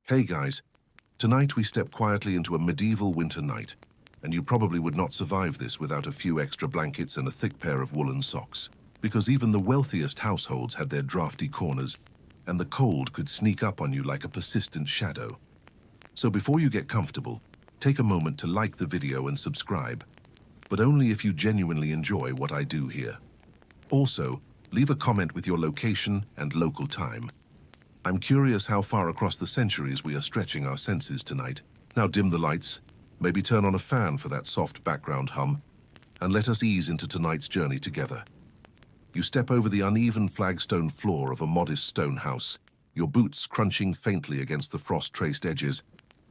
Hey guys, tonight we step quietly into a medieval winter night, and you probably would not survive this without a few extra blankets and a thick pair of woolen socks, because even the wealthiest households had their drafty corners, and the cold could sneak up on you like a persistent shadow. So before you get comfortable, take a moment to like the video and subscribe, but only if you genuinely enjoy what I do here. Also, leave a comment with your location and local time. I'm curious how far across the centuries we are stretching our senses tonight. Now dim the lights, maybe turn on a fan for that soft background hum, and let us ease into tonight's journey together. You step over the uneven flagstone floor of a modest stone house, your boots crunching faintly against the frost-traced edges,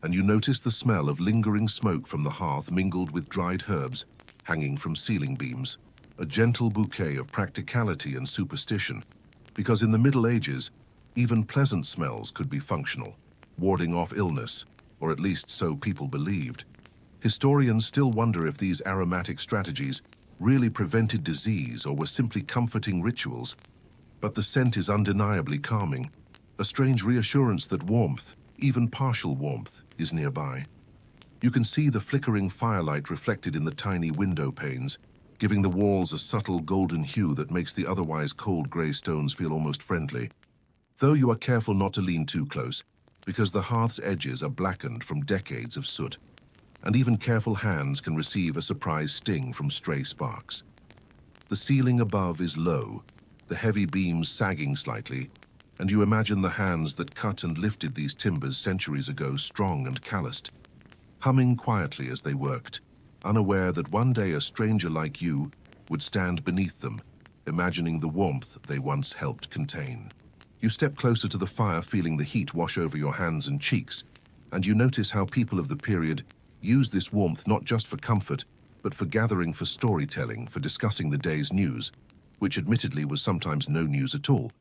and you notice the smell of lingering smoke from the hearth mingled with dried herbs hanging from ceiling beams, a gentle bouquet of practicality and superstition, because in the Middle Ages, even pleasant smells could be functional, warding off illness, or at least so people believed. Historians still wonder if these aromatic strategies really prevented disease or were simply comforting rituals, but the scent is undeniably calming, a strange reassurance that warmth, even partial warmth, is nearby. You can see the flickering firelight reflected in the tiny window panes, giving the walls a subtle golden hue that makes the otherwise cold grey stones feel almost friendly. Though you are careful not to lean too close, because the hearth's edges are blackened from decades of soot, and even careful hands can receive a surprise sting from stray sparks. The ceiling above is low, the heavy beams sagging slightly, and you imagine the hands that cut and lifted these timbers centuries ago strong and calloused, humming quietly as they worked, unaware that one day a stranger like you would stand beneath them, imagining the warmth they once helped contain. You step closer to the fire, feeling the heat wash over your hands and cheeks, and you notice how people of the period used this warmth not just for comfort, but for gathering, for storytelling, for discussing the day's news, which admittedly was sometimes no news at all,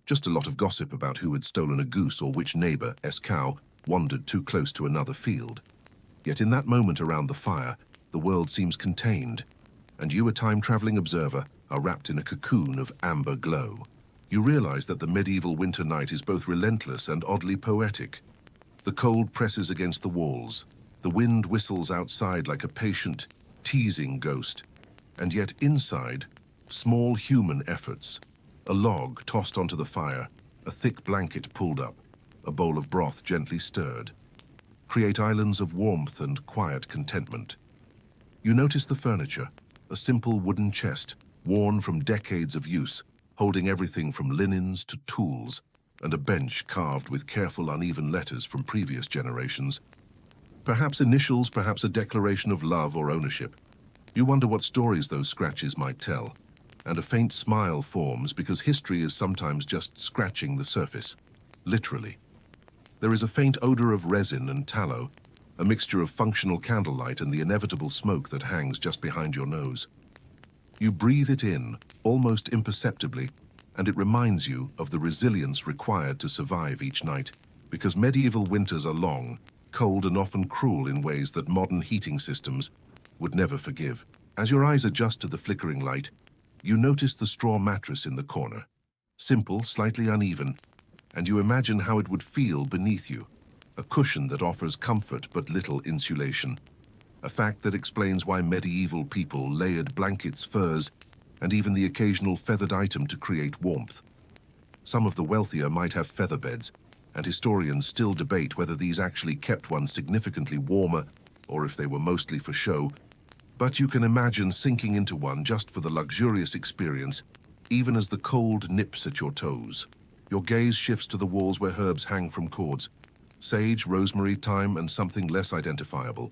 just a lot of gossip about who had stolen a goose or which neighbor's cow wandered too close to another field. Yet in that moment around the fire, the world seems contained, and you, a time-traveling observer, are wrapped in a cocoon of amber glow. You realize that the medieval winter night is both relentless and oddly poetic. The cold presses against the walls, the wind whistles outside like a patient, teasing ghost, and yet inside, small human efforts, a log tossed onto the fire, a thick blanket pulled up, a bowl of broth gently stirred, create islands of warmth and quiet contentment. You notice the furniture, a simple wooden chest, worn from decades of use, holding everything from linens to tools, and a bench carved with careful uneven letters from previous generations. Perhaps initials, perhaps a declaration of love or ownership. You wonder what stories those scratches might tell, and a faint smile forms because history is sometimes just scratching the surface, literally. There is a faint odor of resin and tallow, a mixture of functional candlelight and the inevitable smoke that hangs just behind your nose. You breathe it in, almost imperceptibly, and it reminds you of the resilience required to survive each night, because medieval winters are long, cold and often cruel in ways that modern heating systems would never forgive. As your eyes adjust to the flickering light, you notice the straw mattress in the corner, simple, slightly uneven, and you imagine how it would feel beneath you, a cushion that offers comfort but little insulation. A fact that explains why medieval people layered blankets, furs, and even the occasional feathered item to create warmth. Some of the wealthier might have feather beds, and historians still debate whether these actually kept one significantly warmer or if they were mostly for show. But you can imagine sinking into one just for the luxurious experience, even as the cold nips at your toes. Your gaze shifts to the walls where herbs hang from cords, sage, rosemary, thyme, and something less identifiable.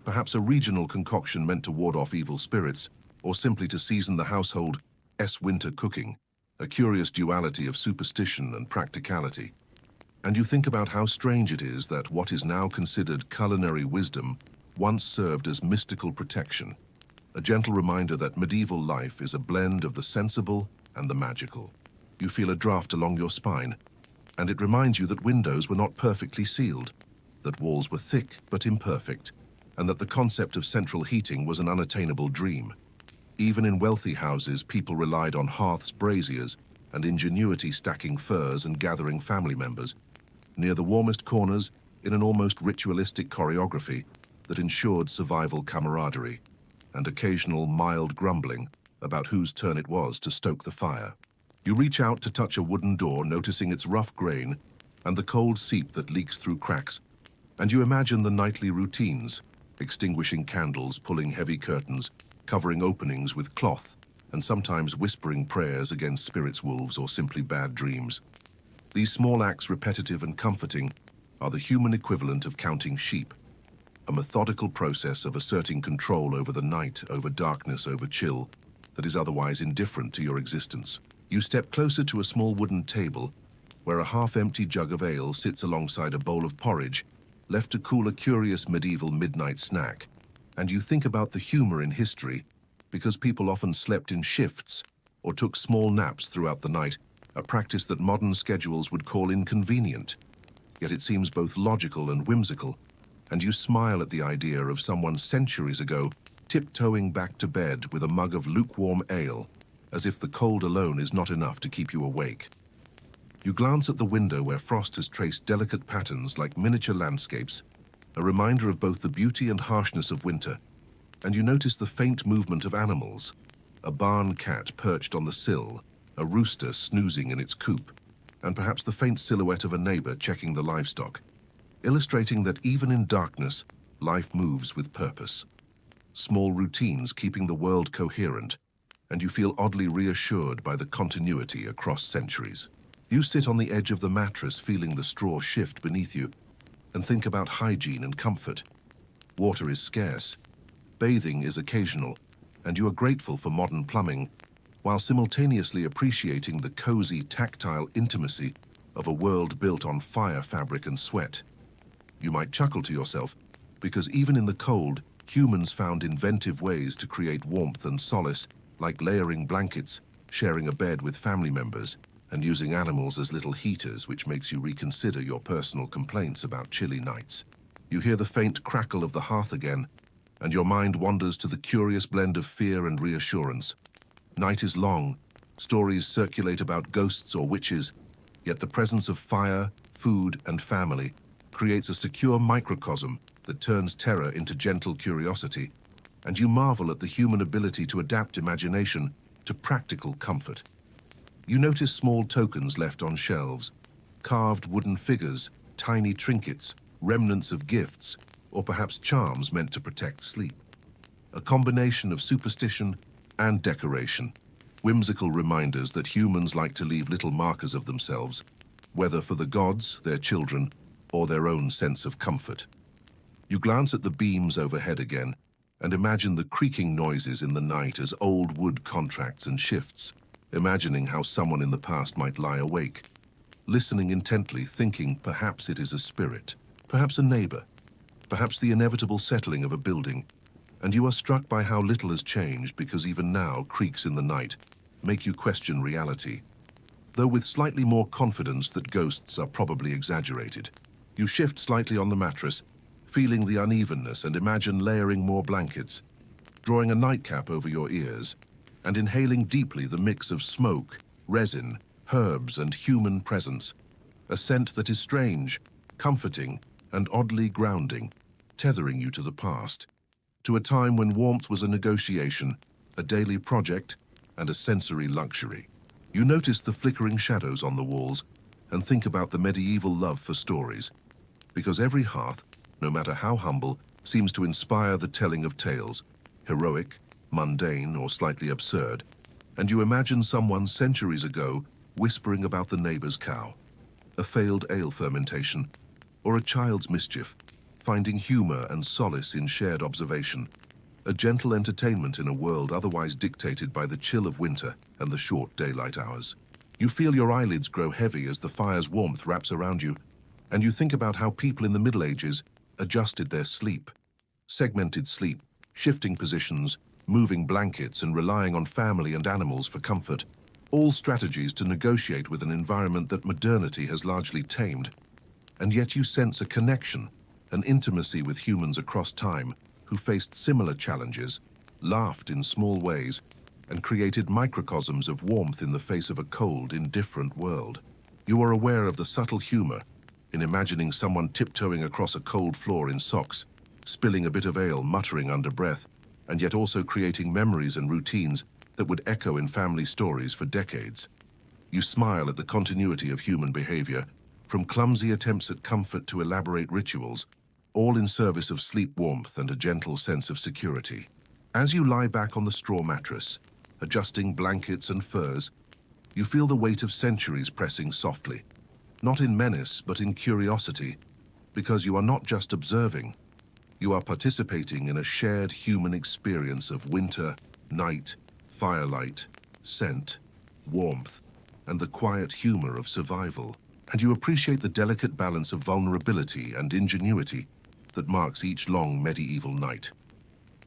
Perhaps a regional concoction meant to ward off evil spirits, or simply to season the household's winter cooking, a curious duality of superstition and practicality. And you think about how strange it is that what is now considered culinary wisdom once served as mystical protection, a gentle reminder that medieval life is a blend of the sensible and the magical. You feel a draft along your spine, and it reminds you that windows were not perfectly sealed, that walls were thick but imperfect, and that the concept of central heating was an unattainable dream. Even in wealthy houses, people relied on hearths, braziers, and ingenuity, stacking furs and gathering family members, near the warmest corners in an almost ritualistic choreography that ensured survival camaraderie and occasional mild grumbling about whose turn it was to stoke the fire. You reach out to touch a wooden door, noticing its rough grain and the cold seep that leaks through cracks, and you imagine the nightly routines, extinguishing candles, pulling heavy curtains, covering openings with cloth, and sometimes whispering prayers against spirits, wolves, or simply bad dreams. These small acts, repetitive and comforting, are the human equivalent of counting sheep, a methodical process of asserting control over the night, over darkness, over chill, that is otherwise indifferent to your existence. You step closer to a small wooden table, where a half-empty jug of ale sits alongside a bowl of porridge, left to cool a curious medieval midnight snack. And you think about the humor in history, because people often slept in shifts or took small naps throughout the night, a practice that modern schedules would call inconvenient. Yet it seems both logical and whimsical, and you smile at the idea of someone centuries ago tiptoeing back to bed with a mug of lukewarm ale, as if the cold alone is not enough to keep you awake. You glance at the window where frost has traced delicate patterns like miniature landscapes, a reminder of both the beauty and harshness of winter, and you notice the faint movement of animals, a barn cat perched on the sill, a rooster snoozing in its coop, and perhaps the faint silhouette of a neighbor checking the livestock, illustrating that even in darkness, life moves with purpose. Small routines keeping the world coherent, and you feel oddly reassured by the continuity across centuries. You sit on the edge of the mattress, feeling the straw shift beneath you, and think about hygiene and comfort. Water is scarce, bathing is occasional, and you are grateful for modern plumbing, while simultaneously appreciating the cozy, tactile intimacy of a world built on fire, fabric, and sweat. You might chuckle to yourself, because even in the cold, humans found inventive ways to create warmth and solace, like layering blankets, sharing a bed with family members, and using animals as little heaters, which makes you reconsider your personal complaints about chilly nights. You hear the faint crackle of the hearth again, and your mind wanders to the curious blend of fear and reassurance. Night is long, stories circulate about ghosts or witches, yet the presence of fire, food, and family creates a secure microcosm that turns terror into gentle curiosity, and you marvel at the human ability to adapt imagination to practical comfort. You notice small tokens left on shelves, carved wooden figures, tiny trinkets, remnants of gifts, or perhaps charms meant to protect sleep. A combination of superstition and decoration, whimsical reminders that humans like to leave little markers of themselves, whether for the gods, their children, or their own sense of comfort. You glance at the beams overhead again, and imagine the creaking noises in the night as old wood contracts and shifts, imagining how someone in the past might lie awake, listening intently, thinking perhaps it is a spirit, perhaps a neighbor, perhaps the inevitable settling of a building, and you are struck by how little has changed, because even now creaks in the night make you question reality, though with slightly more confidence that ghosts are probably exaggerated. You shift slightly on the mattress, feeling the unevenness, and imagine layering more blankets, drawing a nightcap over your ears, and inhaling deeply the mix of smoke, resin, herbs, and human presence, a scent that is strange, comforting, and oddly grounding, tethering you to the past, to a time when warmth was a negotiation, a daily project, and a sensory luxury. You notice the flickering shadows on the walls and think about the medieval love for stories, because every hearth, no matter how humble, seems to inspire the telling of tales, heroic, mundane, or slightly absurd, and you imagine someone centuries ago whispering about the neighbor's cow, a failed ale fermentation, or a child's mischief, finding humor and solace in shared observation, a gentle entertainment in a world otherwise dictated by the chill of winter and the short daylight hours. You feel your eyelids grow heavy as the fire's warmth wraps around you, and you think about how people in the Middle Ages adjusted their sleep, segmented sleep, shifting positions, moving blankets, and relying on family and animals for comfort, all strategies to negotiate with an environment that modernity has largely tamed. And yet you sense a connection, an intimacy with humans across time who faced similar challenges, laughed in small ways, and created microcosms of warmth in the face of a cold, indifferent world. You are aware of the subtle humor, in imagining someone tiptoeing across a cold floor in socks, spilling a bit of ale, muttering under breath, and yet also creating memories and routines that would echo in family stories for decades. You smile at the continuity of human behavior, from clumsy attempts at comfort to elaborate rituals, all in service of sleep warmth and a gentle sense of security. As you lie back on the straw mattress, adjusting blankets and furs, you feel the weight of centuries pressing softly, not in menace but in curiosity, because you are not just observing, you are participating in a shared human experience of winter, night, firelight, scent, warmth, and the quiet humor of survival. And you appreciate the delicate balance of vulnerability and ingenuity that marks each long medieval night.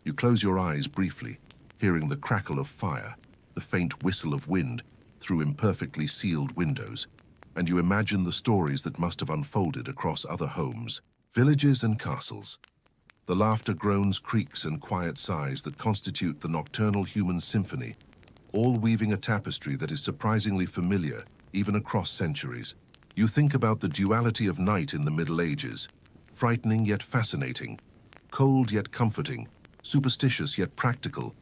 You close your eyes briefly, hearing the crackle of fire, the faint whistle of wind through imperfectly sealed windows, and you imagine the stories that must have unfolded across other homes, villages and castles. The laughter, groans, creaks, and quiet sighs that constitute the nocturnal human symphony, all weaving a tapestry that is surprisingly familiar even across centuries. You think about the duality of night in the Middle Ages, frightening yet fascinating, cold yet comforting, superstitious yet practical,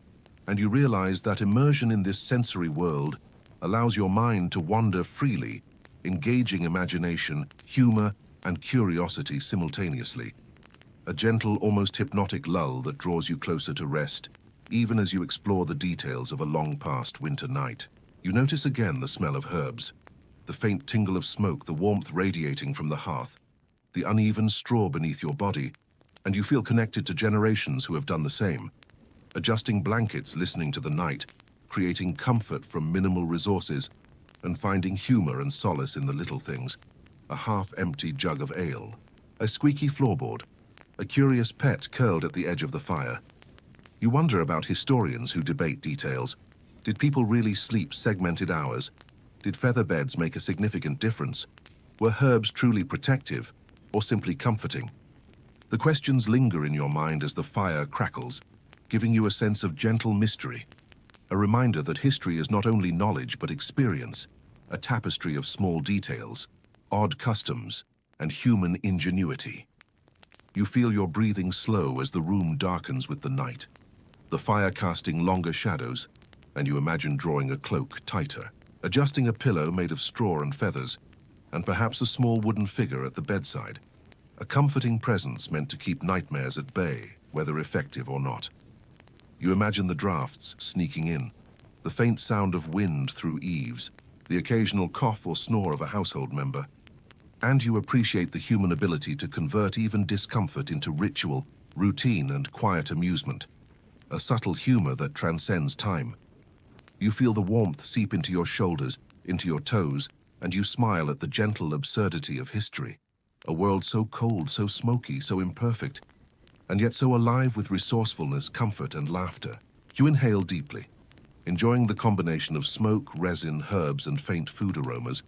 and you realize that immersion in this sensory world allows your mind to wander freely, engaging imagination, humor, and curiosity simultaneously. A gentle, almost hypnotic lull that draws you closer to rest, even as you explore the details of a long-past winter night. You notice again the smell of herbs, the faint tingle of smoke, the warmth radiating from the hearth, the uneven straw beneath your body, and you feel connected to generations who have done the same, adjusting blankets, listening to the night, creating comfort from minimal resources, and finding humor and solace in the little things, a half-empty jug of ale, a squeaky floorboard, a curious pet curled at the edge of the fire. You wonder about historians who debate details. Did people really sleep segmented hours? Did feather beds make a significant difference? Were herbs truly protective or simply comforting? The questions linger in your mind as the fire crackles, giving you a sense of gentle mystery, a reminder that history is not only knowledge but experience, a tapestry of small details, odd customs, and human ingenuity. You feel your breathing slow as the room darkens with the night, the fire casting longer shadows, and you imagine drawing a cloak tighter, adjusting a pillow made of straw and feathers, and perhaps a small wooden figure at the bedside, a comforting presence meant to keep nightmares at bay, whether effective or not. You imagine the drafts sneaking in, the faint sound of wind through eaves, the occasional cough or snore of a household member, and you appreciate the human ability to convert even discomfort into ritual, routine, and quiet amusement, a subtle humor that transcends time. You feel the warmth seep into your shoulders, into your toes, and you smile at the gentle absurdity of history. A world so cold, so smoky, so imperfect, and yet so alive with resourcefulness, comfort, and laughter. You inhale deeply, enjoying the combination of smoke, resin, herbs, and faint food aromas,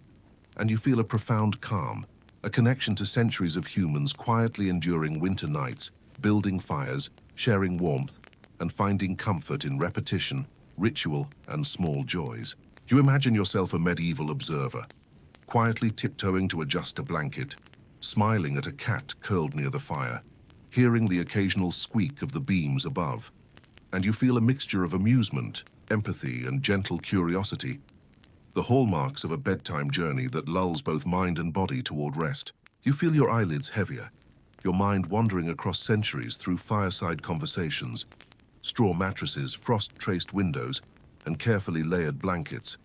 and you feel a profound calm, a connection to centuries of humans quietly enduring winter nights, building fires, sharing warmth, and finding comfort in repetition, ritual, and small joys. You imagine yourself a medieval observer, quietly tiptoeing to adjust a blanket, smiling at a cat curled near the fire, hearing the occasional squeak of the beams above, and you feel a mixture of amusement, empathy, and gentle curiosity, the hallmarks of a bedtime journey that lulls both mind and body toward rest. You feel your eyelids heavier, your mind wandering across centuries through fireside conversations, straw mattresses, frost-traced windows, and carefully layered blankets,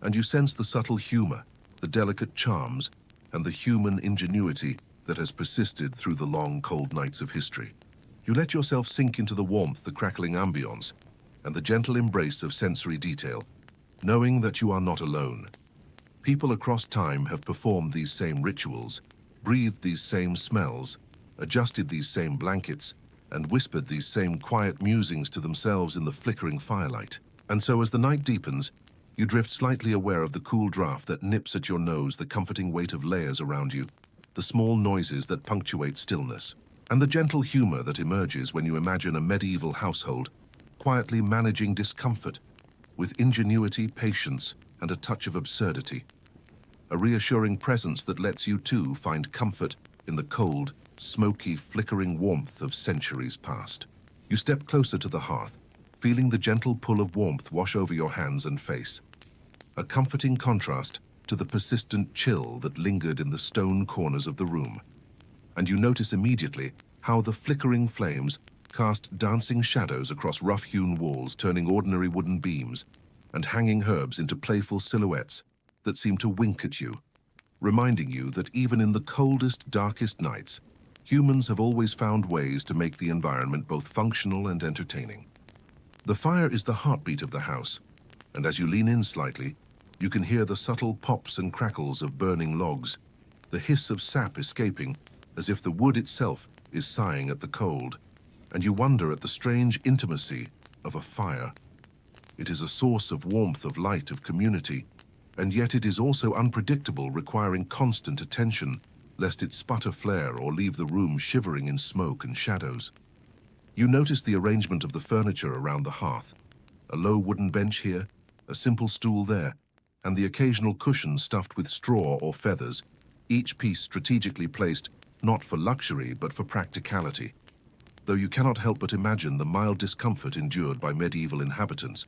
and you sense the subtle humor, the delicate charms, and the human ingenuity that has persisted through the long, cold nights of history. You let yourself sink into the warmth, the crackling ambience, and the gentle embrace of sensory detail, knowing that you are not alone. People across time have performed these same rituals, breathed these same smells, adjusted these same blankets, and whispered these same quiet musings to themselves in the flickering firelight. And so as the night deepens, you drift slightly aware of the cool draft that nips at your nose, the comforting weight of layers around you, the small noises that punctuate stillness, and the gentle humor that emerges when you imagine a medieval household quietly managing discomfort with ingenuity, patience, and a touch of absurdity. a reassuring presence that lets you too find comfort in the cold, smoky, flickering warmth of centuries past. You step closer to the hearth, feeling the gentle pull of warmth wash over your hands and face, a comforting contrast to the persistent chill that lingered in the stone corners of the room. And you notice immediately how the flickering flames cast dancing shadows across rough-hewn walls, turning ordinary wooden beams and hanging herbs into playful silhouettes that seem to wink at you, reminding you that even in the coldest, darkest nights, humans have always found ways to make the environment both functional and entertaining. The fire is the heartbeat of the house, and as you lean in slightly, you can hear the subtle pops and crackles of burning logs, the hiss of sap escaping as if the wood itself is sighing at the cold, and you wonder at the strange intimacy of a fire. It is a source of warmth, of light, of community, and yet it is also unpredictable, requiring constant attention, lest it sputter flare or leave the room shivering in smoke and shadows. You notice the arrangement of the furniture around the hearth, a low wooden bench here, a simple stool there, and the occasional cushion stuffed with straw or feathers, each piece strategically placed not for luxury but for practicality. Though you cannot help but imagine the mild discomfort endured by medieval inhabitants,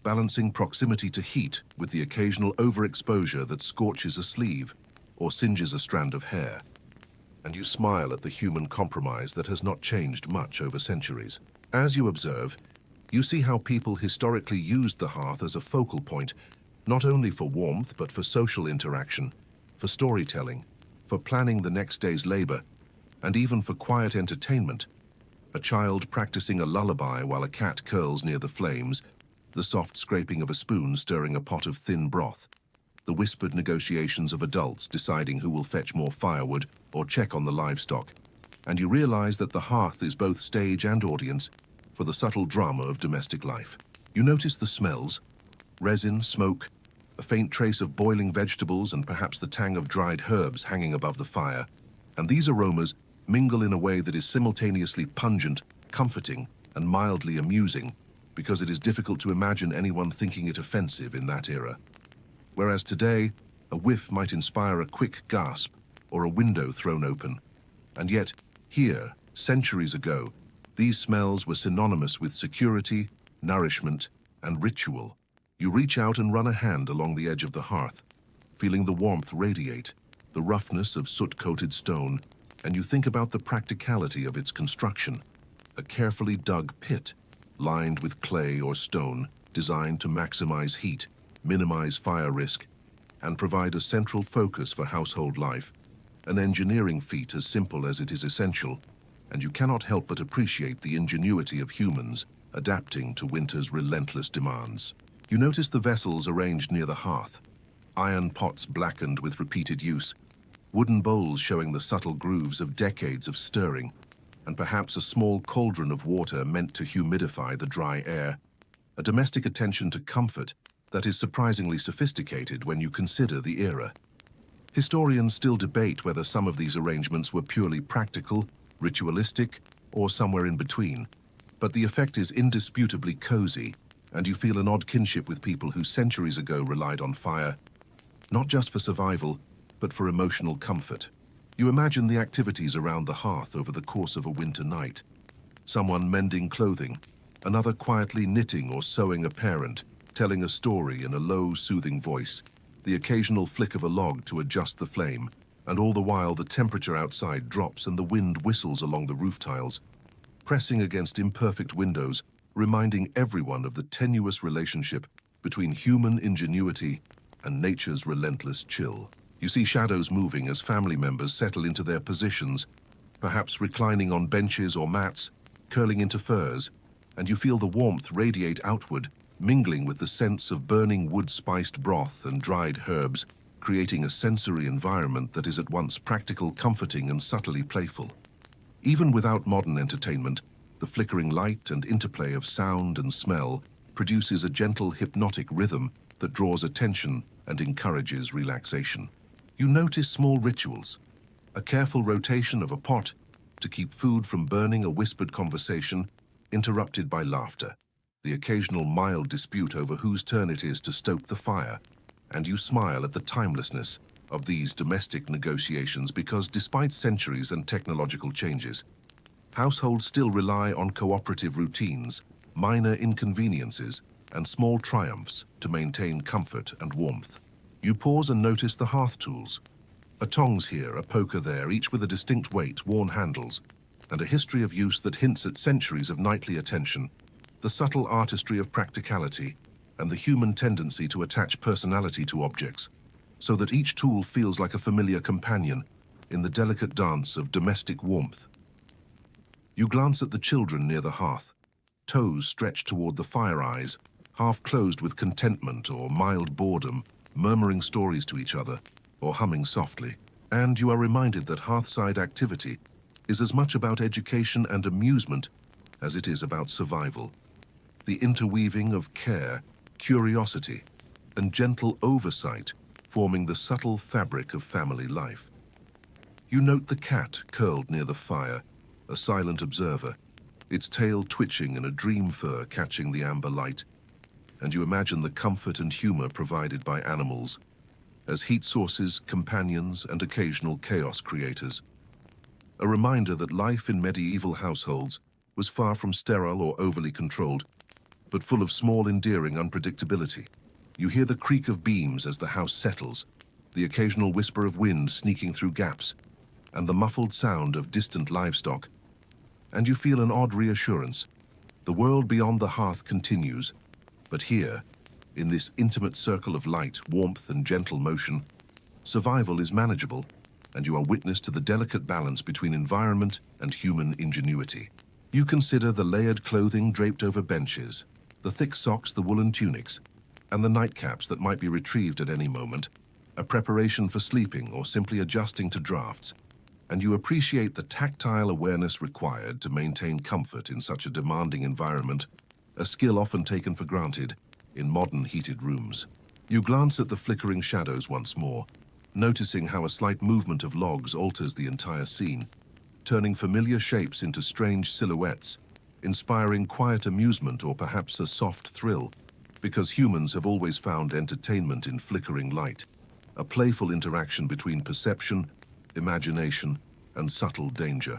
balancing proximity to heat with the occasional overexposure that scorches a sleeve or singes a strand of hair. And you smile at the human compromise that has not changed much over centuries. As you observe, you see how people historically used the hearth as a focal point, not only for warmth but for social interaction, for storytelling, for planning the next day's labor, and even for quiet entertainment. A child practicing a lullaby while a cat curls near the flames, the soft scraping of a spoon stirring a pot of thin broth, the whispered negotiations of adults deciding who will fetch more firewood or check on the livestock, and you realize that the hearth is both stage and audience for the subtle drama of domestic life. You notice the smells: resin, smoke, a faint trace of boiling vegetables, and perhaps the tang of dried herbs hanging above the fire, and these aromas mingle in a way that is simultaneously pungent, comforting, and mildly amusing, because it is difficult to imagine anyone thinking it offensive in that era. Whereas today, a whiff might inspire a quick gasp or a window thrown open. And yet, here, centuries ago, these smells were synonymous with security, nourishment, and ritual. You reach out and run a hand along the edge of the hearth, feeling the warmth radiate, the roughness of soot-coated stone, and you think about the practicality of its construction, a carefully dug pit, lined with clay or stone, designed to maximize heat, minimize fire risk, and provide a central focus for household life, an engineering feat as simple as it is essential, and you cannot help but appreciate the ingenuity of humans adapting to winter's relentless demands. You notice the vessels arranged near the hearth, iron pots blackened with repeated use, wooden bowls showing the subtle grooves of decades of stirring, and perhaps a small cauldron of water meant to humidify the dry air, a domestic attention to comfort that is surprisingly sophisticated when you consider the era. Historians still debate whether some of these arrangements were purely practical, ritualistic, or somewhere in between, but the effect is indisputably cozy, and you feel an odd kinship with people who centuries ago relied on fire, not just for survival, but for emotional comfort. You imagine the activities around the hearth over the course of a winter night. Someone mending clothing, another quietly knitting or sewing a parent, telling a story in a low, soothing voice, the occasional flick of a log to adjust the flame, and all the while the temperature outside drops and the wind whistles along the roof tiles, pressing against imperfect windows, reminding everyone of the tenuous relationship between human ingenuity and nature's relentless chill. You see shadows moving as family members settle into their positions, perhaps reclining on benches or mats, curling into furs, and you feel the warmth radiate outward, mingling with the sense of burning wood-spiced broth and dried herbs, creating a sensory environment that is at once practical, comforting, and subtly playful. Even without modern entertainment, the flickering light and interplay of sound and smell produces a gentle, hypnotic rhythm that draws attention and encourages relaxation. You notice small rituals, a careful rotation of a pot to keep food from burning, a whispered conversation interrupted by laughter, the occasional mild dispute over whose turn it is to stoke the fire, and you smile at the timelessness of these domestic negotiations because despite centuries and technological changes, households still rely on cooperative routines, minor inconveniences, and small triumphs to maintain comfort and warmth. You pause and notice the hearth tools. A tongs here, a poker there, each with a distinct weight, worn handles, and a history of use that hints at centuries of nightly attention, the subtle artistry of practicality, and the human tendency to attach personality to objects, so that each tool feels like a familiar companion in the delicate dance of domestic warmth. You glance at the children near the hearth, toes stretched toward the fire eyes, half closed with contentment or mild boredom, murmuring stories to each other or humming softly. And you are reminded that hearthside activity is as much about education and amusement as it is about survival. The interweaving of care, curiosity, and gentle oversight forming the subtle fabric of family life. You note the cat curled near the fire, a silent observer, its tail twitching in a dream fur catching the amber light, and you imagine the comfort and humor provided by animals as heat sources, companions, and occasional chaos creators. A reminder that life in medieval households was far from sterile or overly controlled, but full of small, endearing unpredictability. You hear the creak of beams as the house settles, the occasional whisper of wind sneaking through gaps, and the muffled sound of distant livestock. And you feel an odd reassurance. The world beyond the hearth continues, but here, in this intimate circle of light, warmth, and gentle motion, survival is manageable, and you are witness to the delicate balance between environment and human ingenuity. You consider the layered clothing draped over benches, the thick socks, the woolen tunics, and the nightcaps that might be retrieved at any moment, a preparation for sleeping or simply adjusting to drafts, and you appreciate the tactile awareness required to maintain comfort in such a demanding environment, a skill often taken for granted in modern heated rooms. You glance at the flickering shadows once more, noticing how a slight movement of logs alters the entire scene, turning familiar shapes into strange silhouettes, inspiring quiet amusement or perhaps a soft thrill, because humans have always found entertainment in flickering light, a playful interaction between perception, imagination, and subtle danger.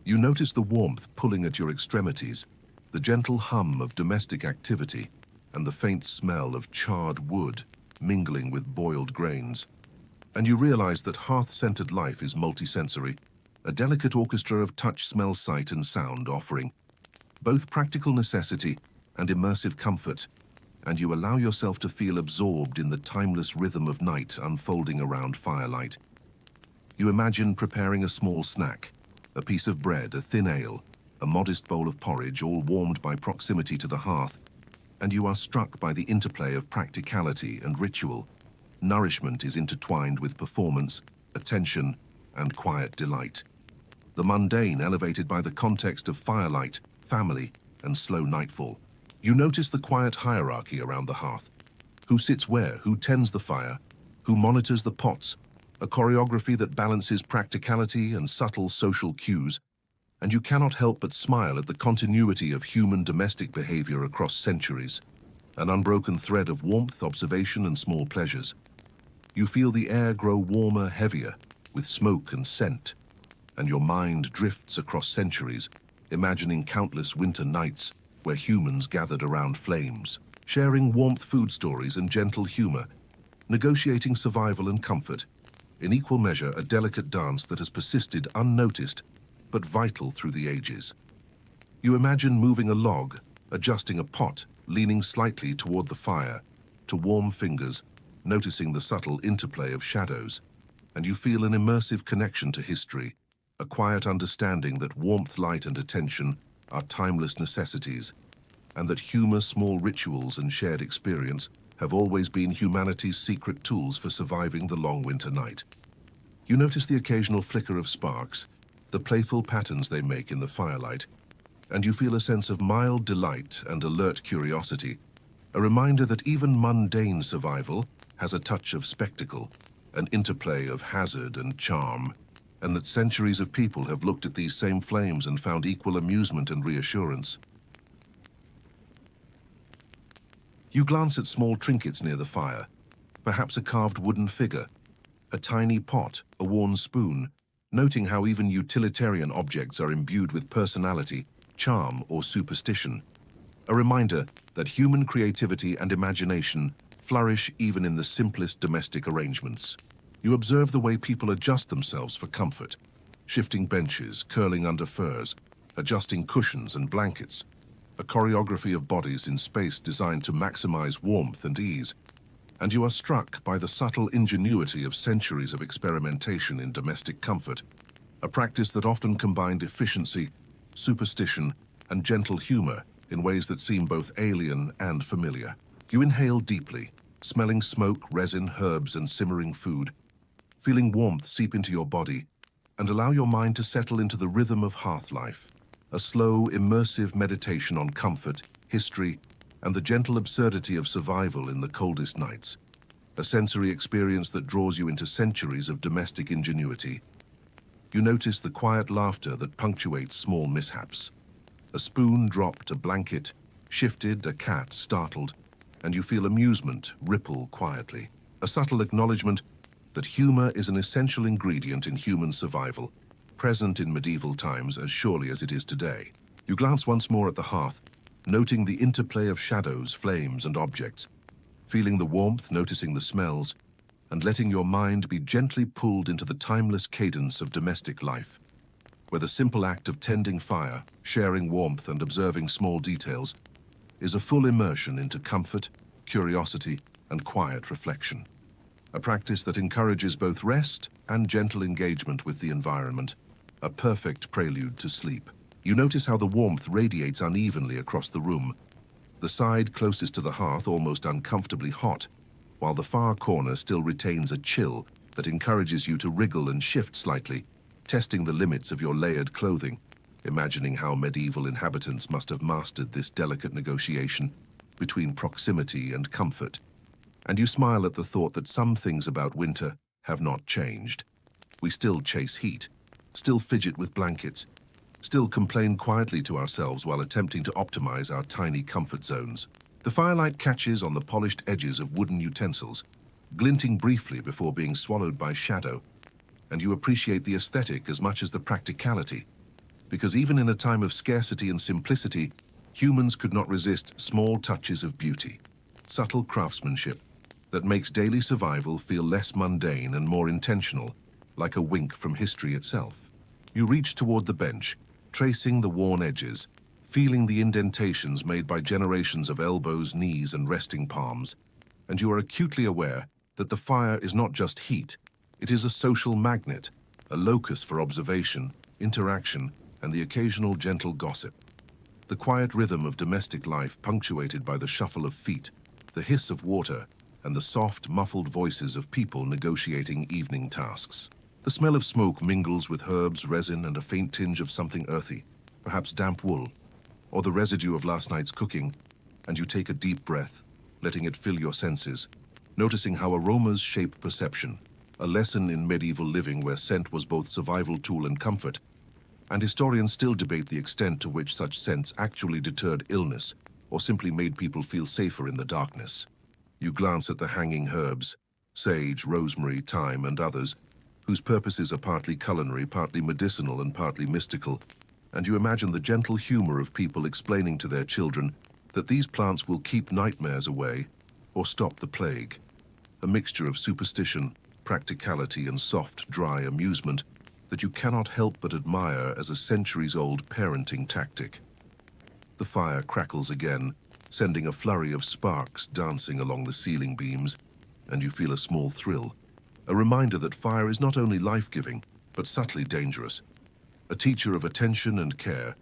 You notice the warmth pulling at your extremities, the gentle hum of domestic activity, and the faint smell of charred wood mingling with boiled grains. And you realize that hearth-centered life is multisensory, a delicate orchestra of touch, smell, sight, and sound offering both practical necessity and immersive comfort, and you allow yourself to feel absorbed in the timeless rhythm of night unfolding around firelight. You imagine preparing a small snack, a piece of bread, a thin ale, a modest bowl of porridge, all warmed by proximity to the hearth, and you are struck by the interplay of practicality and ritual. Nourishment is intertwined with performance, attention, and quiet delight. The mundane elevated by the context of firelight, family, and slow nightfall. You notice the quiet hierarchy around the hearth. Who sits where, who tends the fire, who monitors the pots, a choreography that balances practicality and subtle social cues, and you cannot help but smile at the continuity of human domestic behavior across centuries, an unbroken thread of warmth, observation, and small pleasures. You feel the air grow warmer, heavier, with smoke and scent, and your mind drifts across centuries, imagining countless winter nights where humans gathered around flames, sharing warmth, food stories, and gentle humor, negotiating survival and comfort, in equal measure a delicate dance that has persisted unnoticed but vital through the ages. You imagine moving a log, adjusting a pot, leaning slightly toward the fire, to warm fingers, noticing the subtle interplay of shadows, and you feel an immersive connection to history, a quiet understanding that warmth, light, and attention are timeless necessities, and that humor, small rituals, and shared experience have always been humanity's secret tools for surviving the long winter night. You notice the occasional flicker of sparks, the playful patterns they make in the firelight, and you feel a sense of mild delight and alert curiosity, a reminder that even mundane survival has a touch of spectacle, an interplay of hazard and charm, and that centuries of people have looked at these same flames and found equal amusement and reassurance. You glance at small trinkets near the fire, perhaps a carved wooden figure, a tiny pot, a worn spoon, noting how even utilitarian objects are imbued with personality, charm, or superstition. A reminder that human creativity and imagination flourish even in the simplest domestic arrangements. You observe the way people adjust themselves for comfort, shifting benches, curling under furs, adjusting cushions and blankets, a choreography of bodies in space designed to maximize warmth and ease. And you are struck by the subtle ingenuity of centuries of experimentation in domestic comfort, a practice that often combined efficiency, superstition, and gentle humor in ways that seem both alien and familiar. You inhale deeply, smelling smoke, resin, herbs, and simmering food, feeling warmth seep into your body, and allow your mind to settle into the rhythm of hearth life, a slow, immersive meditation on comfort, history, and the gentle absurdity of survival in the coldest nights, a sensory experience that draws you into centuries of domestic ingenuity. You notice the quiet laughter that punctuates small mishaps. A spoon dropped, a blanket shifted, a cat startled, and you feel amusement ripple quietly, a subtle acknowledgement that humor is an essential ingredient in human survival, present in medieval times as surely as it is today. You glance once more at the hearth, noting the interplay of shadows, flames, and objects, feeling the warmth, noticing the smells, and letting your mind be gently pulled into the timeless cadence of domestic life, where the simple act of tending fire, sharing warmth, and observing small details is a full immersion into comfort, curiosity, and quiet reflection. A practice that encourages both rest and gentle engagement with the environment, a perfect prelude to sleep. You notice how the warmth radiates unevenly across the room, the side closest to the hearth almost uncomfortably hot, while the far corner still retains a chill that encourages you to wriggle and shift slightly, testing the limits of your layered clothing, imagining how medieval inhabitants must have mastered this delicate negotiation between proximity and comfort. And you smile at the thought that some things about winter have not changed. We still chase heat, still fidget with blankets, still complain quietly to ourselves while attempting to optimize our tiny comfort zones. The firelight catches on the polished edges of wooden utensils, glinting briefly before being swallowed by shadow, and you appreciate the aesthetic as much as the practicality, because even in a time of scarcity and simplicity, humans could not resist small touches of beauty, subtle craftsmanship that makes daily survival feel less mundane and more intentional, like a wink from history itself. You reach toward the bench, tracing the worn edges, feeling the indentations made by generations of elbows, knees, and resting palms, and you are acutely aware that the fire is not just heat, it is a social magnet, a locus for observation, interaction, and the occasional gentle gossip. The quiet rhythm of domestic life punctuated by the shuffle of feet, the hiss of water, and the soft, muffled voices of people negotiating evening tasks. The smell of smoke mingles with herbs, resin, and a faint tinge of something earthy, perhaps damp wool, or the residue of last night's cooking, and you take a deep breath, letting it fill your senses, noticing how aromas shape perception, a lesson in medieval living where scent was both survival tool and comfort, and historians still debate the extent to which such scents actually deterred illness or simply made people feel safer in the darkness. You glance at the hanging herbs, sage, rosemary, thyme, and others, whose purposes are partly culinary, partly medicinal, and partly mystical, and you imagine the gentle humor of people explaining to their children that these plants will keep nightmares away or stop the plague, a mixture of superstition, practicality, and soft, dry amusement that you cannot help but admire as a centuries-old parenting tactic. The fire crackles again, sending a flurry of sparks dancing along the ceiling beams, and you feel a small thrill, a reminder that fire is not only life-giving, but subtly dangerous, a teacher of attention and care,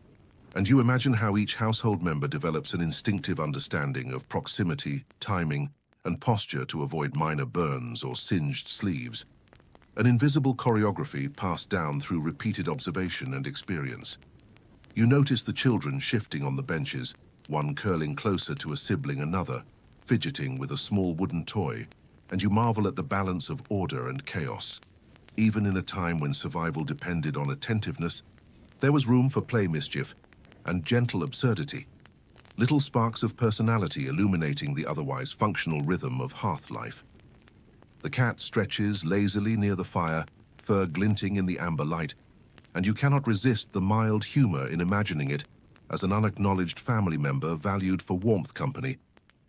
and you imagine how each household member develops an instinctive understanding of proximity, timing, and posture to avoid minor burns or singed sleeves, an invisible choreography passed down through repeated observation and experience. You notice the children shifting on the benches, one curling closer to a sibling, another fidgeting with a small wooden toy, and you marvel at the balance of order and chaos. Even in a time when survival depended on attentiveness, there was room for play mischief and gentle absurdity, little sparks of personality illuminating the otherwise functional rhythm of hearth life. The cat stretches lazily near the fire, fur glinting in the amber light, and you cannot resist the mild humor in imagining it as an unacknowledged family member valued for warmth company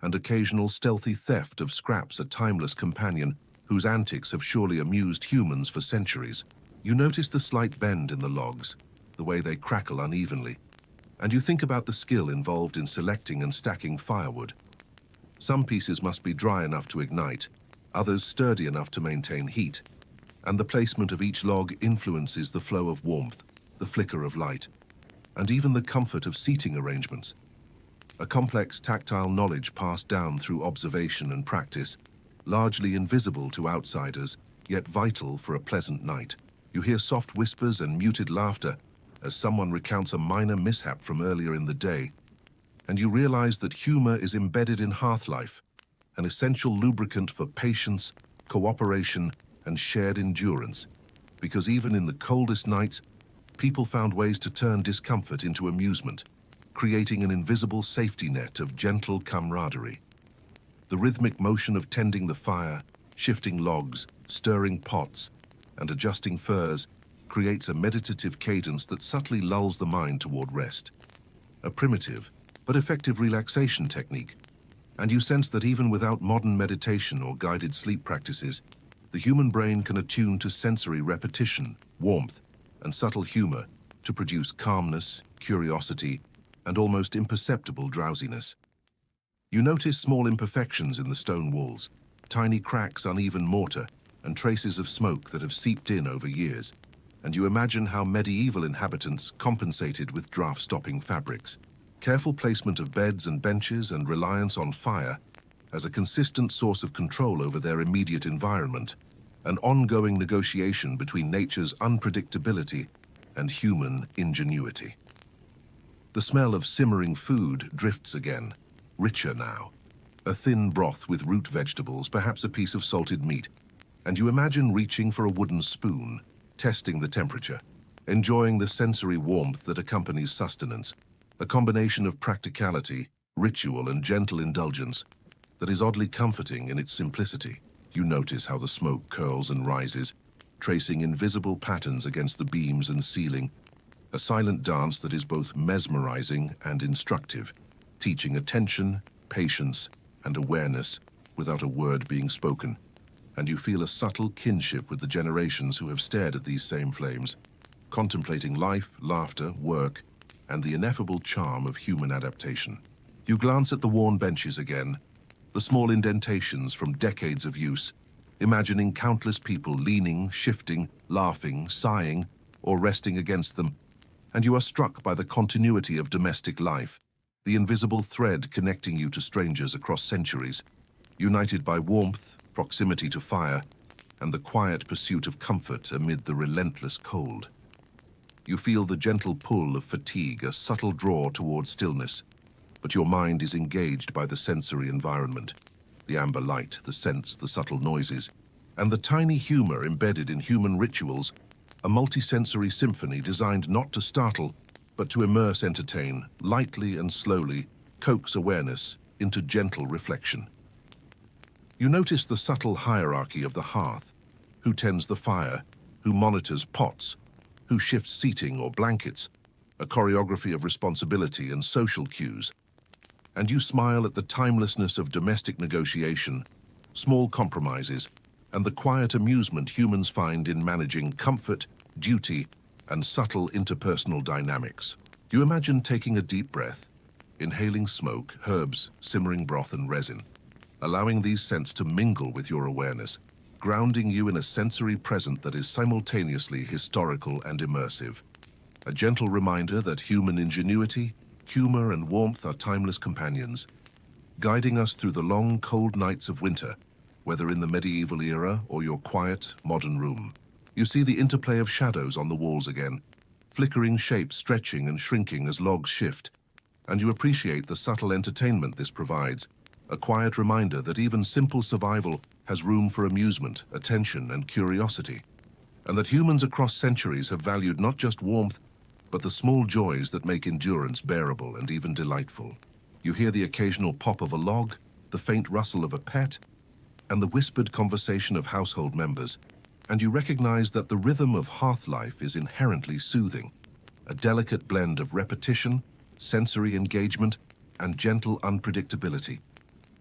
and occasional stealthy theft of scraps, a timeless companion whose antics have surely amused humans for centuries. You notice the slight bend in the logs, the way they crackle unevenly, and you think about the skill involved in selecting and stacking firewood. Some pieces must be dry enough to ignite, others sturdy enough to maintain heat, and the placement of each log influences the flow of warmth, the flicker of light, and even the comfort of seating arrangements. A complex tactile knowledge passed down through observation and practice, largely invisible to outsiders, yet vital for a pleasant night. You hear soft whispers and muted laughter as someone recounts a minor mishap from earlier in the day, and you realize that humor is embedded in hearth life, an essential lubricant for patience, cooperation, and shared endurance, because even in the coldest nights, people found ways to turn discomfort into amusement, creating an invisible safety net of gentle camaraderie. The rhythmic motion of tending the fire, shifting logs, stirring pots, and adjusting furs creates a meditative cadence that subtly lulls the mind toward rest. A primitive but effective relaxation technique, and you sense that even without modern meditation or guided sleep practices, the human brain can attune to sensory repetition, warmth, and subtle humor to produce calmness, curiosity, and almost imperceptible drowsiness. You notice small imperfections in the stone walls, tiny cracks, uneven mortar, and traces of smoke that have seeped in over years, and you imagine how medieval inhabitants compensated with draft-stopping fabrics. Careful placement of beds and benches and reliance on fire as a consistent source of control over their immediate environment, an ongoing negotiation between nature's unpredictability and human ingenuity. The smell of simmering food drifts again, richer now. A thin broth with root vegetables, perhaps a piece of salted meat, and you imagine reaching for a wooden spoon, testing the temperature, enjoying the sensory warmth that accompanies sustenance, a combination of practicality, ritual, and gentle indulgence that is oddly comforting in its simplicity. You notice how the smoke curls and rises, tracing invisible patterns against the beams and ceiling, a silent dance that is both mesmerizing and instructive, teaching attention, patience, and awareness without a word being spoken. And you feel a subtle kinship with the generations who have stared at these same flames, contemplating life, laughter, work, and the ineffable charm of human adaptation. You glance at the worn benches again, the small indentations from decades of use, imagining countless people leaning, shifting, laughing, sighing, or resting against them, and you are struck by the continuity of domestic life, the invisible thread connecting you to strangers across centuries, united by warmth, proximity to fire, and the quiet pursuit of comfort amid the relentless cold. You feel the gentle pull of fatigue, a subtle draw toward stillness, but your mind is engaged by the sensory environment, the amber light, the scents, the subtle noises, and the tiny humor embedded in human rituals, a multisensory symphony designed not to startle, but to immerse, entertain, lightly and slowly, coax awareness into gentle reflection. You notice the subtle hierarchy of the hearth, who tends the fire, who monitors pots, who shifts seating or blankets, a choreography of responsibility and social cues. And you smile at the timelessness of domestic negotiation, small compromises, and the quiet amusement humans find in managing comfort, duty, and subtle interpersonal dynamics. You imagine taking a deep breath, inhaling smoke, herbs, simmering broth, and resin, allowing these scents to mingle with your awareness, grounding you in a sensory present that is simultaneously historical and immersive. A gentle reminder that human ingenuity, humor, and warmth are timeless companions, guiding us through the long, cold nights of winter, whether in the medieval era or your quiet, modern room. You see the interplay of shadows on the walls again, flickering shapes stretching and shrinking as logs shift, and you appreciate the subtle entertainment this provides, a quiet reminder that even simple survival has room for amusement, attention, and curiosity, and that humans across centuries have valued not just warmth, but the small joys that make endurance bearable and even delightful. You hear the occasional pop of a log, the faint rustle of a pet, and the whispered conversation of household members, and you recognize that the rhythm of hearth life is inherently soothing, a delicate blend of repetition, sensory engagement, and gentle unpredictability,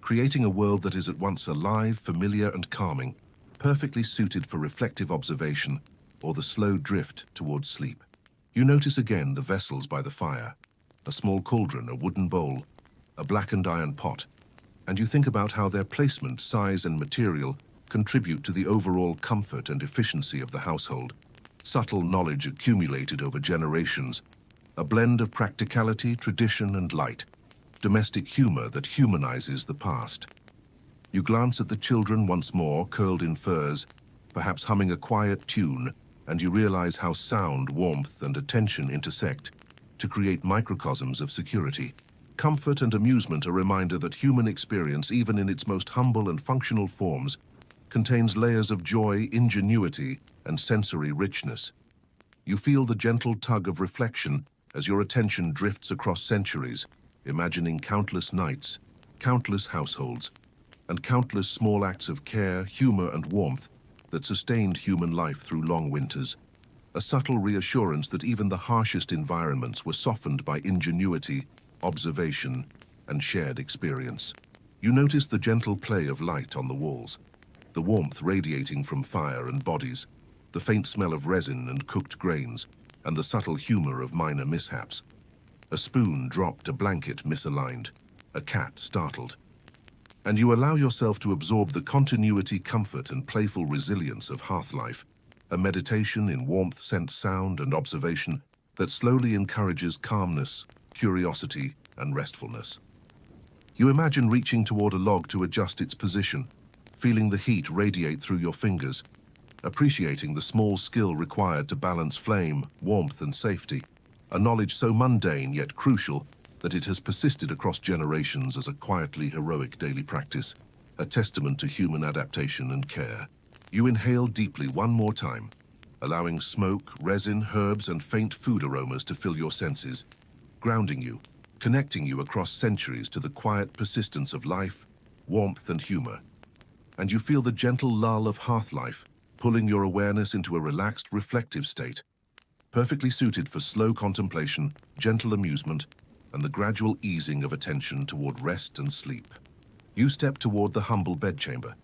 creating a world that is at once alive, familiar, and calming, perfectly suited for reflective observation or the slow drift towards sleep. You notice again the vessels by the fire, a small cauldron, a wooden bowl, a blackened iron pot, and you think about how their placement, size, and material contribute to the overall comfort and efficiency of the household. Subtle knowledge accumulated over generations, a blend of practicality, tradition, and light, domestic humor that humanizes the past. You glance at the children once more, curled in furs, perhaps humming a quiet tune, and you realize how sound, warmth, and attention intersect to create microcosms of security. Comfort and amusement, a reminder that human experience, even in its most humble and functional forms, contains layers of joy, ingenuity, and sensory richness. You feel the gentle tug of reflection as your attention drifts across centuries, imagining countless nights, countless households, and countless small acts of care, humor, and warmth that sustained human life through long winters. A subtle reassurance that even the harshest environments were softened by ingenuity, observation, and shared experience. You notice the gentle play of light on the walls, the warmth radiating from fire and bodies, the faint smell of resin and cooked grains, and the subtle humor of minor mishaps. A spoon dropped, a blanket misaligned, a cat startled. And you allow yourself to absorb the continuity, comfort, and playful resilience of hearth life, a meditation in warmth, scent, sound, and observation that slowly encourages calmness, curiosity, and restfulness. You imagine reaching toward a log to adjust its position, feeling the heat radiate through your fingers, appreciating the small skill required to balance flame, warmth, and safety, a knowledge so mundane yet crucial that it has persisted across generations as a quietly heroic daily practice, a testament to human adaptation and care. You inhale deeply one more time, allowing smoke, resin, herbs, and faint food aromas to fill your senses, grounding you, connecting you across centuries to the quiet persistence of life, warmth, and humor. And you feel the gentle lull of hearth life, pulling your awareness into a relaxed, reflective state, perfectly suited for slow contemplation, gentle amusement, and the gradual easing of attention toward rest and sleep. You step toward the humble bedchamber,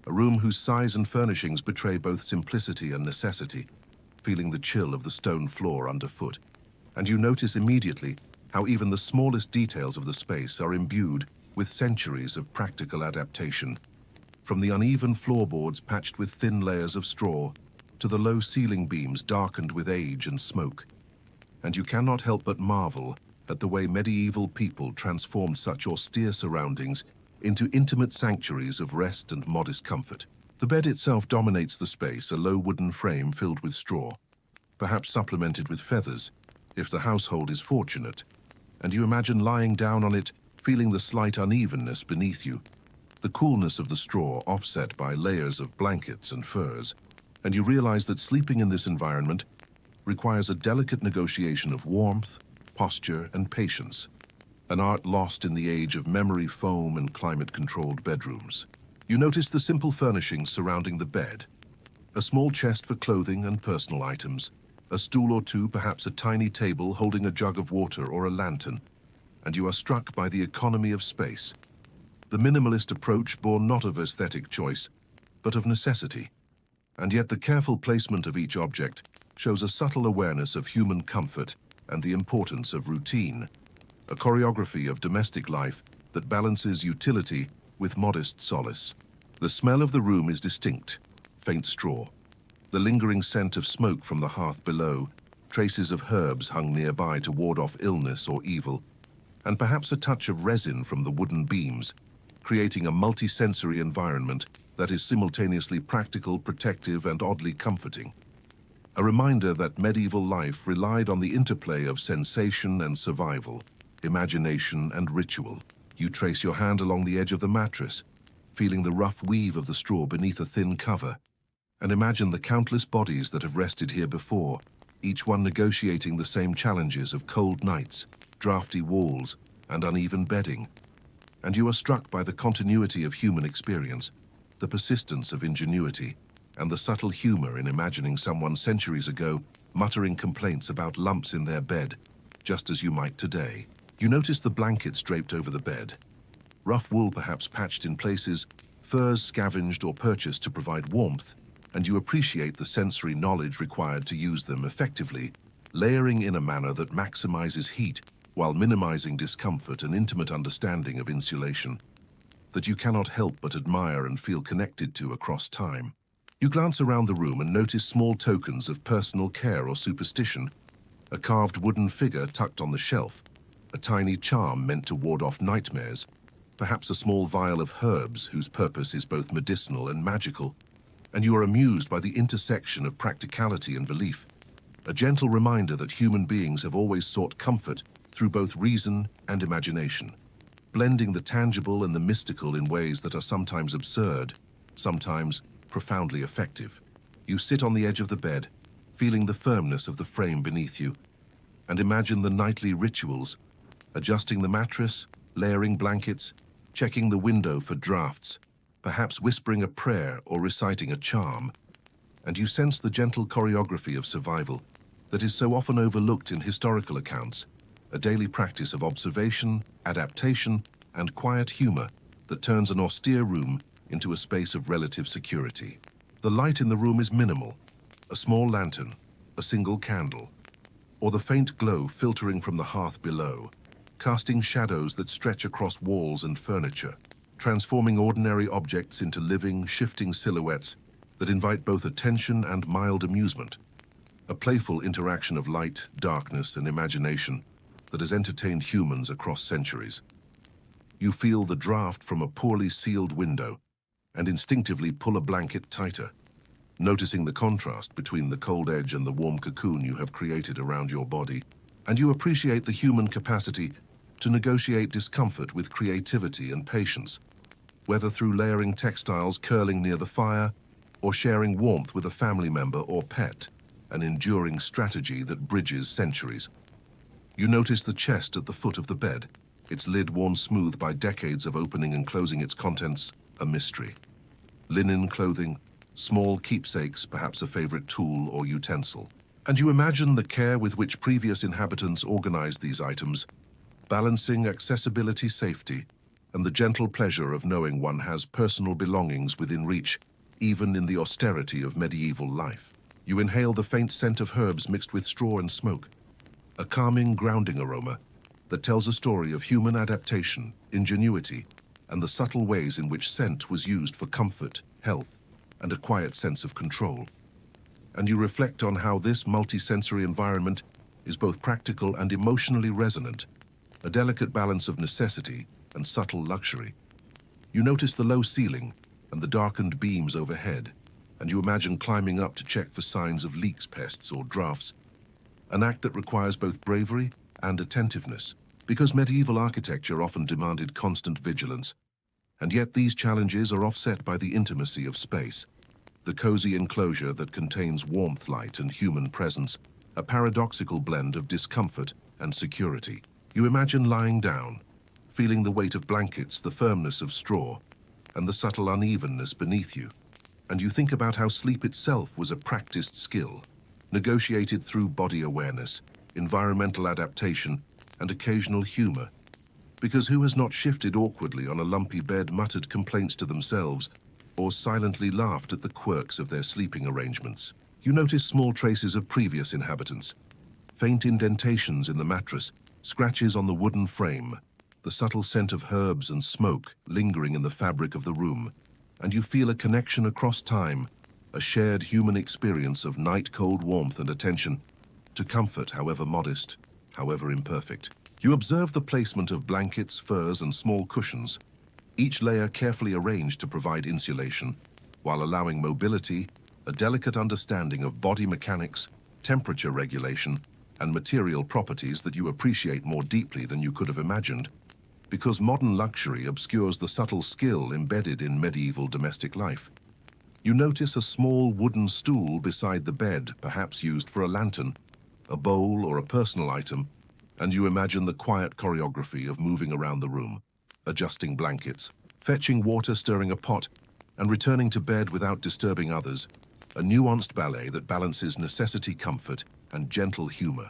a room whose size and furnishings betray both simplicity and necessity, feeling the chill of the stone floor underfoot. And you notice immediately how even the smallest details of the space are imbued with centuries of practical adaptation, from the uneven floorboards patched with thin layers of straw to the low ceiling beams darkened with age and smoke. And you cannot help but marvel at the way medieval people transformed such austere surroundings into intimate sanctuaries of rest and modest comfort. The bed itself dominates the space, a low wooden frame filled with straw, perhaps supplemented with feathers, if the household is fortunate, and you imagine lying down on it, feeling the slight unevenness beneath you, the coolness of the straw offset by layers of blankets and furs, and you realize that sleeping in this environment requires a delicate negotiation of warmth, posture, and patience, an art lost in the age of memory foam and climate-controlled bedrooms. You notice the simple furnishings surrounding the bed, a small chest for clothing and personal items, a stool or two, perhaps a tiny table holding a jug of water or a lantern, and you are struck by the economy of space, the minimalist approach born not of aesthetic choice, but of necessity. And yet the careful placement of each object shows a subtle awareness of human comfort and the importance of routine, a choreography of domestic life that balances utility with modest solace. The smell of the room is distinct, faint straw, the lingering scent of smoke from the hearth below, traces of herbs hung nearby to ward off illness or evil, and perhaps a touch of resin from the wooden beams, creating a multi-sensory environment that is simultaneously practical, protective, and oddly comforting. A reminder that medieval life relied on the interplay of sensation and survival, imagination and ritual. You trace your hand along the edge of the mattress, feeling the rough weave of the straw beneath a thin cover, and imagine the countless bodies that have rested here before, each one negotiating the same challenges of cold nights, drafty walls, and uneven bedding. And you are struck by the continuity of human experience, the persistence of ingenuity, and the subtle humor in imagining someone centuries ago muttering complaints about lumps in their bed, just as you might today. You notice the blankets draped over the bed, rough wool perhaps patched in places, furs scavenged or purchased to provide warmth, and you appreciate the sensory knowledge required to use them effectively, layering in a manner that maximizes heat while minimizing discomfort and intimate understanding of insulation that you cannot help but admire and feel connected to across time. You glance around the room and notice small tokens of personal care or superstition, a carved wooden figure tucked on the shelf, a tiny charm meant to ward off nightmares, perhaps a small vial of herbs whose purpose is both medicinal and magical, and you are amused by the intersection of practicality and belief, a gentle reminder that human beings have always sought comfort through both reason and imagination, blending the tangible and the mystical in ways that are sometimes absurd, sometimes profoundly effective. You sit on the edge of the bed, feeling the firmness of the frame beneath you, and imagine the nightly rituals, adjusting the mattress, layering blankets, checking the window for drafts, perhaps whispering a prayer or reciting a charm, and you sense the gentle choreography of survival that is so often overlooked in historical accounts, a daily practice of observation, adaptation, and quiet humor that turns an austere room into a space of relative security. The light in the room is minimal, a small lantern, a single candle, or the faint glow filtering from the hearth below, casting shadows that stretch across walls and furniture, transforming ordinary objects into living, shifting silhouettes that invite both attention and mild amusement, a playful interaction of light, darkness, and imagination that has entertained humans across centuries. You feel the draft from a poorly sealed window and instinctively pull a blanket tighter, noticing the contrast between the cold edge and the warm cocoon you have created around your body, and you appreciate the human capacity to negotiate discomfort with creativity and patience, whether through layering textiles curling near the fire or sharing warmth with a family member or pet, an enduring strategy that bridges centuries. You notice the chest at the foot of the bed, its lid worn smooth by decades of opening and closing its contents, a mystery. Linen clothing, small keepsakes, perhaps a favorite tool or utensil. And you imagine the care with which previous inhabitants organized these items, balancing accessibility, safety, and the gentle pleasure of knowing one has personal belongings within reach, even in the austerity of medieval life. You inhale the faint scent of herbs mixed with straw and smoke, a calming, grounding aroma that tells a story of human adaptation, ingenuity, and the subtle ways in which scent was used for comfort, health, and a quiet sense of control. And you reflect on how this multi-sensory environment is both practical and emotionally resonant, a delicate balance of necessity and subtle luxury. You notice the low ceiling and the darkened beams overhead, and you imagine climbing up to check for signs of leaks, pests, or drafts, an act that requires both bravery and attentiveness, because medieval architecture often demanded constant vigilance, and yet these challenges are offset by the intimacy of space, the cozy enclosure that contains warmth, light, and human presence, a paradoxical blend of discomfort and security. You imagine lying down, feeling the weight of blankets, the firmness of straw, and the subtle unevenness beneath you, and you think about how sleep itself was a practiced skill, negotiated through body awareness, environmental adaptation, and occasional humor. Because who has not shifted awkwardly on a lumpy bed, muttered complaints to themselves, or silently laughed at the quirks of their sleeping arrangements? You notice small traces of previous inhabitants, faint indentations in the mattress, scratches on the wooden frame, the subtle scent of herbs and smoke lingering in the fabric of the room, and you feel a connection across time, a shared human experience of night-cold warmth and attention to comfort, however modest, however imperfect. You observe the placement of blankets, furs, and small cushions, each layer carefully arranged to provide insulation, while allowing mobility, a delicate understanding of body mechanics, temperature regulation, and material properties that you appreciate more deeply than you could have imagined, because modern luxury obscures the subtle skill embedded in medieval domestic life. You notice a small wooden stool beside the bed, perhaps used for a lantern, a bowl, or a personal item, and you imagine the quiet choreography of moving around the room, adjusting blankets, fetching water, stirring a pot, and returning to bed without disturbing others, a nuanced ballet that balances necessity, comfort, and gentle humor.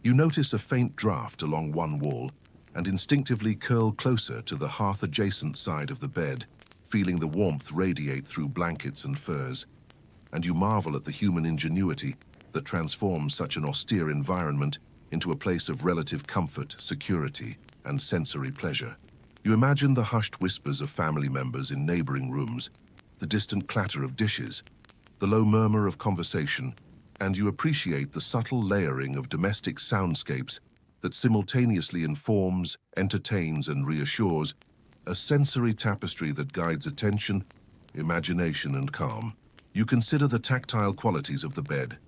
You notice a faint draft along one wall and instinctively curl closer to the hearth-adjacent side of the bed, feeling the warmth radiate through blankets and furs. And you marvel at the human ingenuity that transforms such an austere environment into a place of relative comfort, security, and sensory pleasure. You imagine the hushed whispers of family members in neighboring rooms, the distant clatter of dishes, the low murmur of conversation, and you appreciate the subtle layering of domestic soundscapes that simultaneously informs, entertains, and reassures, a sensory tapestry that guides attention, imagination, and calm. You consider the tactile qualities of the bed: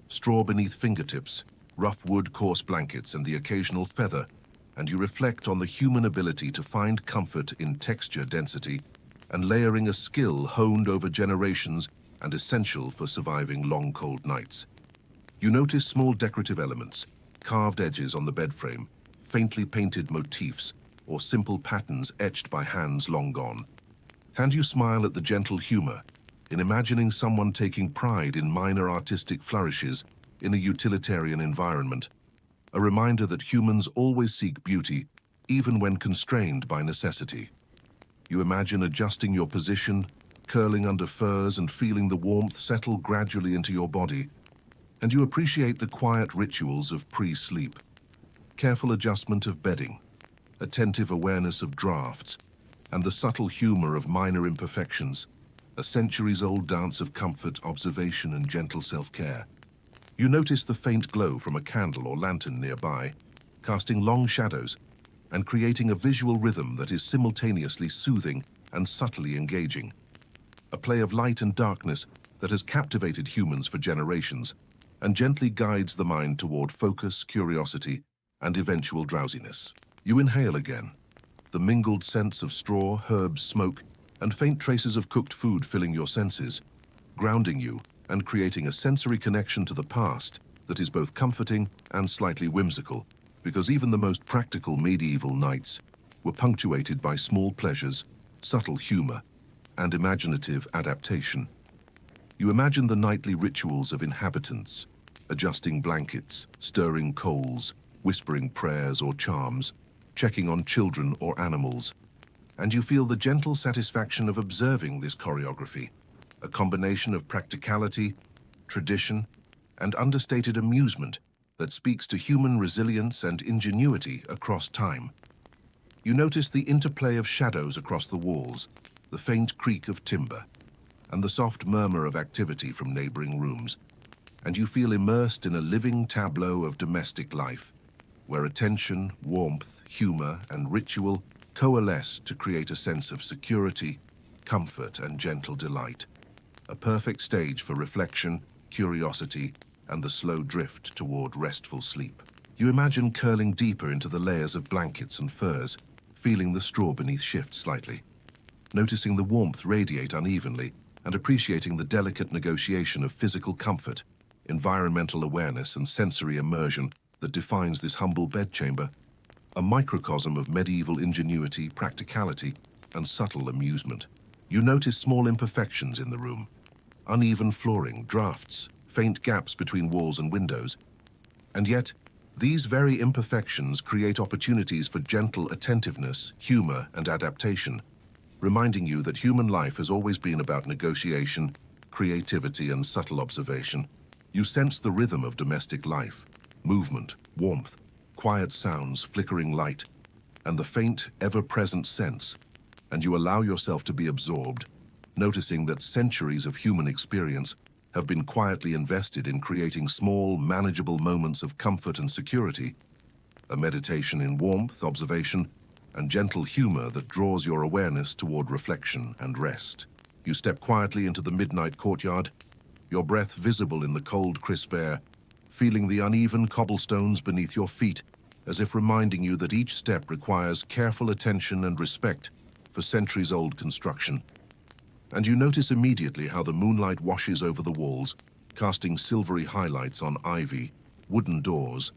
straw beneath fingertips, rough wood, coarse blankets, and the occasional feather, and you reflect on the human ability to find comfort in texture density and layering, a skill honed over generations and essential for surviving long, cold nights. You notice small decorative elements, carved edges on the bed frame, faintly painted motifs, or simple patterns etched by hands long gone. And you smile at the gentle humor in imagining someone taking pride in minor artistic flourishes in a utilitarian environment, a reminder that humans always seek beauty, even when constrained by necessity. You imagine adjusting your position, curling under furs and feeling the warmth settle gradually into your body, and you appreciate the quiet rituals of pre-sleep, careful adjustment of bedding, attentive awareness of drafts, and the subtle humor of minor imperfections, a centuries-old dance of comfort, observation, and gentle self-care. You notice the faint glow from a candle or lantern nearby, casting long shadows and creating a visual rhythm that is simultaneously soothing and subtly engaging, a play of light and darkness that has captivated humans for generations and gently guides the mind toward focus, curiosity, and eventual drowsiness. You inhale again, the mingled scents of straw, herbs, smoke, and faint traces of cooked food filling your senses, grounding you and creating a sensory connection to the past that is both comforting and slightly whimsical, because even the most practical medieval nights were punctuated by small pleasures, subtle humor, and imaginative adaptation. You imagine the nightly rituals of inhabitants, adjusting blankets, stirring coals, whispering prayers or charms, checking on children or animals, and you feel the gentle satisfaction of observing this choreography, a combination of practicality, tradition, and understated amusement that speaks to human resilience and ingenuity across time. You notice the interplay of shadows across the walls, the faint creak of timber, and the soft murmur of activity from neighboring rooms, and you feel immersed in a living tableau of domestic life, where attention, warmth, humor, and ritual coalesce to create a sense of security, comfort, and gentle delight. A perfect stage for reflection, curiosity, and the slow drift toward restful sleep. You imagine curling deeper into the layers of blankets and furs, feeling the straw beneath shift slightly, noticing the warmth radiate unevenly, and appreciating the delicate negotiation of physical comfort, environmental awareness, and sensory immersion that defines this humble bedchamber, a microcosm of medieval ingenuity, practicality, and subtle amusement. You notice small imperfections in the room: uneven flooring, drafts, faint gaps between walls and windows. And yet, these very imperfections create opportunities for gentle attentiveness, humor, and adaptation, reminding you that human life has always been about negotiation, creativity, and subtle observation. You sense the rhythm of domestic life: movement, warmth, quiet sounds, flickering light, and the faint, ever-present sense, and you allow yourself to be absorbed, noticing that centuries of human experience have been quietly invested in creating small, manageable moments of comfort and security, a meditation in warmth, observation, and gentle humor that draws your awareness toward reflection and rest. You step quietly into the midnight courtyard, your breath visible in the cold, crisp air, feeling the uneven cobblestones beneath your feet, as if reminding you that each step requires careful attention and respect for centuries-old construction. And you notice immediately how the moonlight washes over the walls, casting silvery highlights on ivy, wooden doors,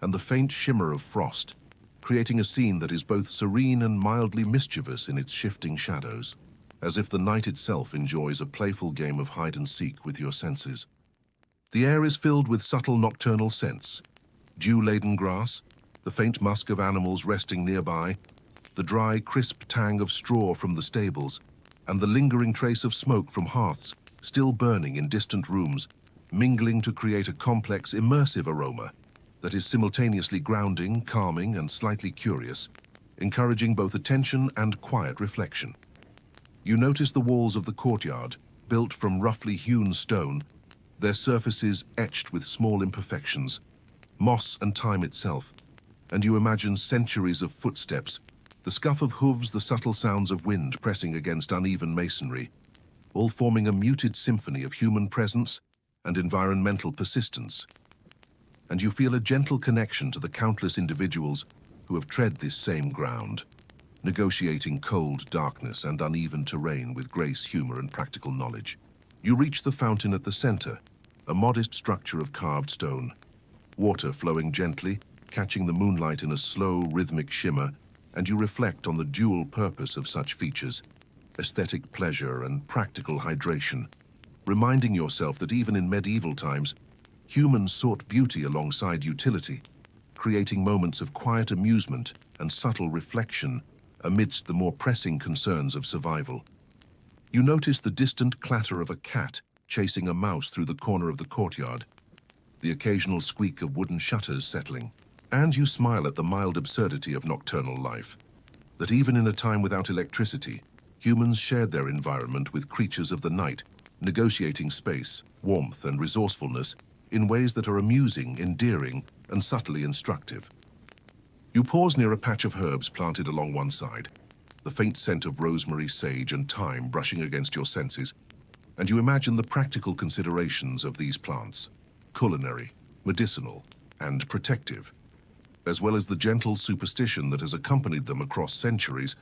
and the faint shimmer of frost, creating a scene that is both serene and mildly mischievous in its shifting shadows. as if the night itself enjoys a playful game of hide-and-seek with your senses. The air is filled with subtle nocturnal scents: dew-laden grass, the faint musk of animals resting nearby, the dry, crisp tang of straw from the stables, and the lingering trace of smoke from hearths still burning in distant rooms, mingling to create a complex, immersive aroma that is simultaneously grounding, calming, and slightly curious, encouraging both attention and quiet reflection. You notice the walls of the courtyard, built from roughly hewn stone, their surfaces etched with small imperfections, moss and time itself, and you imagine centuries of footsteps, the scuff of hooves, the subtle sounds of wind pressing against uneven masonry, all forming a muted symphony of human presence and environmental persistence. And you feel a gentle connection to the countless individuals who have tread this same ground, negotiating cold darkness and uneven terrain with grace, humor, and practical knowledge. You reach the fountain at the center, a modest structure of carved stone, water flowing gently, catching the moonlight in a slow, rhythmic shimmer, and you reflect on the dual purpose of such features: aesthetic pleasure and practical hydration, reminding yourself that even in medieval times, humans sought beauty alongside utility, creating moments of quiet amusement and subtle reflection amidst the more pressing concerns of survival. You notice the distant clatter of a cat chasing a mouse through the corner of the courtyard, the occasional squeak of wooden shutters settling, and you smile at the mild absurdity of nocturnal life, that even in a time without electricity, humans shared their environment with creatures of the night, negotiating space, warmth, and resourcefulness in ways that are amusing, endearing, and subtly instructive. You pause near a patch of herbs planted along one side, the faint scent of rosemary, sage, and thyme brushing against your senses, and you imagine the practical considerations of these plants: culinary, medicinal, and protective, as well as the gentle superstition that has accompanied them across centuries,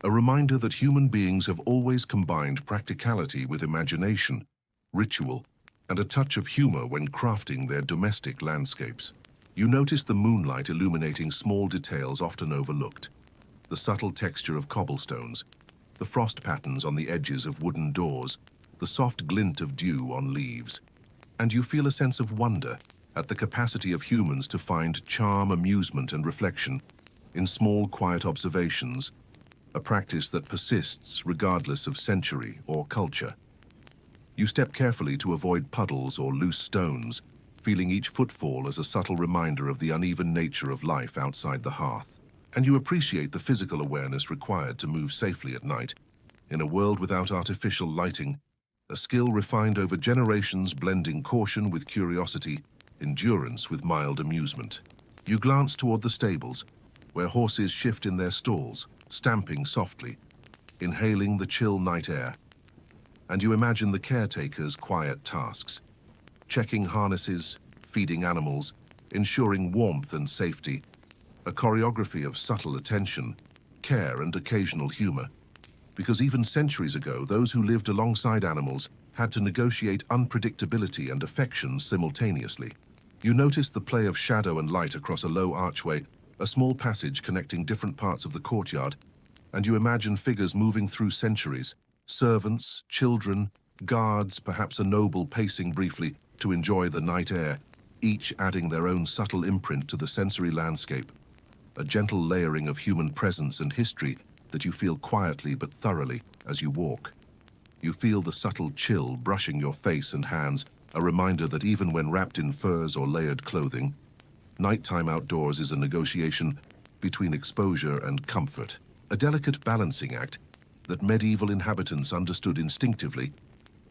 a reminder that human beings have always combined practicality with imagination, ritual, and a touch of humor when crafting their domestic landscapes. You notice the moonlight illuminating small details often overlooked: the subtle texture of cobblestones, the frost patterns on the edges of wooden doors, the soft glint of dew on leaves. And you feel a sense of wonder at the capacity of humans to find charm, amusement, and reflection in small, quiet observations, a practice that persists regardless of century or culture. You step carefully to avoid puddles or loose stones, feeling each footfall as a subtle reminder of the uneven nature of life outside the hearth. And you appreciate the physical awareness required to move safely at night, in a world without artificial lighting, a skill refined over generations, blending caution with curiosity, endurance with mild amusement. You glance toward the stables, where horses shift in their stalls, stamping softly, inhaling the chill night air. And you imagine the caretaker's quiet tasks: checking harnesses, feeding animals, ensuring warmth and safety, a choreography of subtle attention, care, and occasional humor. Because even centuries ago, those who lived alongside animals had to negotiate unpredictability and affection simultaneously. You notice the play of shadow and light across a low archway, a small passage connecting different parts of the courtyard, and you imagine figures moving through centuries: servants, children, guards, perhaps a noble pacing briefly to enjoy the night air, each adding their own subtle imprint to the sensory landscape, a gentle layering of human presence and history that you feel quietly but thoroughly as you walk. You feel the subtle chill brushing your face and hands, a reminder that even when wrapped in furs or layered clothing, nighttime outdoors is a negotiation between exposure and comfort, a delicate balancing act that medieval inhabitants understood instinctively,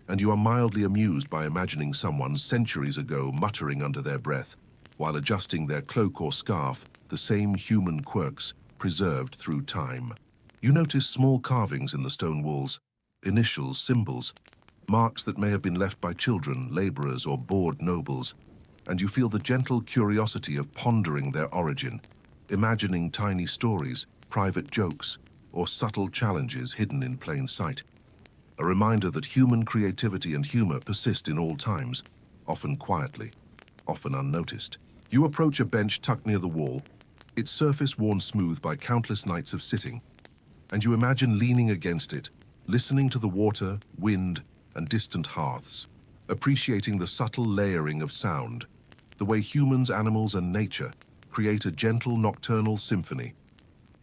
and you are mildly amused by imagining someone centuries ago muttering under their breath, while adjusting their cloak or scarf, the same human quirks preserved through time. You notice small carvings in the stone walls, initials, symbols, marks that may have been left by children, laborers, or bored nobles, and you feel the gentle curiosity of pondering their origin, imagining tiny stories, private jokes, or subtle challenges hidden in plain sight. A reminder that human creativity and humor persist in all times, often quietly, often unnoticed. You approach a bench tucked near the wall, its surface worn smooth by countless nights of sitting, and you imagine leaning against it, listening to the water, wind, and distant hearths, appreciating the subtle layering of sound, the way humans, animals, and nature create a gentle nocturnal symphony,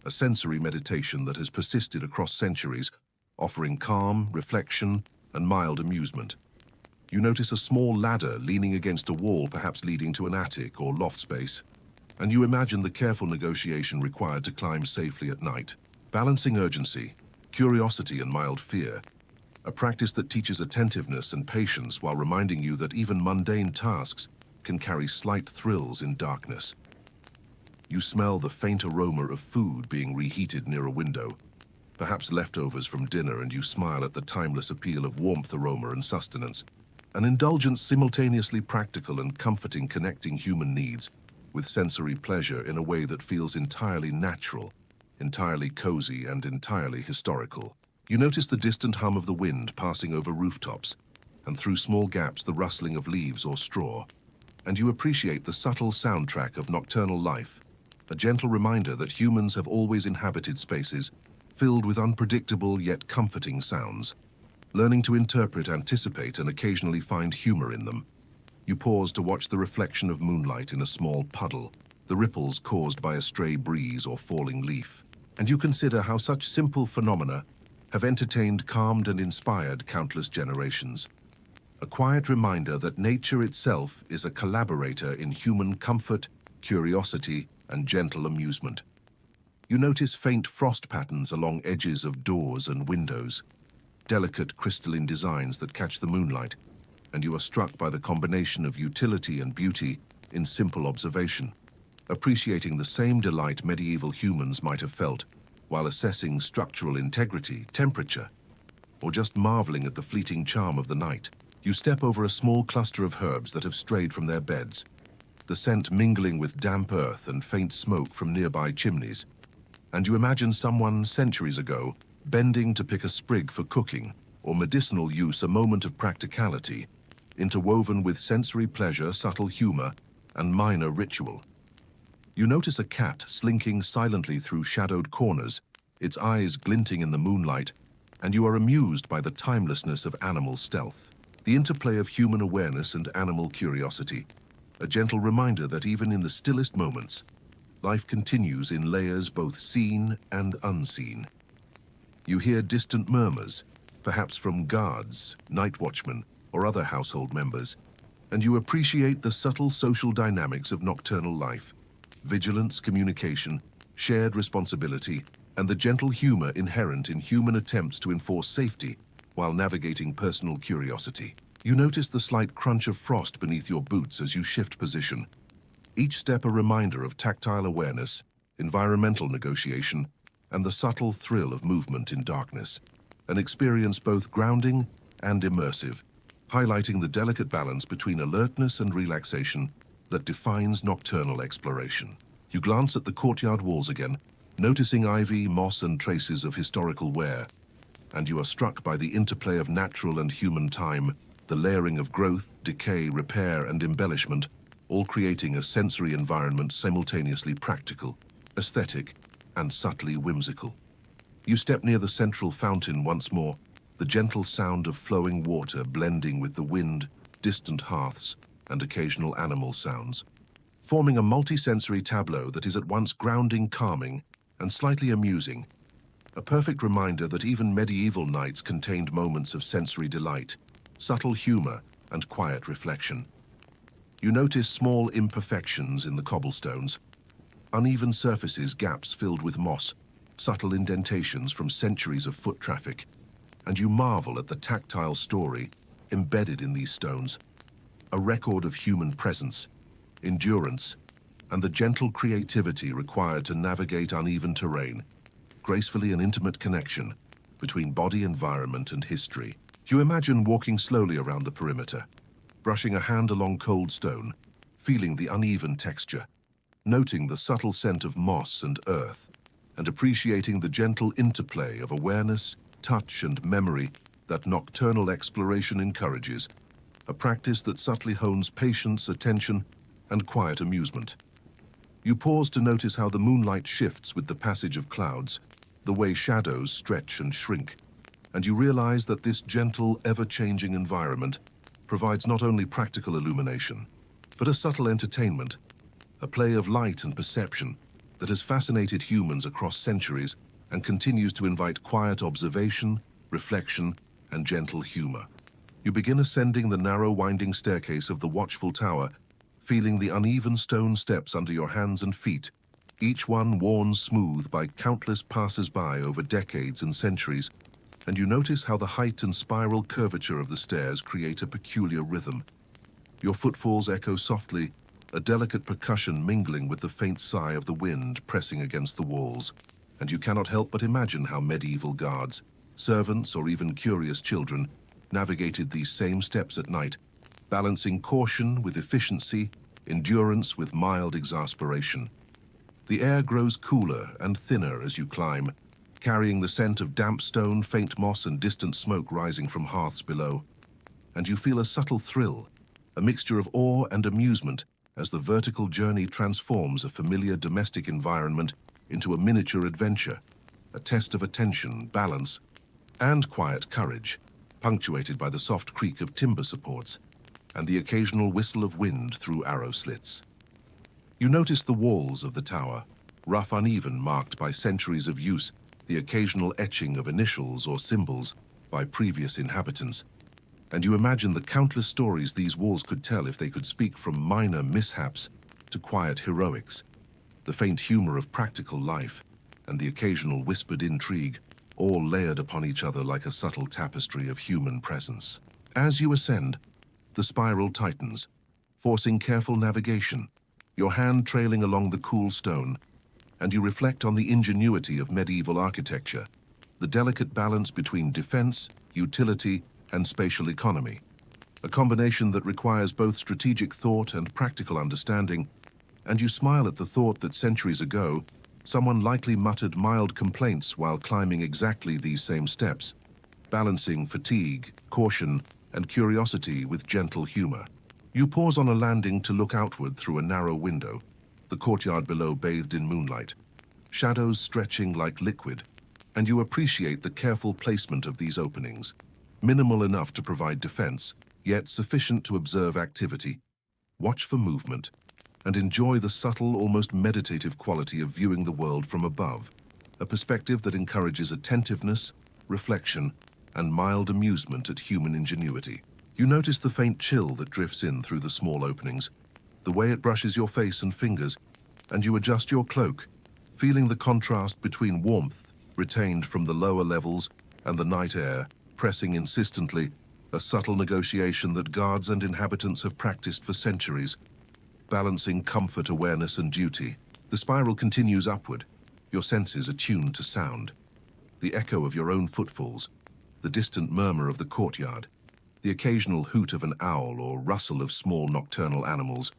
a sensory meditation that has persisted across centuries, offering calm, reflection, and mild amusement. You notice a small ladder leaning against a wall, perhaps leading to an attic or loft space, and you imagine the careful negotiation required to climb safely at night, balancing urgency, curiosity, and mild fear, a practice that teaches attentiveness and patience while reminding you that even mundane tasks can carry slight thrills in darkness. You smell the faint aroma of food being reheated near a window, perhaps leftovers from dinner, and you smile at the timeless appeal of warmth, aroma, and sustenance, an indulgence simultaneously practical and comforting, connecting human needs with sensory pleasure in a way that feels entirely natural, entirely cozy, and entirely historical. You notice the distant hum of the wind passing over rooftops, and through small gaps the rustling of leaves or straw, and you appreciate the subtle soundtrack of nocturnal life, a gentle reminder that humans have always inhabited spaces filled with unpredictable yet comforting sounds, learning to interpret, anticipate, and occasionally find humor in them. You pause to watch the reflection of moonlight in a small puddle, the ripples caused by a stray breeze or falling leaf, and you consider how such simple phenomena have entertained, calmed, and inspired countless generations. A quiet reminder that nature itself is a collaborator in human comfort, curiosity, and gentle amusement. You notice faint frost patterns along edges of doors and windows, delicate crystalline designs that catch the moonlight, and you are struck by the combination of utility and beauty in simple observation, appreciating the same delight medieval humans might have felt while assessing structural integrity, temperature, or just marveling at the fleeting charm of the night. You step over a small cluster of herbs that have strayed from their beds, the scent mingling with damp earth and faint smoke from nearby chimneys, and you imagine someone centuries ago bending to pick a sprig for cooking or medicinal use, a moment of practicality, interwoven with sensory pleasure, subtle humor, and minor ritual. You notice a cat slinking silently through shadowed corners, its eyes glinting in the moonlight, and you are amused by the timelessness of animal stealth, the interplay of human awareness and animal curiosity, a gentle reminder that even in the stillest moments, life continues in layers both seen and unseen. You hear distant murmurs, perhaps from guards, night watchmen, or other household members, and you appreciate the subtle social dynamics of nocturnal life, vigilance, communication, shared responsibility, and the gentle humor inherent in human attempts to enforce safety while navigating personal curiosity. You notice the slight crunch of frost beneath your boots as you shift position, each step a reminder of tactile awareness, environmental negotiation, and the subtle thrill of movement in darkness, an experience both grounding and immersive, highlighting the delicate balance between alertness and relaxation that defines nocturnal exploration. You glance at the courtyard walls again, noticing ivy, moss, and traces of historical wear, and you are struck by the interplay of natural and human time, the layering of growth, decay, repair, and embellishment, all creating a sensory environment simultaneously practical, aesthetic, and subtly whimsical. You step near the central fountain once more, the gentle sound of flowing water blending with the wind, distant hearths, and occasional animal sounds, forming a multi-sensory tableau that is at once grounding, calming, and slightly amusing, a perfect reminder that even medieval nights contained moments of sensory delight, subtle humor, and quiet reflection. You notice small imperfections in the cobblestones, uneven surfaces, gaps filled with moss, subtle indentations from centuries of foot traffic, and you marvel at the tactile story embedded in these stones, a record of human presence, endurance, and the gentle creativity required to navigate uneven terrain, gracefully an intimate connection between body, environment, and history. You imagine walking slowly around the perimeter, brushing a hand along cold stone, feeling the uneven texture, noting the subtle scent of moss and earth, and appreciating the gentle interplay of awareness, touch, and memory that nocturnal exploration encourages, a practice that subtly hones patience, attention, and quiet amusement. You pause to notice how the moonlight shifts with the passage of clouds, the way shadows stretch and shrink, and you realize that this gentle, ever-changing environment provides not only practical illumination, but a subtle entertainment, a play of light and perception that has fascinated humans across centuries and continues to invite quiet observation, reflection, and gentle humor. You begin ascending the narrow, winding staircase of the watchful tower, feeling the uneven stone steps under your hands and feet, each one worn smooth by countless passers-by over decades and centuries, and you notice how the height and spiral curvature of the stairs create a peculiar rhythm. Your footfalls echo softly, a delicate percussion mingling with the faint sigh of the wind pressing against the walls, and you cannot help but imagine how medieval guards, servants, or even curious children navigated these same steps at night, balancing caution with efficiency, endurance with mild exasperation. The air grows cooler and thinner as you climb, carrying the scent of damp stone, faint moss, and distant smoke rising from hearths below. And you feel a subtle thrill, a mixture of awe and amusement, as the vertical journey transforms a familiar domestic environment into a miniature adventure, a test of attention, balance, and quiet courage, punctuated by the soft creak of timber supports and the occasional whistle of wind through arrow slits. You notice the walls of the tower, rough, uneven, marked by centuries of use, the occasional etching of initials or symbols by previous inhabitants, and you imagine the countless stories these walls could tell if they could speak, from minor mishaps to quiet heroics, the faint humor of practical life, and the occasional whispered intrigue, all layered upon each other like a subtle tapestry of human presence. As you ascend, the spiral tightens, forcing careful navigation, your hand trailing along the cool stone, and you reflect on the ingenuity of medieval architecture, the delicate balance between defense, utility, and spatial economy, a combination that requires both strategic thought and practical understanding, and you smile at the thought that centuries ago, someone likely muttered mild complaints while climbing exactly these same steps, balancing fatigue, caution, and curiosity with gentle humor. You pause on a landing to look outward through a narrow window, the courtyard below bathed in moonlight, shadows stretching like liquid, and you appreciate the careful placement of these openings, minimal enough to provide defense, yet sufficient to observe activity, watch for movement, and enjoy the subtle, almost meditative quality of viewing the world from above, a perspective that encourages attentiveness, reflection, and mild amusement at human ingenuity. You notice the faint chill that drifts in through the small openings, the way it brushes your face and fingers, and you adjust your cloak, feeling the contrast between warmth retained from the lower levels and the night air pressing insistently, a subtle negotiation that guards and inhabitants have practiced for centuries, balancing comfort, awareness, and duty. The spiral continues upward, your senses attuned to sound, the echo of your own footfalls, the distant murmur of the courtyard, the occasional hoot of an owl or rustle of small nocturnal animals,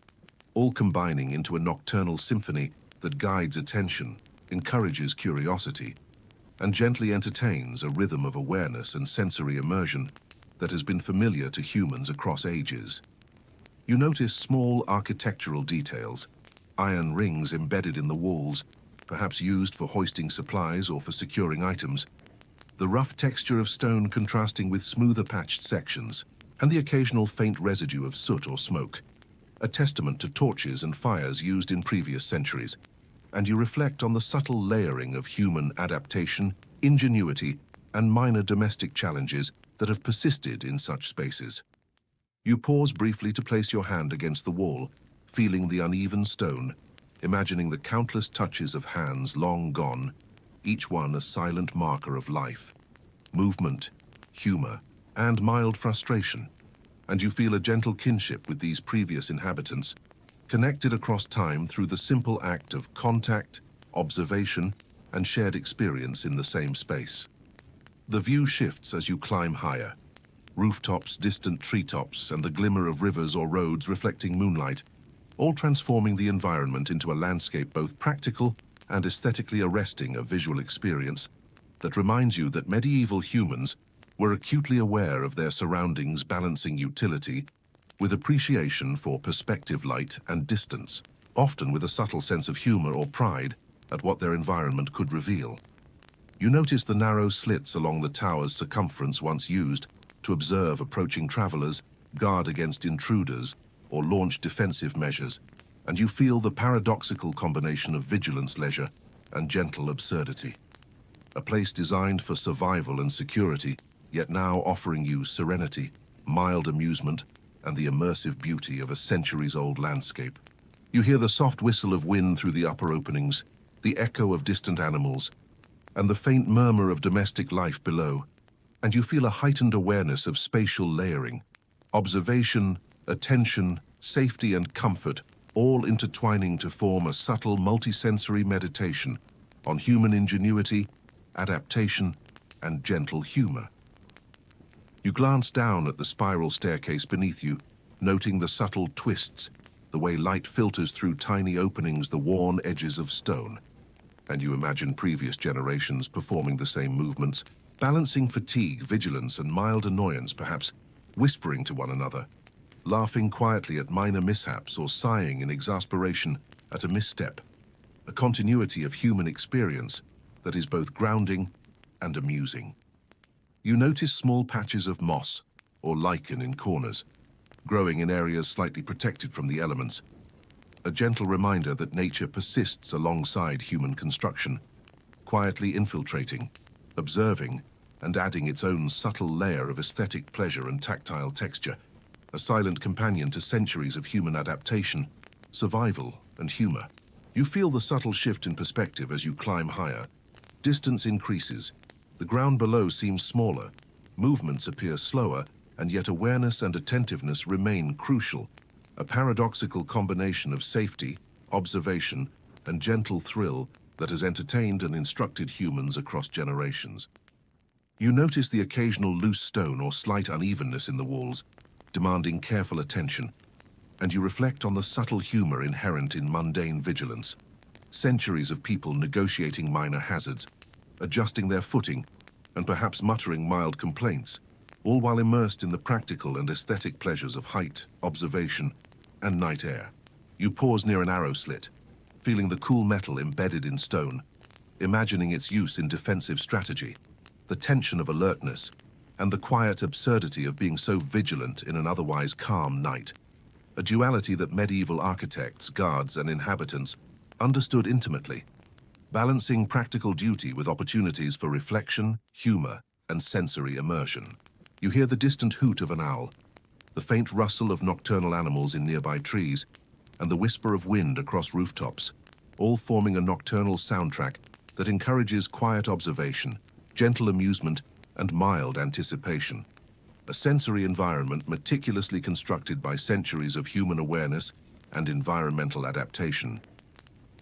all combining into a nocturnal symphony that guides attention, encourages curiosity, and gently entertains a rhythm of awareness and sensory immersion that has been familiar to humans across ages. You notice small architectural details, iron rings embedded in the walls, perhaps used for hoisting supplies or for securing items, the rough texture of stone contrasting with smoother patched sections, and the occasional faint residue of soot or smoke, a testament to torches and fires used in previous centuries, and you reflect on the subtle layering of human adaptation, ingenuity, and minor domestic challenges that have persisted in such spaces. You pause briefly to place your hand against the wall, feeling the uneven stone, imagining the countless touches of hands long gone, each one a silent marker of life, movement, humor, and mild frustration, and you feel a gentle kinship with these previous inhabitants, connected across time through the simple act of contact, observation, and shared experience in the same space. The view shifts as you climb higher, rooftops, distant treetops, and the glimmer of rivers or roads reflecting moonlight, all transforming the environment into a landscape both practical and aesthetically arresting, a visual experience that reminds you that medieval humans were acutely aware of their surroundings, balancing utility with appreciation for perspective, light, and distance, often with a subtle sense of humor or pride at what their environment could reveal. You notice the narrow slits along the tower's circumference once used to observe approaching travelers, guard against intruders, or launch defensive measures, and you feel the paradoxical combination of vigilance leisure and gentle absurdity. A place designed for survival and security, yet now offering you serenity, mild amusement, and the immersive beauty of a centuries-old landscape. You hear the soft whistle of wind through the upper openings, the echo of distant animals, and the faint murmur of domestic life below, and you feel a heightened awareness of spatial layering, observation, attention, safety, and comfort, all intertwining to form a subtle multisensory meditation on human ingenuity, adaptation, and gentle humor. You glance down at the spiral staircase beneath you, noting the subtle twists, the way light filters through tiny openings, the worn edges of stone. And you imagine previous generations performing the same movements, balancing fatigue, vigilance, and mild annoyance, perhaps whispering to one another, laughing quietly at minor mishaps or sighing in exasperation at a misstep, a continuity of human experience that is both grounding and amusing. You notice small patches of moss or lichen in corners, growing in areas slightly protected from the elements, a gentle reminder that nature persists alongside human construction, quietly infiltrating, observing, and adding its own subtle layer of aesthetic pleasure and tactile texture, a silent companion to centuries of human adaptation, survival, and humor. You feel the subtle shift in perspective as you climb higher. Distance increases, the ground below seems smaller, movements appear slower, and yet awareness and attentiveness remain crucial, a paradoxical combination of safety, observation, and gentle thrill that has entertained and instructed humans across generations. You notice the occasional loose stone or slight unevenness in the walls, demanding careful attention, and you reflect on the subtle humor inherent in mundane vigilance. Centuries of people negotiating minor hazards, adjusting their footing, and perhaps muttering mild complaints, all while immersed in the practical and aesthetic pleasures of height, observation, and night air. You pause near an arrow slit, feeling the cool metal embedded in stone, imagining its use in defensive strategy, the tension of alertness, and the quiet absurdity of being so vigilant in an otherwise calm night, a duality that medieval architects, guards, and inhabitants understood intimately, balancing practical duty with opportunities for reflection, humor, and sensory immersion. You hear the distant hoot of an owl, the faint rustle of nocturnal animals in nearby trees, and the whisper of wind across rooftops, all forming a nocturnal soundtrack that encourages quiet observation, gentle amusement, and mild anticipation. A sensory environment meticulously constructed by centuries of human awareness and environmental adaptation.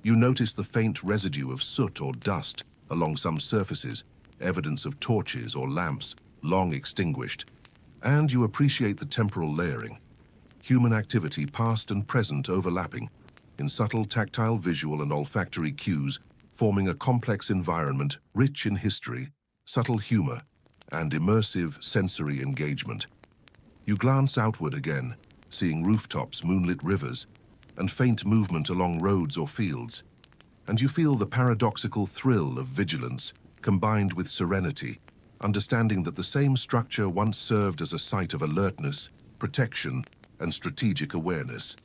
You notice the faint residue of soot or dust along some surfaces, evidence of torches or lamps long extinguished, and you appreciate the temporal layering, human activity past and present overlapping, in subtle tactile, visual, and olfactory cues, forming a complex environment rich in history, subtle humor, and immersive sensory engagement. You glance outward again, seeing rooftops, moonlit rivers, and faint movement along roads or fields, and you feel the paradoxical thrill of vigilance combined with serenity, understanding that the same structure once served as a site of alertness, protection, and strategic awareness,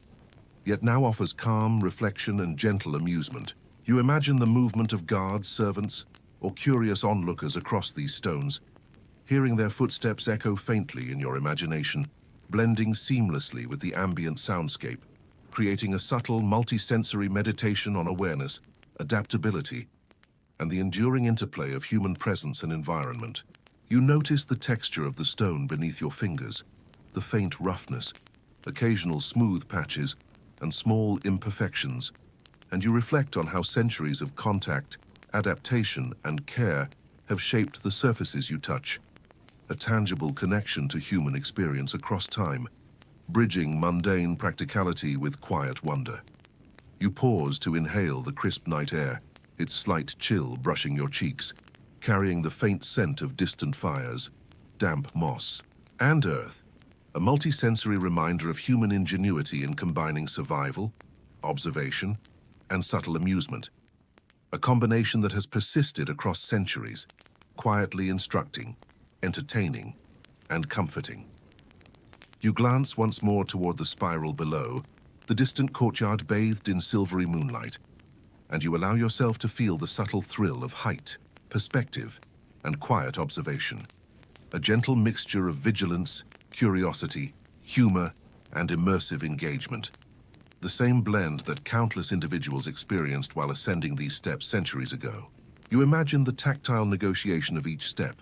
yet now offers calm, reflection, and gentle amusement. You imagine the movement of guards, servants, or curious onlookers across these stones, hearing their footsteps echo faintly in your imagination, blending seamlessly with the ambient soundscape, creating a subtle, multisensory meditation on awareness, adaptability, and the enduring interplay of human presence and environment. You notice the texture of the stone beneath your fingers, the faint roughness, occasional smooth patches, and small imperfections, and you reflect on how centuries of contact, adaptation, and care have shaped the surfaces you touch, a tangible connection to human experience across time, bridging mundane practicality with quiet wonder. You pause to inhale the crisp night air, its slight chill brushing your cheeks, carrying the faint scent of distant fires, damp moss, and earth, a multisensory reminder of human ingenuity in combining survival, observation, and subtle amusement. a combination that has persisted across centuries, quietly instructing, entertaining, and comforting. You glance once more toward the spiral below, the distant courtyard bathed in silvery moonlight, and you allow yourself to feel the subtle thrill of height, perspective, and quiet observation. A gentle mixture of vigilance, curiosity, humor, and immersive engagement. The same blend that countless individuals experienced while ascending these steps centuries ago. You imagine the tactile negotiation of each step,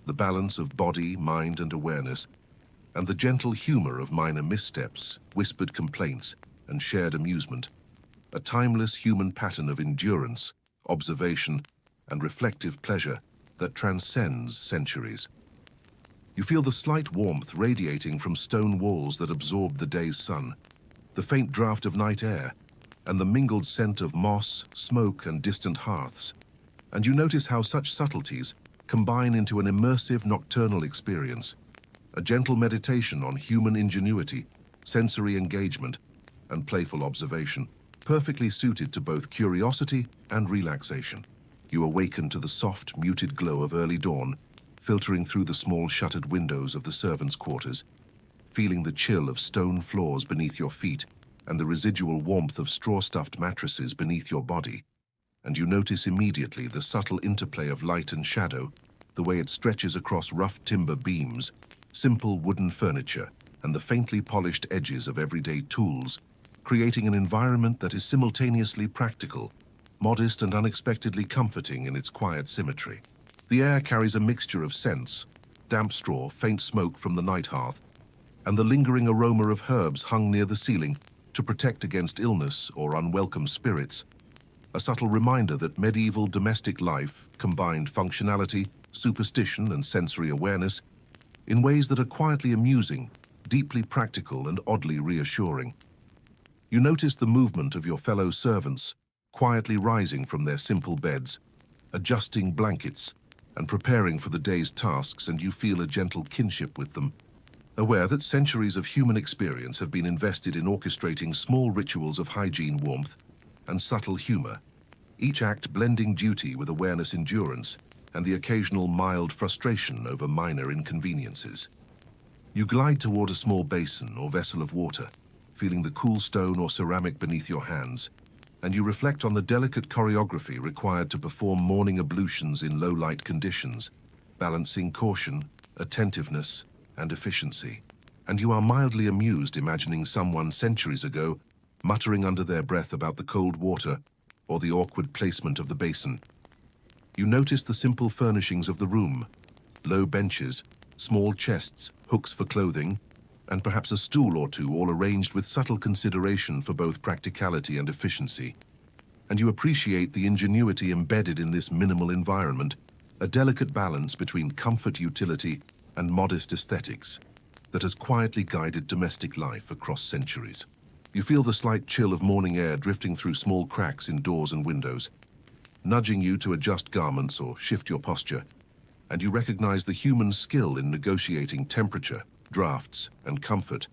the balance of body, mind, and awareness, and the gentle humor of minor missteps, whispered complaints, and shared amusement. A timeless human pattern of endurance, observation, and reflective pleasure that transcends centuries. You feel the slight warmth radiating from stone walls that absorb the day's sun, the faint draft of night air, and the mingled scent of moss, smoke, and distant hearths. And you notice how such subtleties combine into an immersive nocturnal experience, a gentle meditation on human ingenuity, sensory engagement, and playful observation, perfectly suited to both curiosity and relaxation. You awaken to the soft, muted glow of early dawn, filtering through the small shuttered windows of the servants' quarters, feeling the chill of stone floors beneath your feet and the residual warmth of straw-stuffed mattresses beneath your body. And you notice immediately the subtle interplay of light and shadow, the way it stretches across rough timber beams, simple wooden furniture, and the faintly polished edges of everyday tools, creating an environment that is simultaneously practical, modest, and unexpectedly comforting in its quiet symmetry. The air carries a mixture of scents, damp straw, faint smoke from the night hearth, and the lingering aroma of herbs hung near the ceiling to protect against illness or unwelcome spirits. A subtle reminder that medieval domestic life combined functionality, superstition, and sensory awareness in ways that are quietly amusing, deeply practical, and oddly reassuring. You notice the movement of your fellow servants, quietly rising from their simple beds, adjusting blankets, and preparing for the day's tasks, and you feel a gentle kinship with them, aware that centuries of human experience have been invested in orchestrating small rituals of hygiene, warmth, and subtle humor, each act blending duty with awareness, endurance, and the occasional mild frustration over minor inconveniences. You glide toward a small basin or vessel of water, feeling the cool stone or ceramic beneath your hands, and you reflect on the delicate choreography required to perform morning ablutions in low-light conditions, balancing caution, attentiveness, and efficiency. And you are mildly amused imagining someone centuries ago muttering under their breath about the cold water or the awkward placement of the basin. You notice the simple furnishings of the room, low benches, small chests, hooks for clothing, and perhaps a stool or two, all arranged with subtle consideration for both practicality and efficiency. And you appreciate the ingenuity embedded in this minimal environment, a delicate balance between comfort, utility, and modest aesthetics that has quietly guided domestic life across centuries. You feel the slight chill of morning air drifting through small cracks in doors and windows, nudging you to adjust garments or shift your posture, and you recognize the human skill in negotiating temperature, drafts, and comfort,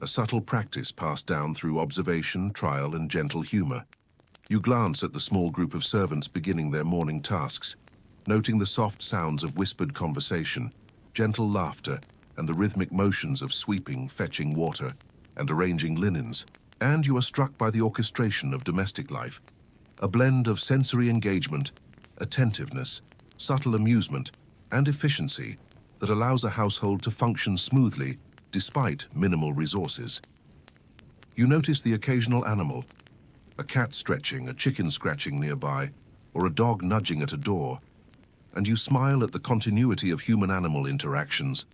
a subtle practice passed down through observation, trial, and gentle humor. You glance at the small group of servants beginning their morning tasks, noting the soft sounds of whispered conversation, gentle laughter, and the rhythmic motions of sweeping, fetching water, and arranging linens, and you are struck by the orchestration of domestic life, a blend of sensory engagement, attentiveness, subtle amusement, and efficiency that allows a household to function smoothly despite minimal resources. You notice the occasional animal, a cat stretching, a chicken scratching nearby, or a dog nudging at a door, and you smile at the continuity of human-animal interactions,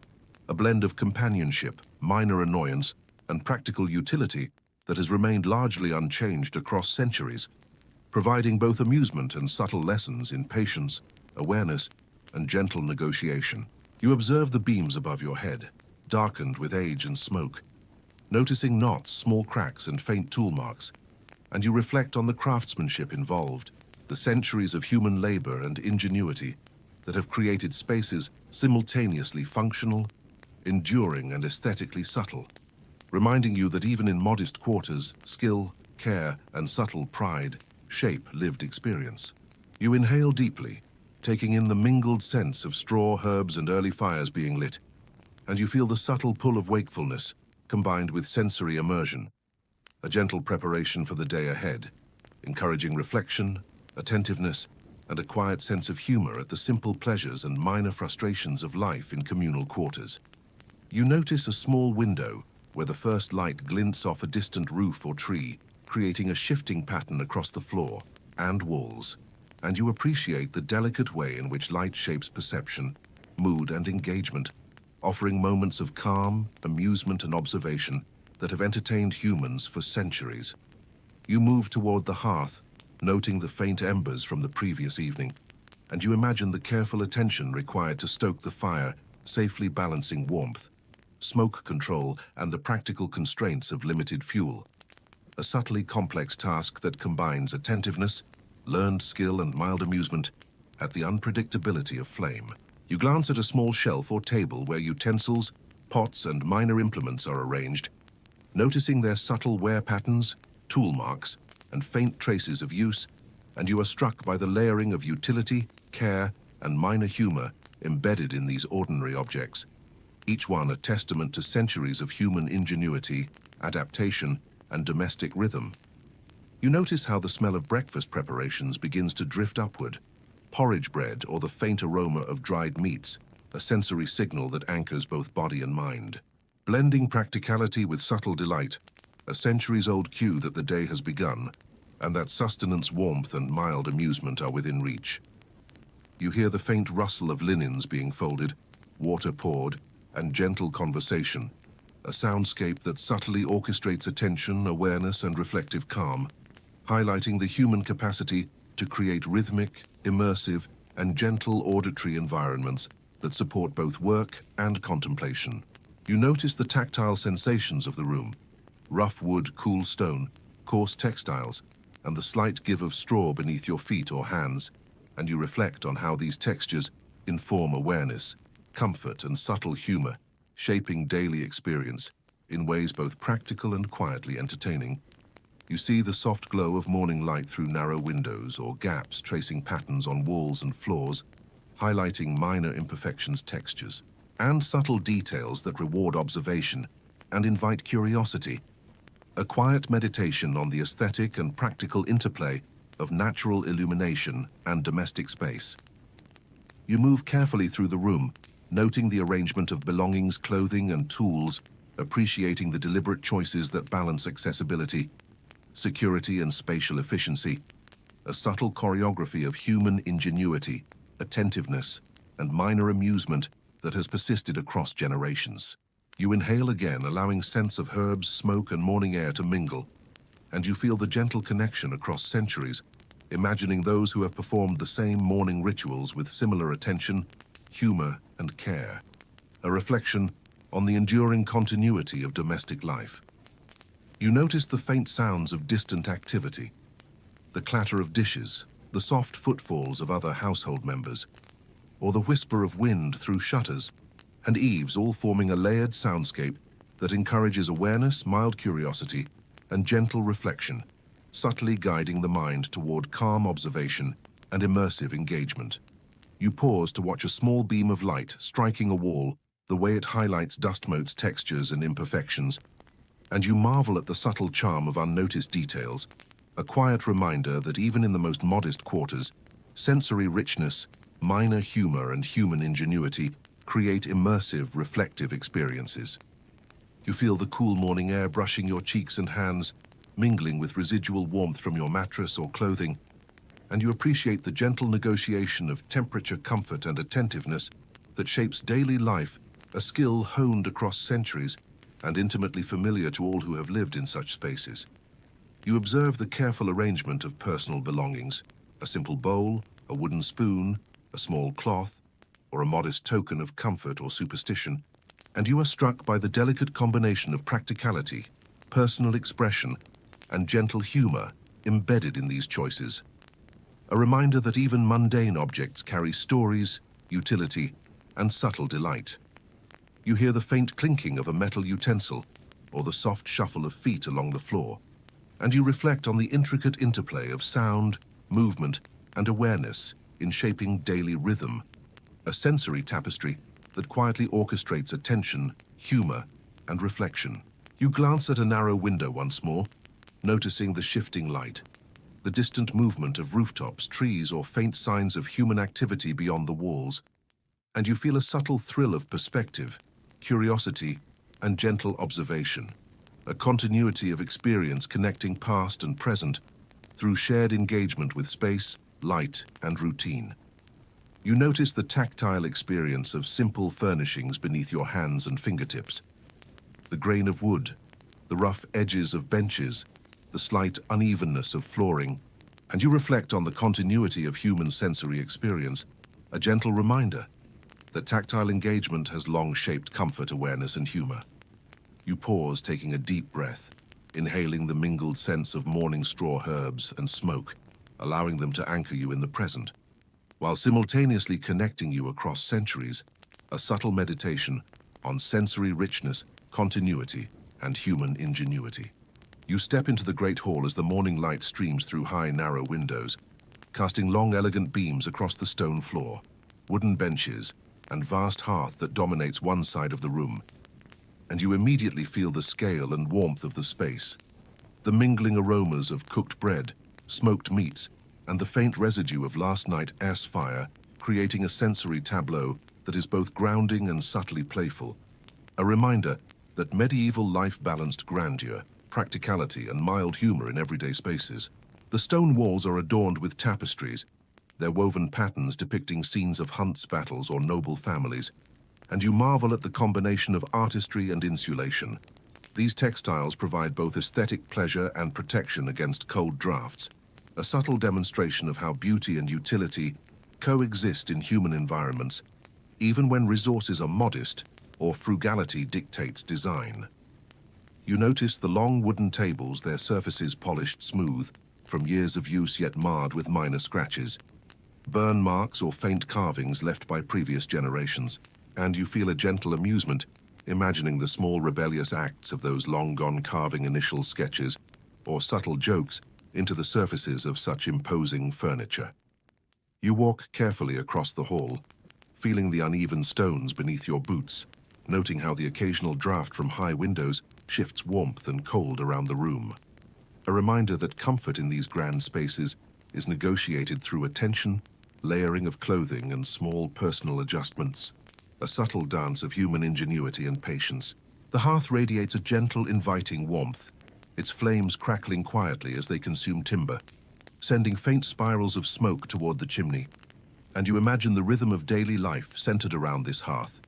a blend of companionship, minor annoyance, and practical utility that has remained largely unchanged across centuries, providing both amusement and subtle lessons in patience, awareness, and gentle negotiation. You observe the beams above your head, darkened with age and smoke, noticing knots, small cracks, and faint tool marks, and you reflect on the craftsmanship involved, the centuries of human labor and ingenuity that have created spaces simultaneously functional, enduring, and aesthetically subtle, reminding you that even in modest quarters, skill, care, and subtle pride shape lived experience. You inhale deeply, taking in the mingled scents of straw, herbs, and early fires being lit, and you feel the subtle pull of wakefulness combined with sensory immersion, a gentle preparation for the day ahead, encouraging reflection, attentiveness, and a quiet sense of humor at the simple pleasures and minor frustrations of life in communal quarters. You notice a small window where the first light glints off a distant roof or tree, creating a shifting pattern across the floor and walls, and you appreciate the delicate way in which light shapes perception, mood, and engagement, offering moments of calm, amusement, and observation that have entertained humans for centuries. You move toward the hearth, noting the faint embers from the previous evening, and you imagine the careful attention required to stoke the fire, safely balancing warmth, smoke control, and the practical constraints of limited fuel. A subtly complex task that combines attentiveness, learned skill, and mild amusement at the unpredictability of flame. You glance at a small shelf or table where utensils, pots, and minor implements are arranged, noticing their subtle wear patterns, tool marks, and faint traces of use, and you are struck by the layering of utility, care, and minor humor embedded in these ordinary objects, each one a testament to centuries of human ingenuity, adaptation, and domestic rhythm. You notice how the smell of breakfast preparations begins to drift upward, porridge bread or the faint aroma of dried meats, a sensory signal that anchors both body and mind. Blending practicality with subtle delight, a centuries-old cue that the day has begun, and that sustenance, warmth, and mild amusement are within reach. You hear the faint rustle of linens being folded, water poured, and gentle conversation, a soundscape that subtly orchestrates attention, awareness, and reflective calm, highlighting the human capacity to create rhythmic, immersive, and gentle auditory environments that support both work and contemplation. You notice the tactile sensations of the room: rough wood, cool stone, coarse textiles, and the slight give of straw beneath your feet or hands, and you reflect on how these textures inform awareness, comfort, and subtle humor, shaping daily experience in ways both practical and quietly entertaining. You see the soft glow of morning light through narrow windows or gaps tracing patterns on walls and floors, highlighting minor imperfections, textures, and subtle details that reward observation and invite curiosity. A quiet meditation on the aesthetic and practical interplay of natural illumination and domestic space. You move carefully through the room, noting the arrangement of belongings, clothing, and tools, appreciating the deliberate choices that balance accessibility, security, and spatial efficiency, a subtle choreography of human ingenuity, attentiveness, and minor amusement that has persisted across generations. You inhale again, allowing scents of herbs, smoke, and morning air to mingle, and you feel the gentle connection across centuries, imagining those who have performed the same morning rituals with similar attention, humor, and care, a reflection on the enduring continuity of domestic life. You notice the faint sounds of distant activity, the clatter of dishes, the soft footfalls of other household members, or the whisper of wind through shutters and eaves, all forming a layered soundscape that encourages awareness, mild curiosity, and gentle reflection, subtly guiding the mind toward calm observation and immersive engagement. You pause to watch a small beam of light striking a wall, the way it highlights dust motes, textures, and imperfections, and you marvel at the subtle charm of unnoticed details, a quiet reminder that even in the most modest quarters, sensory richness, minor humor, and human ingenuity create immersive, reflective experiences. You feel the cool morning air brushing your cheeks and hands, mingling with residual warmth from your mattress or clothing, and you appreciate the gentle negotiation of temperature, comfort, and attentiveness that shapes daily life, a skill honed across centuries and intimately familiar to all who have lived in such spaces. You observe the careful arrangement of personal belongings: a simple bowl, a wooden spoon, a small cloth, or a modest token of comfort or superstition, and you are struck by the delicate combination of practicality, personal expression, and gentle humor embedded in these choices. A reminder that even mundane objects carry stories, utility, and subtle delight. You hear the faint clinking of a metal utensil or the soft shuffle of feet along the floor, and you reflect on the intricate interplay of sound, movement, and awareness in shaping daily rhythm, a sensory tapestry that quietly orchestrates attention, humor, and reflection. You glance at a narrow window once more, noticing the shifting light, the distant movement of rooftops, trees, or faint signs of human activity beyond the walls, and you feel a subtle thrill of perspective, curiosity, and gentle observation, a continuity of experience connecting past and present through shared engagement with space, light, and routine. You notice the tactile experience of simple furnishings beneath your hands and fingertips, the grain of wood, the rough edges of benches, the slight unevenness of flooring, and you reflect on the continuity of human sensory experience, a gentle reminder that tactile engagement has long shaped comfort, awareness, and humor. You pause, taking a deep breath, inhaling the mingled scents of morning straw herbs and smoke, allowing them to anchor you in the present, while simultaneously connecting you across centuries, a subtle meditation on sensory richness, continuity, and human ingenuity. You step into the great hall as the morning light streams through high, narrow windows, casting long, elegant beams across the stone floor, wooden benches, and vast hearth that dominates one side of the room. And you immediately feel the scale and warmth of the space, the mingling aromas of cooked bread, smoked meats, and the faint residue of last night's ash fire, creating a sensory tableau that is both grounding and subtly playful, a reminder that medieval life balanced grandeur, practicality, and mild humor in everyday spaces. The stone walls are adorned with tapestries, their woven patterns depicting scenes of hunts, battles, or noble families, and you marvel at the combination of artistry and insulation. These textiles provide both aesthetic pleasure and protection against cold drafts, a subtle demonstration of how beauty and utility coexist in human environments, even when resources are modest or frugality dictates design. You notice the long wooden tables, their surfaces polished smooth, from years of use yet marred with minor scratches, burn marks or faint carvings left by previous generations, and you feel a gentle amusement imagining the small rebellious acts of those long-gone carving initial sketches or subtle jokes into the surfaces of such imposing furniture. You walk carefully across the hall, feeling the uneven stones beneath your boots, noting how the occasional draft from high windows shifts warmth and cold around the room. A reminder that comfort in these grand spaces is negotiated through attention, layering of clothing, and small personal adjustments, a subtle dance of human ingenuity and patience. The hearth radiates a gentle, inviting warmth, its flames crackling quietly as they consume timber, sending faint spirals of smoke toward the chimney. And you imagine the rhythm of daily life centered around this hearth.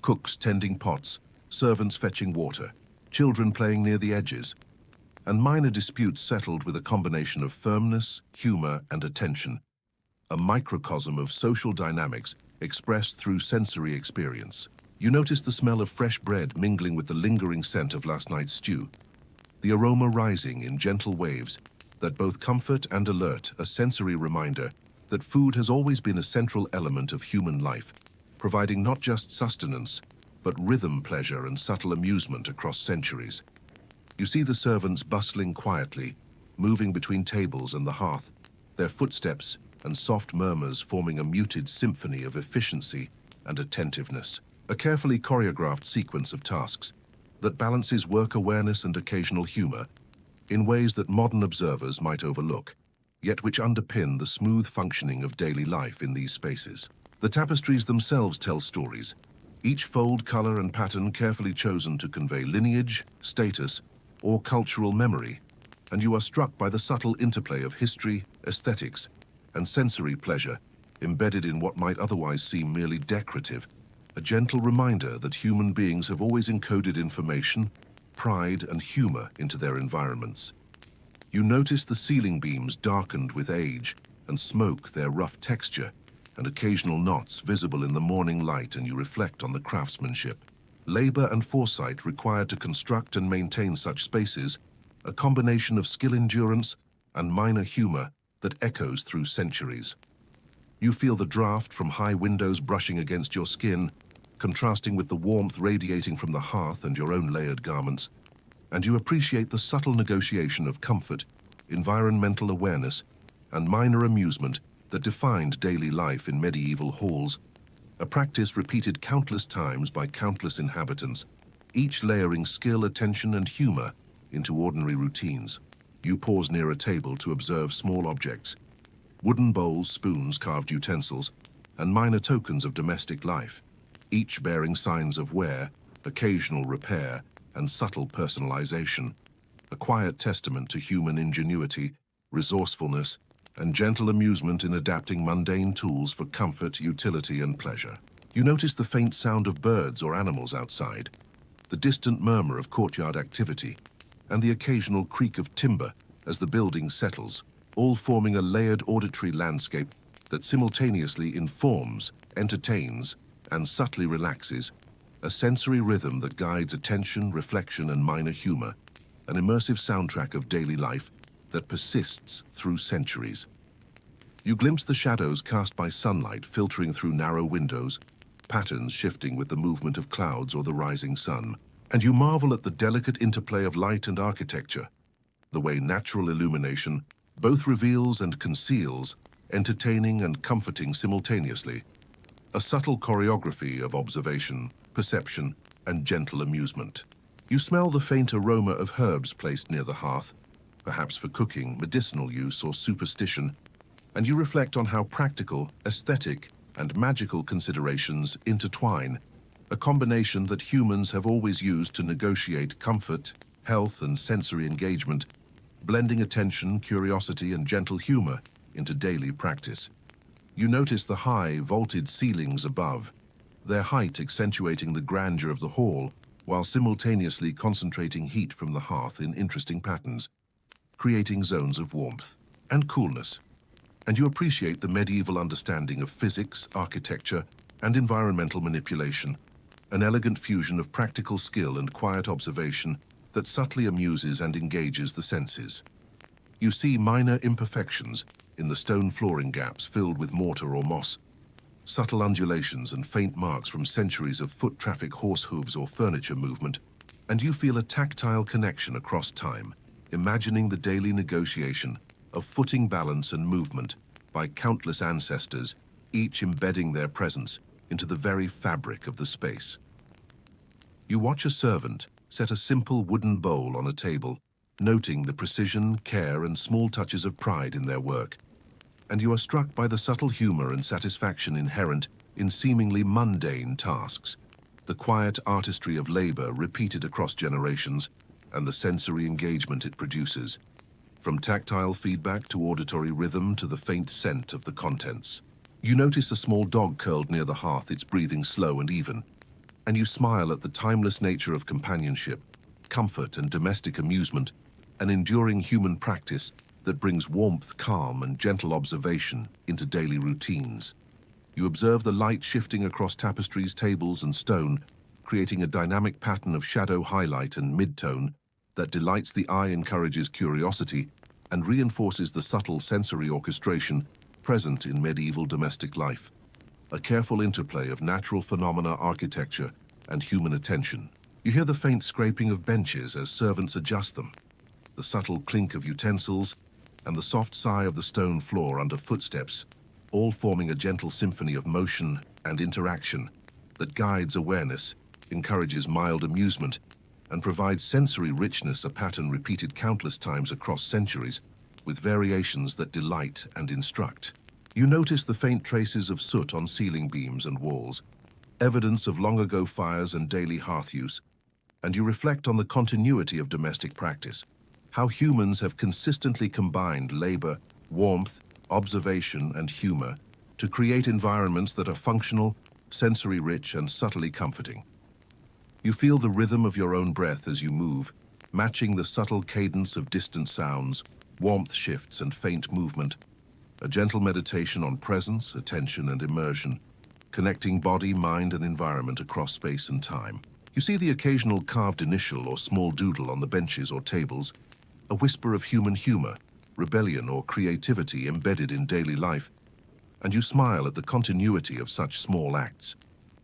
Cooks tending pots, servants fetching water, children playing near the edges, and minor disputes settled with a combination of firmness, humor, and attention, a microcosm of social dynamics expressed through sensory experience. You notice the smell of fresh bread mingling with the lingering scent of last night's stew, the aroma rising in gentle waves that both comfort and alert, a sensory reminder that food has always been a central element of human life, providing not just sustenance, but rhythm, pleasure, and subtle amusement across centuries. You see the servants bustling quietly, moving between tables and the hearth, their footsteps and soft murmurs forming a muted symphony of efficiency and attentiveness, a carefully choreographed sequence of tasks that balances work awareness and occasional humor in ways that modern observers might overlook, yet which underpin the smooth functioning of daily life in these spaces. The tapestries themselves tell stories, each fold, color, and pattern carefully chosen to convey lineage, status, or cultural memory, and you are struck by the subtle interplay of history, aesthetics, and sensory pleasure embedded in what might otherwise seem merely decorative, a gentle reminder that human beings have always encoded information, pride, and humor into their environments. You notice the ceiling beams darkened with age and smoke, their rough texture, and occasional knots visible in the morning light, and you reflect on the craftsmanship, labor, and foresight required to construct and maintain such spaces, a combination of skill, endurance, and minor humor that echoes through centuries. You feel the draft from high windows brushing against your skin, contrasting with the warmth radiating from the hearth and your own layered garments, and you appreciate the subtle negotiation of comfort, environmental awareness, and minor amusement that defined daily life in medieval halls, a practice repeated countless times by countless inhabitants, each layering skill, attention, and humor into ordinary routines. You pause near a table to observe small objects, wooden bowls, spoons, carved utensils, and minor tokens of domestic life, each bearing signs of wear, occasional repair, and subtle personalization, a quiet testament to human ingenuity, resourcefulness, and gentle amusement in adapting mundane tools for comfort, utility, and pleasure. You notice the faint sound of birds or animals outside, the distant murmur of courtyard activity, and the occasional creak of timber as the building settles, all forming a layered auditory landscape that simultaneously informs, entertains, and subtly relaxes, a sensory rhythm that guides attention, reflection, and minor humor, an immersive soundtrack of daily life that persists through centuries. You glimpse the shadows cast by sunlight filtering through narrow windows, patterns shifting with the movement of clouds or the rising sun, and you marvel at the delicate interplay of light and architecture, the way natural illumination both reveals and conceals, entertaining and comforting simultaneously, a subtle choreography of observation, perception, and gentle amusement. You smell the faint aroma of herbs placed near the hearth, perhaps for cooking, medicinal use, or superstition, and you reflect on how practical, aesthetic, and magical considerations intertwine, a combination that humans have always used to negotiate comfort, health, and sensory engagement, blending attention, curiosity, and gentle humor into daily practice. You notice the high, vaulted ceilings above, their height accentuating the grandeur of the hall while simultaneously concentrating heat from the hearth in interesting patterns, creating zones of warmth and coolness. And you appreciate the medieval understanding of physics, architecture, and environmental manipulation, an elegant fusion of practical skill and quiet observation that subtly amuses and engages the senses. You see minor imperfections in the stone flooring gaps filled with mortar or moss, subtle undulations and faint marks from centuries of foot traffic, horse hooves, or furniture movement, and you feel a tactile connection across time, imagining the daily negotiation of footing, balance, and movement by countless ancestors, each embedding their presence into the very fabric of the space. You watch a servant set a simple wooden bowl on a table, noting the precision, care, and small touches of pride in their work, and you are struck by the subtle humor and satisfaction inherent in seemingly mundane tasks, the quiet artistry of labor repeated across generations, and the sensory engagement it produces, from tactile feedback to auditory rhythm to the faint scent of the contents. You notice a small dog curled near the hearth, its breathing slow and even, and you smile at the timeless nature of companionship, comfort, and domestic amusement, an enduring human practice that brings warmth, calm, and gentle observation into daily routines. You observe the light shifting across tapestries, tables, and stone, creating a dynamic pattern of shadow, highlight, and mid-tone that delights the eye, encourages curiosity, and reinforces the subtle sensory orchestration present in medieval domestic life, a careful interplay of natural phenomena, architecture, and human attention. You hear the faint scraping of benches as servants adjust them, the subtle clink of utensils, and the soft sigh of the stone floor under footsteps, all forming a gentle symphony of motion and interaction that guides awareness, encourages mild amusement, and provides sensory richness, a pattern repeated countless times across centuries, with variations that delight and instruct. You notice the faint traces of soot on ceiling beams and walls, evidence of long-ago fires and daily hearth use, and you reflect on the continuity of domestic practice, how humans have consistently combined labor, warmth, observation, and humor to create environments that are functional, sensory-rich, and subtly comforting. You feel the rhythm of your own breath as you move, matching the subtle cadence of distant sounds, warmth shifts, and faint movement, a gentle meditation on presence, attention, and immersion, connecting body, mind, and environment across space and time. You see the occasional carved initial or small doodle on the benches or tables, a whisper of human humor, rebellion, or creativity embedded in daily life, and you smile at the continuity of such small acts,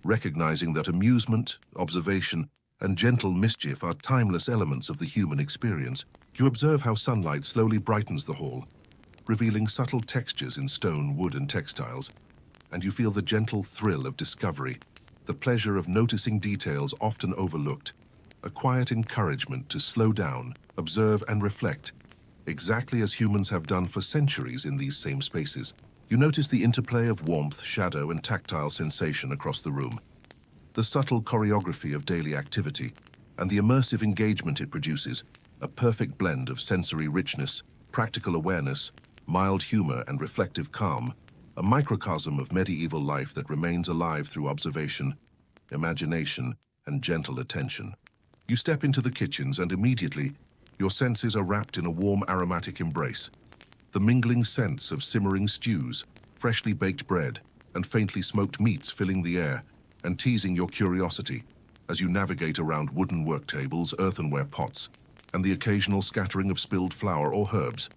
recognizing that amusement, observation, and gentle mischief are timeless elements of the human experience. You observe how sunlight slowly brightens the hall, revealing subtle textures in stone, wood, and textiles, and you feel the gentle thrill of discovery, the pleasure of noticing details often overlooked, a quiet encouragement to slow down, observe, and reflect, exactly as humans have done for centuries in these same spaces. You notice the interplay of warmth, shadow, and tactile sensation across the room, the subtle choreography of daily activity, and the immersive engagement it produces, a perfect blend of sensory richness, practical awareness, mild humor, and reflective calm, a microcosm of medieval life that remains alive through observation, imagination, and gentle attention. You step into the kitchens and immediately, your senses are wrapped in a warm aromatic embrace. The mingling scents of simmering stews, freshly baked bread, and faintly smoked meats filling the air and teasing your curiosity as you navigate around wooden work tables, earthenware pots, and the occasional scattering of spilled flour or herbs,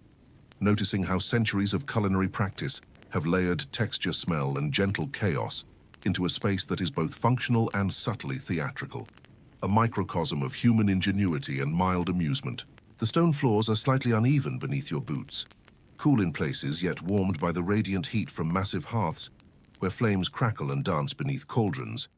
noticing how centuries of culinary practice have layered texture, smell, and gentle chaos into a space that is both functional and subtly theatrical, a microcosm of human ingenuity and mild amusement. The stone floors are slightly uneven beneath your boots, cool in places yet warmed by the radiant heat from massive hearths where flames crackle and dance beneath cauldrons,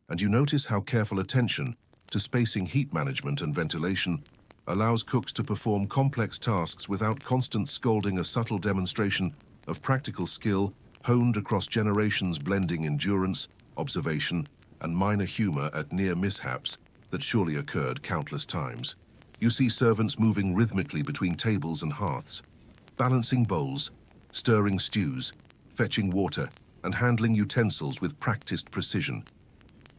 and you notice how careful attention to spacing, heat management, and ventilation allows cooks to perform complex tasks without constant scolding, a subtle demonstration of practical skill honed across generations, blending endurance, observation, and minor humor at near mishaps that surely occurred countless times. You see servants moving rhythmically between tables and hearths, balancing bowls, stirring stews, fetching water, and handling utensils with practiced precision.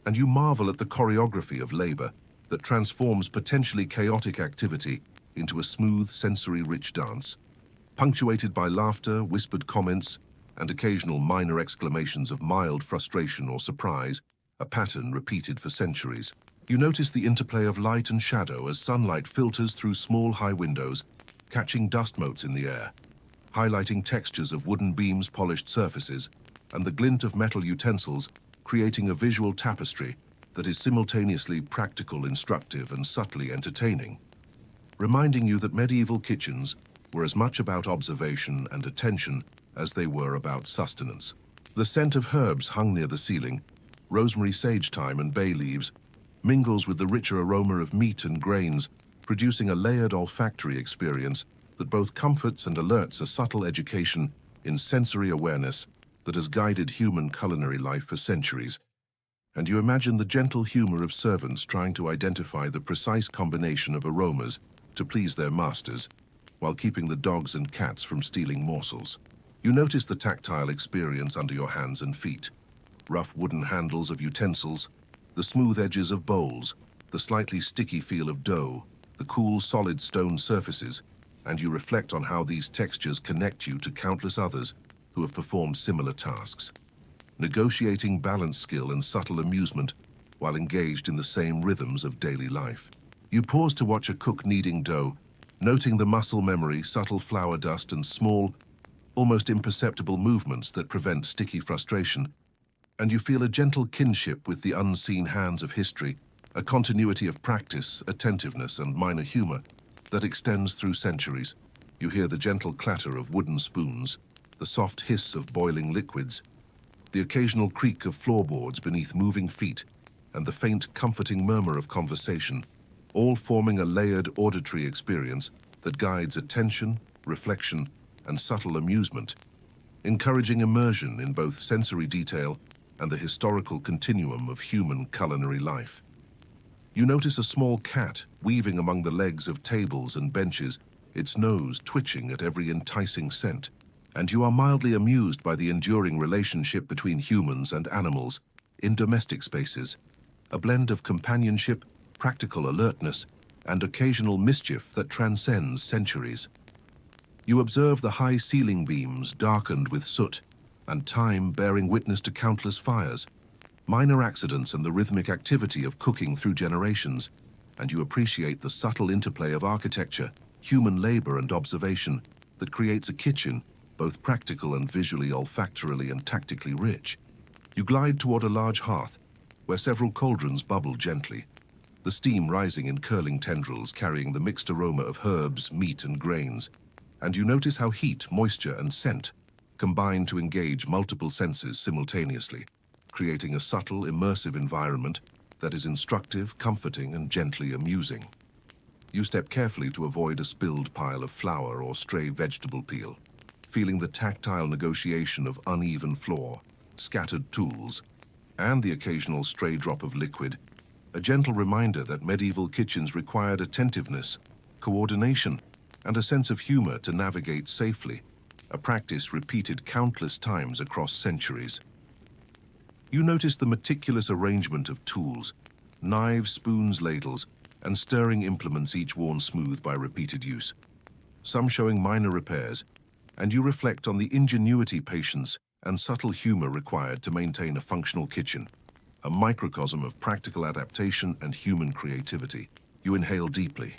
And you marvel at the choreography of labor that transforms potentially chaotic activity into a smooth, sensory-rich dance, punctuated by laughter, whispered comments, and occasional minor exclamations of mild frustration or surprise, a pattern repeated for centuries. You notice the interplay of light and shadow as sunlight filters through small, high windows, catching dust motes in the air, highlighting textures of wooden beams, polished surfaces, and the glint of metal utensils, creating a visual tapestry that is simultaneously practical, instructive, and subtly entertaining, reminding you that medieval kitchens were as much about observation and attention as they were about sustenance. The scent of herbs hung near the ceiling, rosemary, sage thyme, and bay leaves, mingles with the richer aroma of meat and grains, producing a layered olfactory experience that both comforts and alerts a subtle education in sensory awareness that has guided human culinary life for centuries. And you imagine the gentle humor of servants trying to identify the precise combination of aromas to please their masters, while keeping the dogs and cats from stealing morsels. You notice the tactile experience under your hands and feet, rough wooden handles of utensils, the smooth edges of bowls, the slightly sticky feel of dough, the cool, solid stone surfaces, and you reflect on how these textures connect you to countless others who have performed similar tasks, negotiating balance, skill, and subtle amusement while engaged in the same rhythms of daily life. You pause to watch a cook kneading dough, noting the muscle memory, subtle flour dust, and small, almost imperceptible movements that prevent sticky frustration, and you feel a gentle kinship with the unseen hands of history, a continuity of practice, attentiveness, and minor humor that extends through centuries. You hear the gentle clatter of wooden spoons, the soft hiss of boiling liquids, the occasional creak of floorboards beneath moving feet, and the faint, comforting murmur of conversation, all forming a layered auditory experience that guides attention, reflection, and subtle amusement, encouraging immersion in both sensory detail and the historical continuum of human culinary life. You notice a small cat weaving among the legs of tables and benches, its nose twitching at every enticing scent, and you are mildly amused by the enduring relationship between humans and animals in domestic spaces, a blend of companionship, practical alertness, and occasional mischief that transcends centuries. You observe the high ceiling beams darkened with soot, and time bearing witness to countless fires, minor accidents, and the rhythmic activity of cooking through generations, and you appreciate the subtle interplay of architecture, human labor, and observation that creates a kitchen both practical and visually, olfactorily, and tactically rich. You glide toward a large hearth where several cauldrons bubble gently, the steam rising in curling tendrils carrying the mixed aroma of herbs, meat, and grains. and you notice how heat, moisture, and scent combine to engage multiple senses simultaneously, creating a subtle, immersive environment that is instructive, comforting, and gently amusing. You step carefully to avoid a spilled pile of flour or stray vegetable peel, feeling the tactile negotiation of uneven floor, scattered tools, and the occasional stray drop of liquid, a gentle reminder that medieval kitchens required attentiveness, coordination, and a sense of humor to navigate safely, a practice repeated countless times across centuries. You notice the meticulous arrangement of tools, knives, spoons, ladles, and stirring implements, each worn smooth by repeated use, some showing minor repairs, and you reflect on the ingenuity, patience, and subtle humor required to maintain a functional kitchen, a microcosm of practical adaptation and human creativity. You inhale deeply,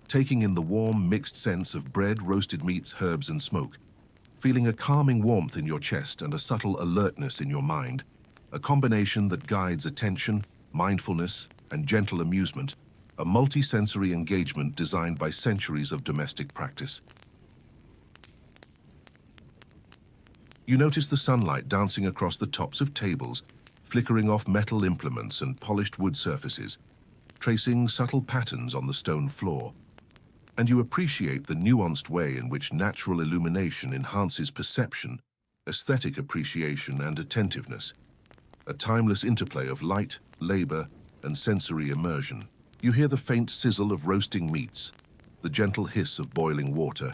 taking in the warm, mixed scents of bread, roasted meats, herbs, and smoke, feeling a calming warmth in your chest and a subtle alertness in your mind, a combination that guides attention, mindfulness, and gentle amusement, a multi-sensory engagement designed by centuries of domestic practice. You notice the sunlight dancing across the tops of tables, flickering off metal implements and polished wood surfaces, tracing subtle patterns on the stone floor. And you appreciate the nuanced way in which natural illumination enhances perception, aesthetic appreciation, and attentiveness, a timeless interplay of light, labor, and sensory immersion. You hear the faint sizzle of roasting meats, the gentle hiss of boiling water,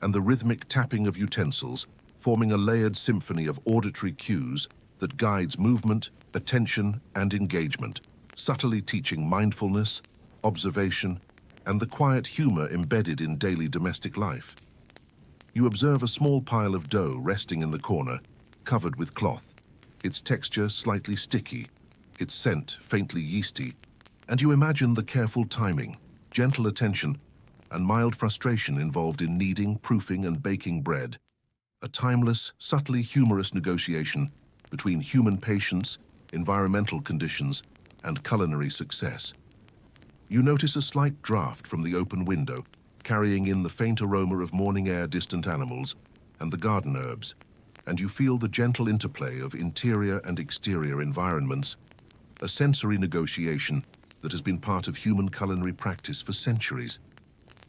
and the rhythmic tapping of utensils, forming a layered symphony of auditory cues that guides movement, attention, and engagement, subtly teaching mindfulness, observation, and the quiet humor embedded in daily domestic life. You observe a small pile of dough resting in the corner, covered with cloth, its texture slightly sticky, its scent faintly yeasty, and you imagine the careful timing, gentle attention, and mild frustration involved in kneading, proofing, and baking bread, a timeless, subtly humorous negotiation between human patience, environmental conditions, and culinary success. You notice a slight draft from the open window, carrying in the faint aroma of morning air, distant animals, and the garden herbs, and you feel the gentle interplay of interior and exterior environments, a sensory negotiation that has been part of human culinary practice for centuries.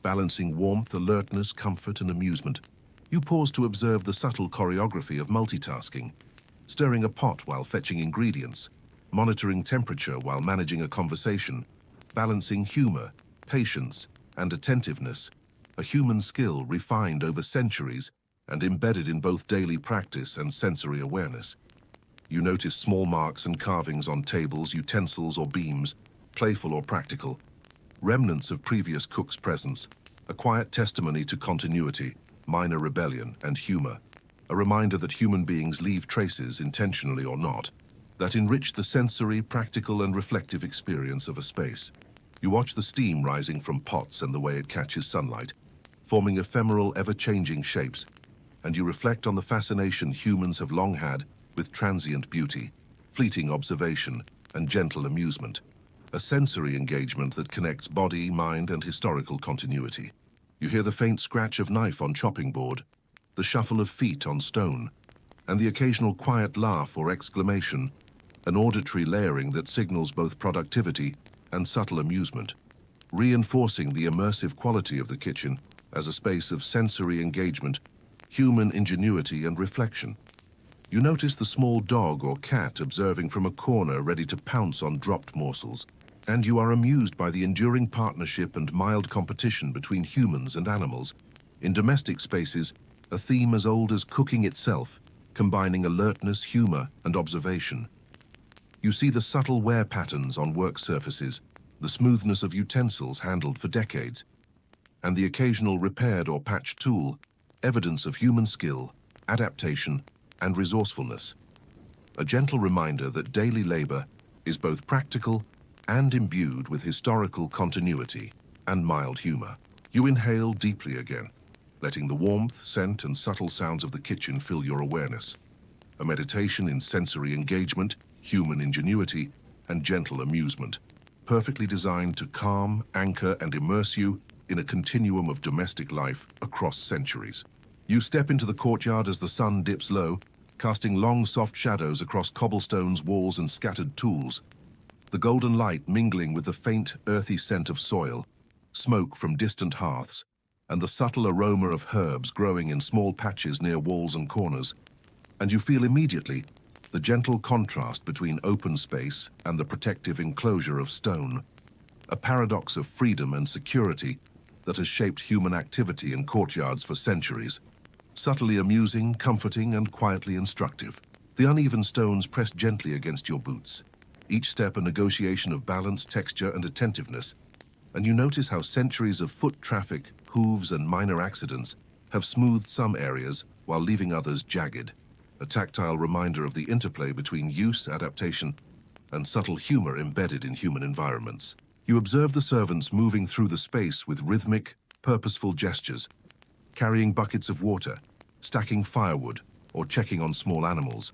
Balancing warmth, alertness, comfort, and amusement, you pause to observe the subtle choreography of multitasking, stirring a pot while fetching ingredients, monitoring temperature while managing a conversation, balancing humor, patience, and attentiveness, a human skill refined over centuries and embedded in both daily practice and sensory awareness. You notice small marks and carvings on tables, utensils, or beams, playful or practical, remnants of previous cooks' presence, a quiet testimony to continuity, minor rebellion, and humor, a reminder that human beings leave traces, intentionally or not, that enrich the sensory, practical, and reflective experience of a space. You watch the steam rising from pots and the way it catches sunlight, forming ephemeral, ever-changing shapes, and you reflect on the fascination humans have long had with transient beauty, fleeting observation, and gentle amusement, a sensory engagement that connects body, mind, and historical continuity. You hear the faint scratch of knife on chopping board, the shuffle of feet on stone, and the occasional quiet laugh or exclamation, an auditory layering that signals both productivity and subtle amusement, reinforcing the immersive quality of the kitchen as a space of sensory engagement, human ingenuity, and reflection. You notice the small dog or cat observing from a corner, ready to pounce on dropped morsels, and you are amused by the enduring partnership and mild competition between humans and animals. In domestic spaces, a theme as old as cooking itself, combining alertness, humor, and observation. You see the subtle wear patterns on work surfaces, the smoothness of utensils handled for decades, and the occasional repaired or patched tool, evidence of human skill, adaptation, and resourcefulness. A gentle reminder that daily labor is both practical and imbued with historical continuity and mild humor. You inhale deeply again, letting the warmth, scent, and subtle sounds of the kitchen fill your awareness. A meditation in sensory engagement, human ingenuity, and gentle amusement, perfectly designed to calm, anchor, and immerse you in a continuum of domestic life across centuries. You step into the courtyard as the sun dips low, casting long, soft shadows across cobblestones, walls, and scattered tools. The golden light mingling with the faint, earthy scent of soil, smoke from distant hearths, and the subtle aroma of herbs growing in small patches near walls and corners. And you feel immediately the gentle contrast between open space and the protective enclosure of stone, a paradox of freedom and security that has shaped human activity in courtyards for centuries. Subtly amusing, comforting, and quietly instructive. The uneven stones press gently against your boots, each step a negotiation of balance, texture, and attentiveness, and you notice how centuries of foot traffic, hooves, and minor accidents have smoothed some areas while leaving others jagged, a tactile reminder of the interplay between use, adaptation, and subtle humor embedded in human environments. You observe the servants moving through the space with rhythmic, purposeful gestures, carrying buckets of water, stacking firewood, or checking on small animals.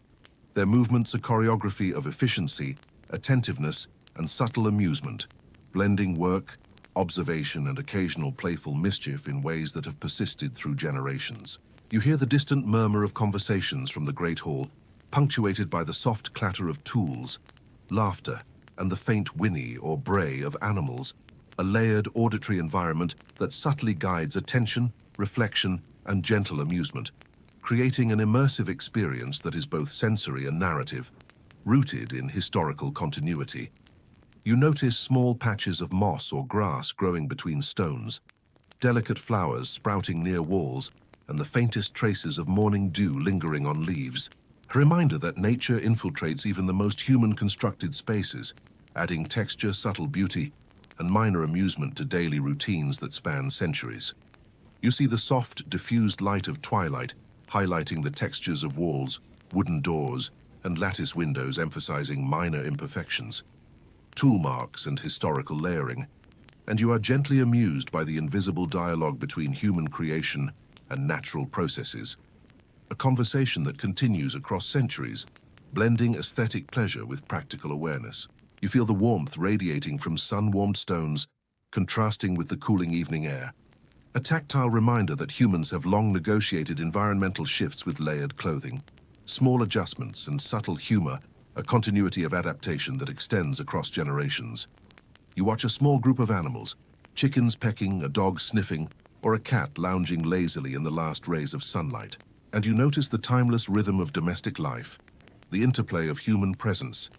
Their movements a choreography of efficiency, attentiveness, and subtle amusement, blending work, observation, and occasional playful mischief in ways that have persisted through generations. You hear the distant murmur of conversations from the great hall, punctuated by the soft clatter of tools, laughter, and the faint whinny or bray of animals, a layered auditory environment that subtly guides attention, reflection, and gentle amusement, creating an immersive experience that is both sensory and narrative, rooted in historical continuity. You notice small patches of moss or grass growing between stones, delicate flowers sprouting near walls, and the faintest traces of morning dew lingering on leaves, a reminder that nature infiltrates even the most human-constructed spaces, adding texture, subtle beauty, and minor amusement to daily routines that span centuries. You see the soft, diffused light of twilight, highlighting the textures of walls, wooden doors, and lattice windows emphasizing minor imperfections, tool marks, and historical layering, and you are gently amused by the invisible dialogue between human creation and natural processes, a conversation that continues across centuries, blending aesthetic pleasure with practical awareness. You feel the warmth radiating from sun-warmed stones, contrasting with the cooling evening air, a tactile reminder that humans have long negotiated environmental shifts with layered clothing, small adjustments, and subtle humor, a continuity of adaptation that extends across generations. You watch a small group of animals, chickens pecking, a dog sniffing, or a cat lounging lazily in the last rays of sunlight, and you notice the timeless rhythm of domestic life, the interplay of human presence,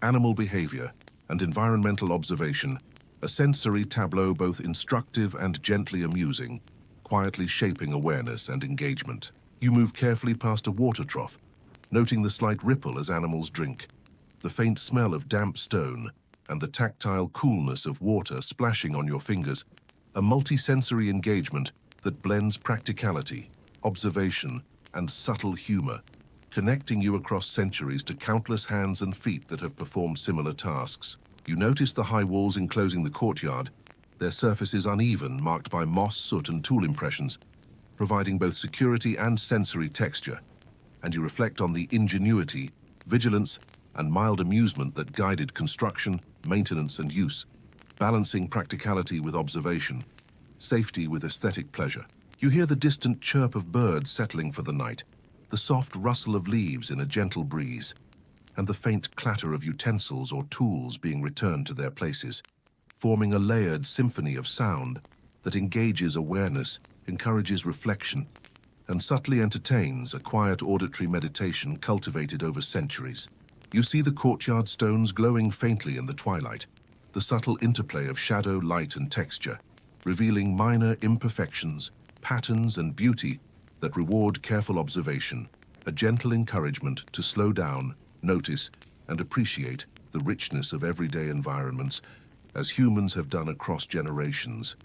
animal behavior, and environmental observation, a sensory tableau both instructive and gently amusing, quietly shaping awareness and engagement. You move carefully past a water trough, noting the slight ripple as animals drink, the faint smell of damp stone, and the tactile coolness of water splashing on your fingers, a multi-sensory engagement that blends practicality, observation, and subtle humor, connecting you across centuries to countless hands and feet that have performed similar tasks. You notice the high walls enclosing the courtyard, their surfaces uneven, marked by moss, soot, and tool impressions, providing both security and sensory texture, and you reflect on the ingenuity, vigilance, and mild amusement that guided construction, maintenance, and use, balancing practicality with observation, safety with aesthetic pleasure. You hear the distant chirp of birds settling for the night, the soft rustle of leaves in a gentle breeze, and the faint clatter of utensils or tools being returned to their places, forming a layered symphony of sound that engages awareness, encourages reflection, and subtly entertains, a quiet auditory meditation cultivated over centuries. You see the courtyard stones glowing faintly in the twilight, the subtle interplay of shadow, light, and texture, revealing minor imperfections, patterns, and beauty that reward careful observation, a gentle encouragement to slow down, notice, and appreciate the richness of everyday environments, as humans have done across generations.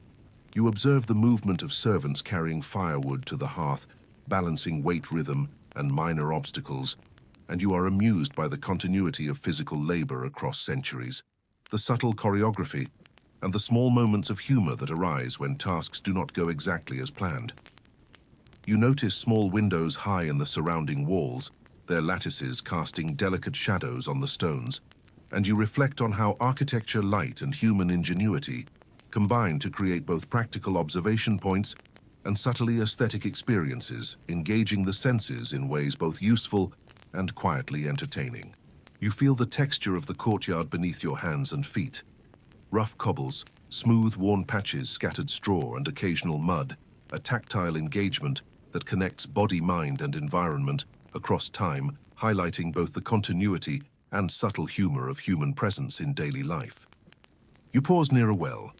You observe the movement of servants carrying firewood to the hearth, balancing weight rhythm and minor obstacles, and you are amused by the continuity of physical labor across centuries, the subtle choreography, and the small moments of humor that arise when tasks do not go exactly as planned. You notice small windows high in the surrounding walls, their lattices casting delicate shadows on the stones, and you reflect on how architecture, light, and human ingenuity combine to create both practical observation points and subtly aesthetic experiences, engaging the senses in ways both useful and quietly entertaining. You feel the texture of the courtyard beneath your hands and feet. Rough cobbles, smooth, worn patches, scattered straw, and occasional mud, a tactile engagement that connects body, mind, and environment across time, highlighting both the continuity and subtle humor of human presence in daily life. You pause near a well,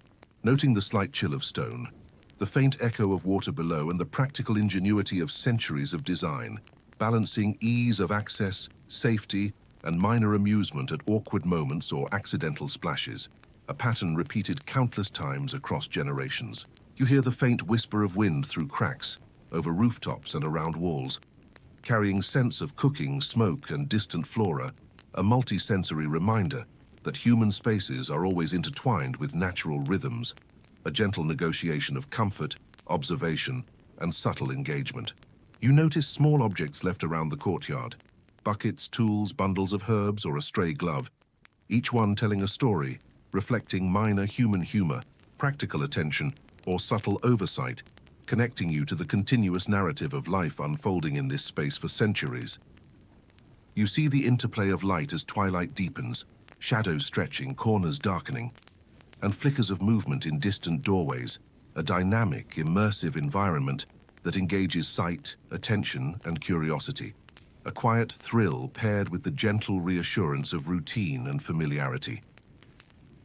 noting the slight chill of stone, the faint echo of water below, and the practical ingenuity of centuries of design, balancing ease of access, safety, and minor amusement at awkward moments or accidental splashes, a pattern repeated countless times across generations. You hear the faint whisper of wind through cracks, over rooftops and around walls, carrying scents of cooking, smoke, and distant flora, a multi-sensory reminder that human spaces are always intertwined with natural rhythms, a gentle negotiation of comfort, observation, and subtle engagement. You notice small objects left around the courtyard, buckets, tools, bundles of herbs, or a stray glove, each one telling a story, reflecting minor human humor, practical attention, or subtle oversight, connecting you to the continuous narrative of life unfolding in this space for centuries. You see the interplay of light as twilight deepens, shadows stretching, corners darkening, and flickers of movement in distant doorways, a dynamic, immersive environment that engages sight, attention, and curiosity. A quiet thrill paired with the gentle reassurance of routine and familiarity.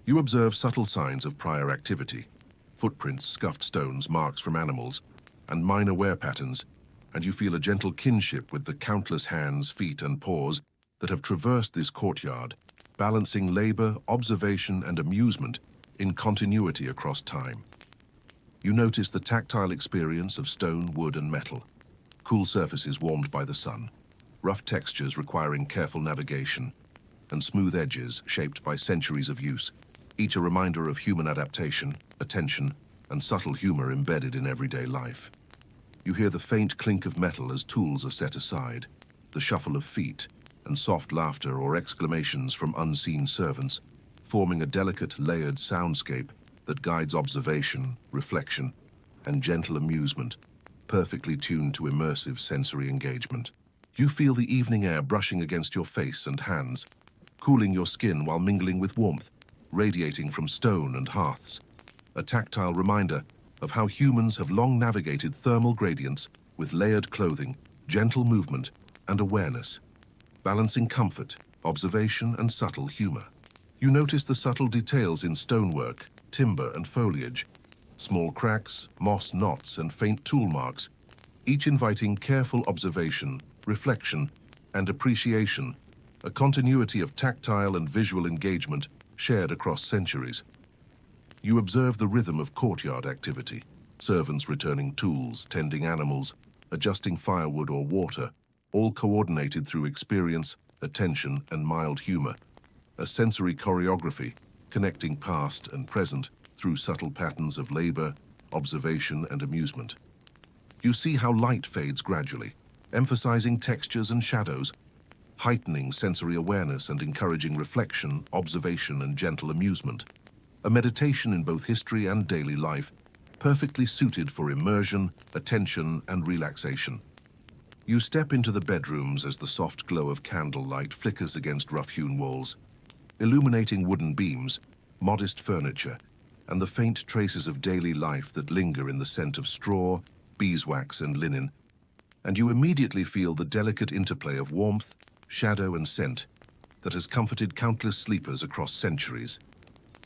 You observe subtle signs of prior activity, footprints, scuffed stones, marks from animals, and minor wear patterns, and you feel a gentle kinship with the countless hands, feet, and paws that have traversed this courtyard, balancing labor, observation, and amusement in continuity across time. You notice the tactile experience of stone, wood, and metal, cool surfaces warmed by the sun, rough textures requiring careful navigation, and smooth edges shaped by centuries of use, each a reminder of human adaptation, attention, and subtle humor embedded in everyday life. You hear the faint clink of metal as tools are set aside, the shuffle of feet, and soft laughter or exclamations from unseen servants, forming a delicate, layered soundscape that guides observation, reflection, and gentle amusement, perfectly tuned to immersive sensory engagement. You feel the evening air brushing against your face and hands, cooling your skin while mingling with warmth, radiating from stone and hearths, a tactile reminder of how humans have long navigated thermal gradients with layered clothing, gentle movement, and awareness, balancing comfort, observation, and subtle humor. You notice the subtle details in stonework, timber, and foliage, small cracks, moss knots, and faint tool marks, each inviting careful observation, reflection, and appreciation, a continuity of tactile and visual engagement shared across centuries. You observe the rhythm of courtyard activity, servants returning tools, tending animals, adjusting firewood or water, all coordinated through experience, attention, and mild humor, a sensory choreography connecting past and present through subtle patterns of labor, observation, and amusement. You see how light fades gradually, emphasizing textures and shadows, heightening sensory awareness and encouraging reflection, observation, and gentle amusement. A meditation in both history and daily life, perfectly suited for immersion, attention, and relaxation. You step into the bedrooms as the soft glow of candlelight flickers against rough-hewn walls, illuminating wooden beams, modest furniture, and the faint traces of daily life that linger in the scent of straw, beeswax, and linen. And you immediately feel the delicate interplay of warmth, shadow, and scent that has comforted countless sleepers across centuries.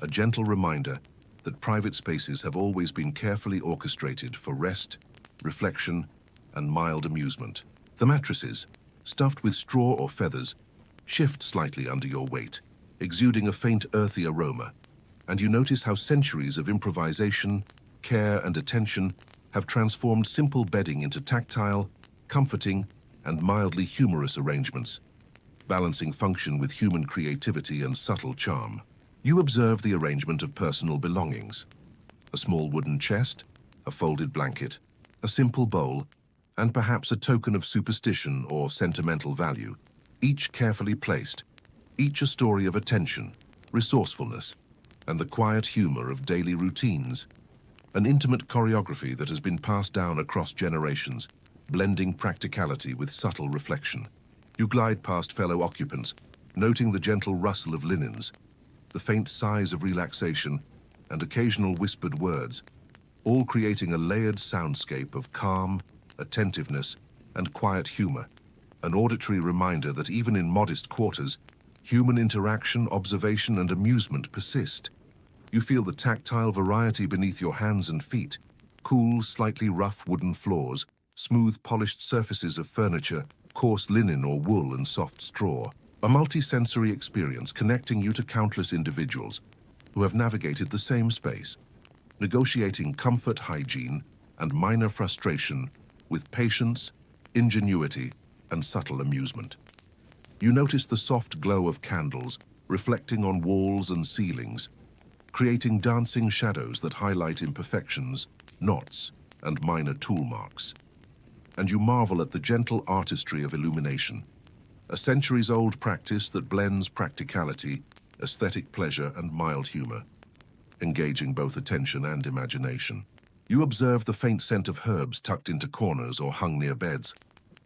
A gentle reminder that private spaces have always been carefully orchestrated for rest, reflection, and mild amusement. The mattresses, stuffed with straw or feathers, shift slightly under your weight, exuding a faint earthy aroma, and you notice how centuries of improvisation, care, and attention have transformed simple bedding into tactile, comforting, and mildly humorous arrangements, balancing function with human creativity and subtle charm. You observe the arrangement of personal belongings: a small wooden chest, a folded blanket, a simple bowl, and perhaps a token of superstition or sentimental value, each carefully placed, each a story of attention, resourcefulness, and the quiet humor of daily routines. An intimate choreography that has been passed down across generations, blending practicality with subtle reflection. You glide past fellow occupants, noting the gentle rustle of linens, the faint sighs of relaxation, and occasional whispered words, all creating a layered soundscape of calm, attentiveness, and quiet humor, an auditory reminder that even in modest quarters, human interaction, observation, and amusement persist. You feel the tactile variety beneath your hands and feet, cool, slightly rough wooden floors, smooth polished surfaces of furniture, coarse linen or wool and soft straw. A multi-sensory experience connecting you to countless individuals who have navigated the same space, negotiating comfort, hygiene, and minor frustration with patience, ingenuity, and subtle amusement. You notice the soft glow of candles reflecting on walls and ceilings, creating dancing shadows that highlight imperfections, knots, and minor tool marks. And you marvel at the gentle artistry of illumination, a centuries-old practice that blends practicality, aesthetic pleasure, and mild humor, engaging both attention and imagination. You observe the faint scent of herbs tucked into corners or hung near beds,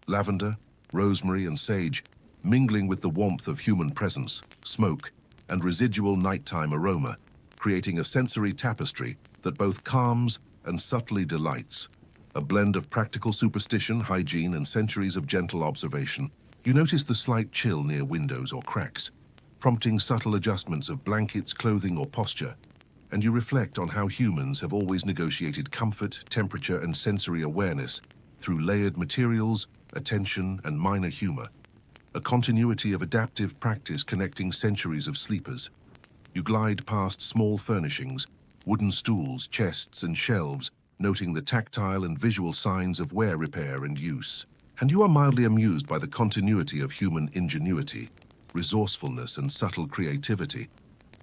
lavender, rosemary, and sage, mingling with the warmth of human presence, smoke, and residual nighttime aroma, creating a sensory tapestry that both calms and subtly delights. A blend of practical superstition, hygiene, and centuries of gentle observation. You notice the slight chill near windows or cracks, prompting subtle adjustments of blankets, clothing, or posture, and you reflect on how humans have always negotiated comfort, temperature, and sensory awareness through layered materials, attention, and minor humor, a continuity of adaptive practice connecting centuries of sleepers. You glide past small furnishings, wooden stools, chests, and shelves, noting the tactile and visual signs of wear, repair, and use. And you are mildly amused by the continuity of human ingenuity, resourcefulness, and subtle creativity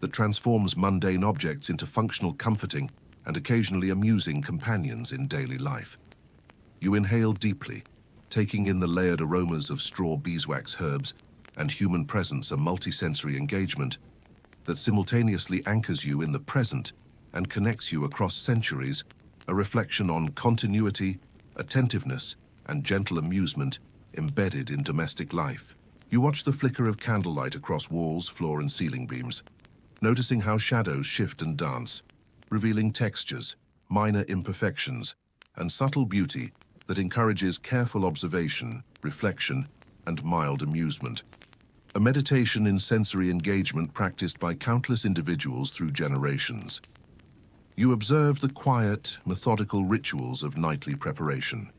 that transforms mundane objects into functional, comforting, and occasionally amusing companions in daily life. You inhale deeply, taking in the layered aromas of straw, beeswax, herbs, and human presence, a multisensory engagement that simultaneously anchors you in the present and connects you across centuries, a reflection on continuity, attentiveness, and gentle amusement embedded in domestic life. You watch the flicker of candlelight across walls, floor, and ceiling beams, noticing how shadows shift and dance, revealing textures, minor imperfections, and subtle beauty that encourages careful observation, reflection, and mild amusement. A meditation in sensory engagement practiced by countless individuals through generations. You observe the quiet, methodical rituals of nightly preparation,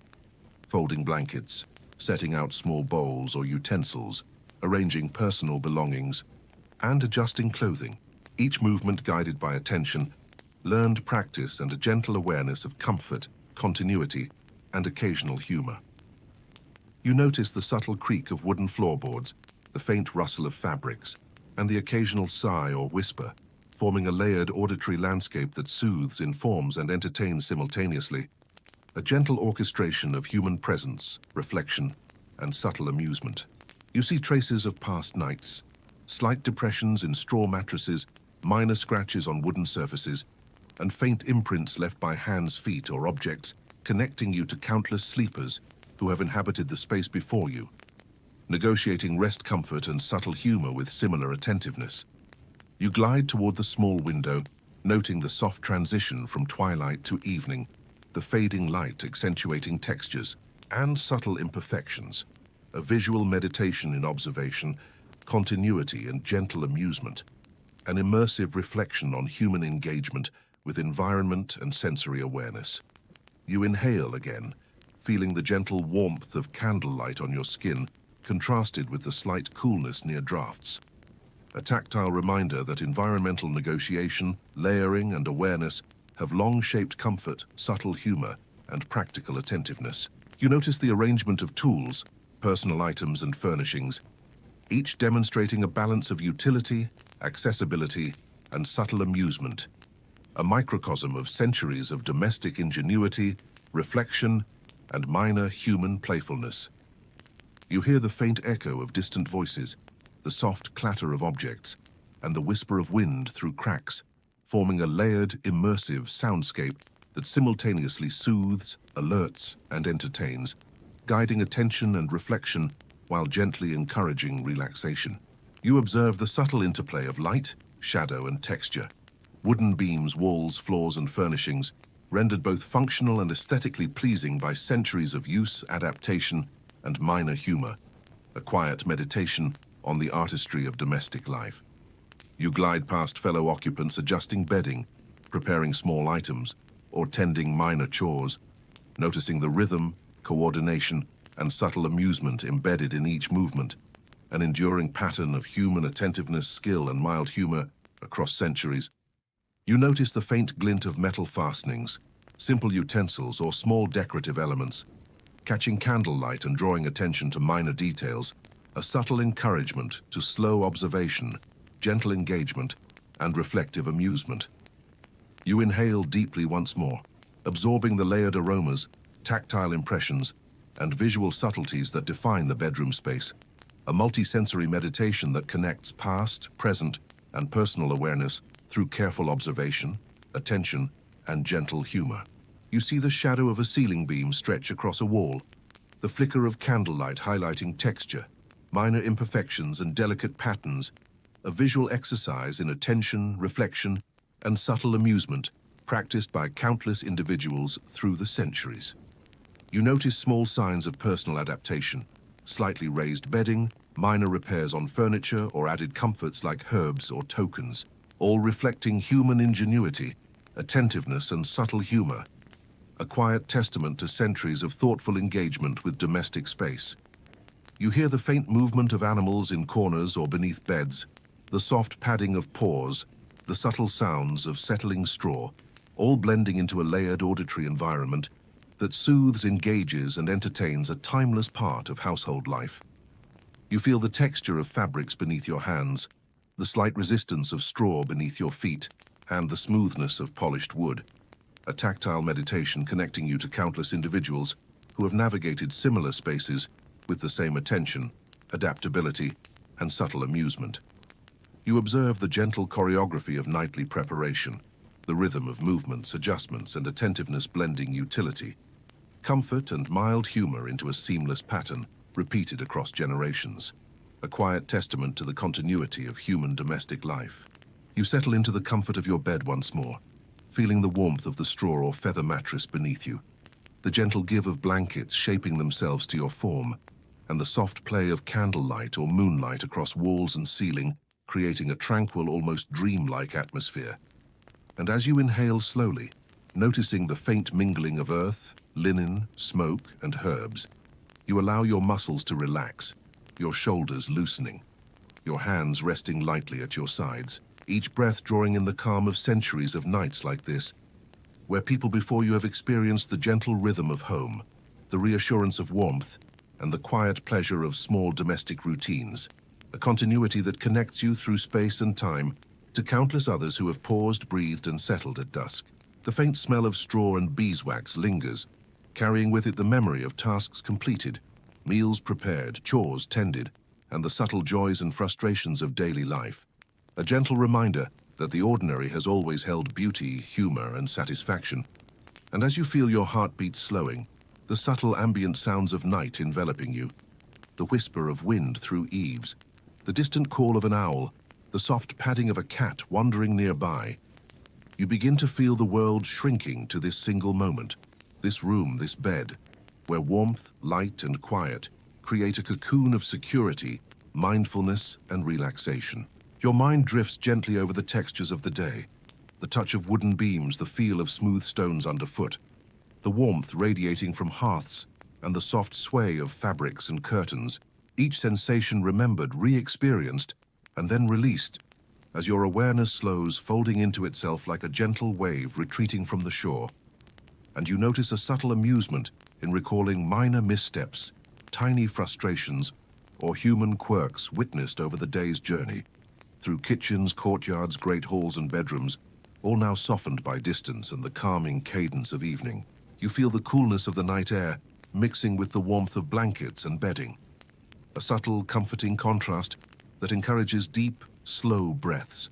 folding blankets, setting out small bowls or utensils, arranging personal belongings, and adjusting clothing, each movement guided by attention, learned practice, and a gentle awareness of comfort, continuity, and occasional humor. You notice the subtle creak of wooden floorboards, the faint rustle of fabrics, and the occasional sigh or whisper, forming a layered auditory landscape that soothes, informs, and entertains simultaneously, a gentle orchestration of human presence, reflection, and subtle amusement. You see traces of past nights, slight depressions in straw mattresses, minor scratches on wooden surfaces, and faint imprints left by hands, feet, or objects, connecting you to countless sleepers who have inhabited the space before you, negotiating rest, comfort, and subtle humor with similar attentiveness. You glide toward the small window, noting the soft transition from twilight to evening, the fading light accentuating textures and subtle imperfections, a visual meditation in observation, continuity, and gentle amusement, an immersive reflection on human engagement with environment and sensory awareness. You inhale again, feeling the gentle warmth of candlelight on your skin, contrasted with the slight coolness near drafts. A tactile reminder that environmental negotiation, layering, and awareness have long shaped comfort, subtle humor, and practical attentiveness. You notice the arrangement of tools, personal items, and furnishings, each demonstrating a balance of utility, accessibility, and subtle amusement, a microcosm of centuries of domestic ingenuity, reflection, and minor human playfulness. You hear the faint echo of distant voices, the soft clatter of objects, and the whisper of wind through cracks, forming a layered, immersive soundscape that simultaneously soothes, alerts, and entertains, guiding attention and reflection while gently encouraging relaxation. You observe the subtle interplay of light, shadow, and texture. Wooden beams, walls, floors, and furnishings, rendered both functional and aesthetically pleasing by centuries of use, adaptation, and minor humor, a quiet meditation on the artistry of domestic life. You glide past fellow occupants adjusting bedding, preparing small items, or tending minor chores, noticing the rhythm, coordination, and subtle amusement embedded in each movement, an enduring pattern of human attentiveness, skill, and mild humor across centuries. You notice the faint glint of metal fastenings, simple utensils, or small decorative elements, catching candlelight and drawing attention to minor details, a subtle encouragement to slow observation, gentle engagement, and reflective amusement. You inhale deeply once more, absorbing the layered aromas, tactile impressions, and visual subtleties that define the bedroom space, a multisensory meditation that connects past, present, and personal awareness through careful observation, attention, and gentle humor. You see the shadow of a ceiling beam stretch across a wall, the flicker of candlelight highlighting texture, minor imperfections, and delicate patterns, a visual exercise in attention, reflection, and subtle amusement practiced by countless individuals through the centuries. You notice small signs of personal adaptation, slightly raised bedding, minor repairs on furniture, or added comforts like herbs or tokens, all reflecting human ingenuity, attentiveness, and subtle humor, a quiet testament to centuries of thoughtful engagement with domestic space. You hear the faint movement of animals in corners or beneath beds, the soft padding of paws, the subtle sounds of settling straw, all blending into a layered auditory environment that soothes, engages, and entertains a timeless part of household life. You feel the texture of fabrics beneath your hands, the slight resistance of straw beneath your feet, and the smoothness of polished wood, a tactile meditation connecting you to countless individuals who have navigated similar spaces with the same attention, adaptability, and subtle amusement. You observe the gentle choreography of nightly preparation, the rhythm of movements, adjustments, and attentiveness blending utility, comfort and mild humor into a seamless pattern repeated across generations, a quiet testament to the continuity of human domestic life. You settle into the comfort of your bed once more, feeling the warmth of the straw or feather mattress beneath you, the gentle give of blankets shaping themselves to your form, and the soft play of candlelight or moonlight across walls and ceiling, creating a tranquil, almost dreamlike atmosphere. And as you inhale slowly, noticing the faint mingling of earth, linen, smoke, and herbs, you allow your muscles to relax, your shoulders loosening, your hands resting lightly at your sides, each breath drawing in the calm of centuries of nights like this, where people before you have experienced the gentle rhythm of home, the reassurance of warmth, and the quiet pleasure of small domestic routines, a continuity that connects you through space and time to countless others who have paused, breathed, and settled at dusk. The faint smell of straw and beeswax lingers, carrying with it the memory of tasks completed, meals prepared, chores tended, and the subtle joys and frustrations of daily life. A gentle reminder that the ordinary has always held beauty, humor, and satisfaction. And as you feel your heartbeat slowing, the subtle ambient sounds of night enveloping you, the whisper of wind through eaves, the distant call of an owl, the soft padding of a cat wandering nearby, you begin to feel the world shrinking to this single moment, this room, this bed, where warmth, light, and quiet create a cocoon of security, mindfulness, and relaxation. Your mind drifts gently over the textures of the day, the touch of wooden beams, the feel of smooth stones underfoot, the warmth radiating from hearths, and the soft sway of fabrics and curtains, each sensation remembered, re-experienced, and then released, as your awareness slows, folding into itself like a gentle wave retreating from the shore. And you notice a subtle amusement in recalling minor missteps, tiny frustrations, or human quirks witnessed over the day's journey, through kitchens, courtyards, great halls, and bedrooms, all now softened by distance and the calming cadence of evening. You feel the coolness of the night air mixing with the warmth of blankets and bedding, a subtle, comforting contrast that encourages deep, slow breaths.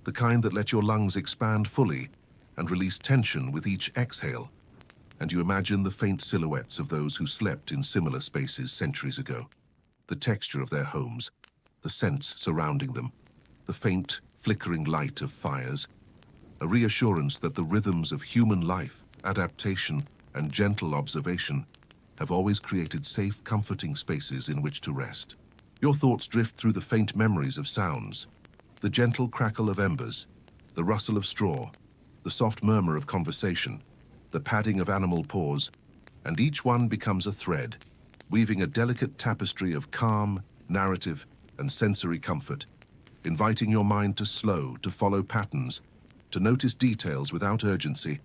the kind that let your lungs expand fully and release tension with each exhale. And you imagine the faint silhouettes of those who slept in similar spaces centuries ago, the texture of their homes, the scents surrounding them, the faint, flickering light of fires, a reassurance that the rhythms of human life, adaptation, and gentle observation have always created safe, comforting spaces in which to rest. Your thoughts drift through the faint memories of sounds, the gentle crackle of embers, the rustle of straw, the soft murmur of conversation, the padding of animal paws, and each one becomes a thread, weaving a delicate tapestry of calm, narrative, and sensory comfort, inviting your mind to slow, to follow patterns, to notice details without urgency,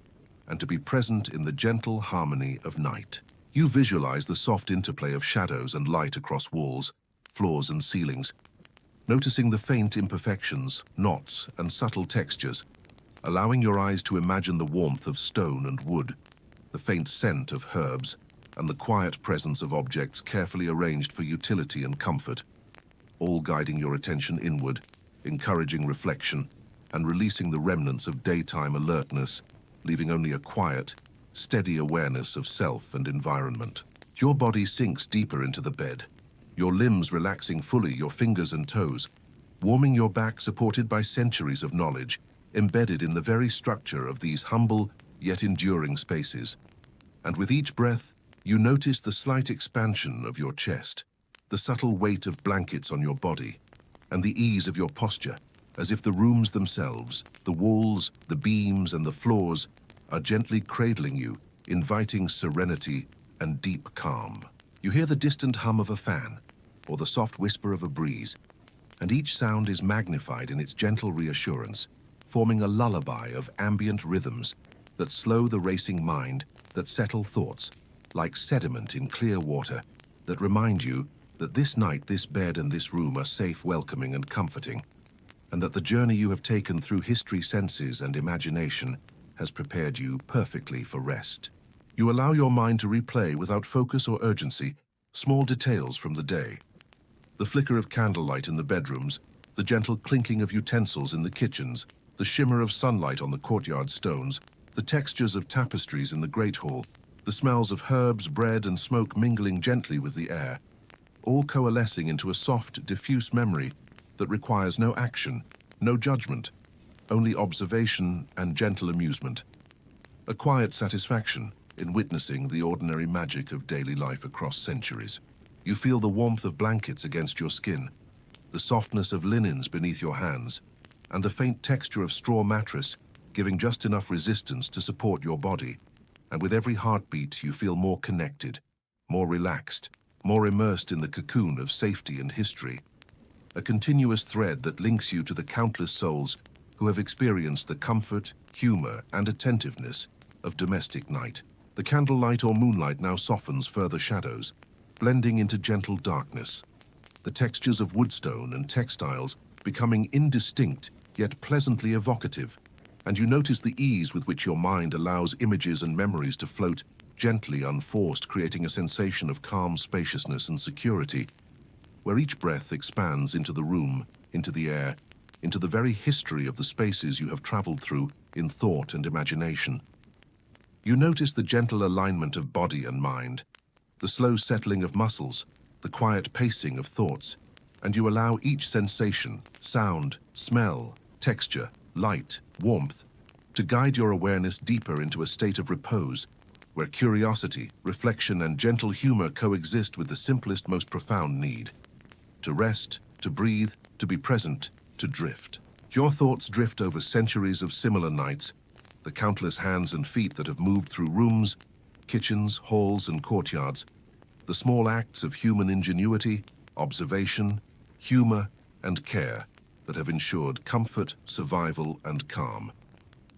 and to be present in the gentle harmony of night. You visualize the soft interplay of shadows and light across walls, floors, and ceilings, noticing the faint imperfections, knots, and subtle textures, allowing your eyes to imagine the warmth of stone and wood, the faint scent of herbs, and the quiet presence of objects carefully arranged for utility and comfort, all guiding your attention inward, encouraging reflection, and releasing the remnants of daytime alertness, leaving only a quiet, steady awareness of self and environment. Your body sinks deeper into the bed, your limbs relaxing fully, your fingers and toes, warming your back supported by centuries of knowledge, embedded in the very structure of these humble yet enduring spaces. And with each breath, you notice the slight expansion of your chest, the subtle weight of blankets on your body, and the ease of your posture, as if the rooms themselves, the walls, the beams, and the floors are gently cradling you, inviting serenity and deep calm. You hear the distant hum of a fan, or the soft whisper of a breeze, and each sound is magnified in its gentle reassurance, forming a lullaby of ambient rhythms that slow the racing mind, that settle thoughts, like sediment in clear water, that remind you that this night, this bed, and this room are safe, welcoming, and comforting, and that the journey you have taken through history, senses, and imagination has prepared you perfectly for rest. You allow your mind to replay without focus or urgency small details from the day. The flicker of candlelight in the bedrooms, the gentle clinking of utensils in the kitchens, the shimmer of sunlight on the courtyard stones, the textures of tapestries in the great hall, the smells of herbs, bread, and smoke mingling gently with the air, all coalescing into a soft, diffuse memory that requires no action, no judgment, only observation and gentle amusement. A quiet satisfaction in witnessing the ordinary magic of daily life across centuries. You feel the warmth of blankets against your skin, the softness of linens beneath your hands, and the faint texture of straw mattress giving just enough resistance to support your body. And with every heartbeat, you feel more connected, more relaxed, more immersed in the cocoon of safety and history, a continuous thread that links you to the countless souls who have experienced the comfort, humor, and attentiveness of domestic night. The candlelight or moonlight now softens further shadows, blending into gentle darkness, the textures of woodstone and textiles becoming indistinct yet pleasantly evocative, and you notice the ease with which your mind allows images and memories to float gently unforced, creating a sensation of calm spaciousness and security, where each breath expands into the room, into the air, into the very history of the spaces you have traveled through in thought and imagination. You notice the gentle alignment of body and mind, the slow settling of muscles, the quiet pacing of thoughts, and you allow each sensation, sound, smell, texture, light, warmth, to guide your awareness deeper into a state of repose, where curiosity, reflection, and gentle humor coexist with the simplest, most profound need: to rest, to breathe, to be present, to drift. Your thoughts drift over centuries of similar nights, the countless hands and feet that have moved through rooms, kitchens, halls, and courtyards, the small acts of human ingenuity, observation, humor, and care that have ensured comfort, survival, and calm.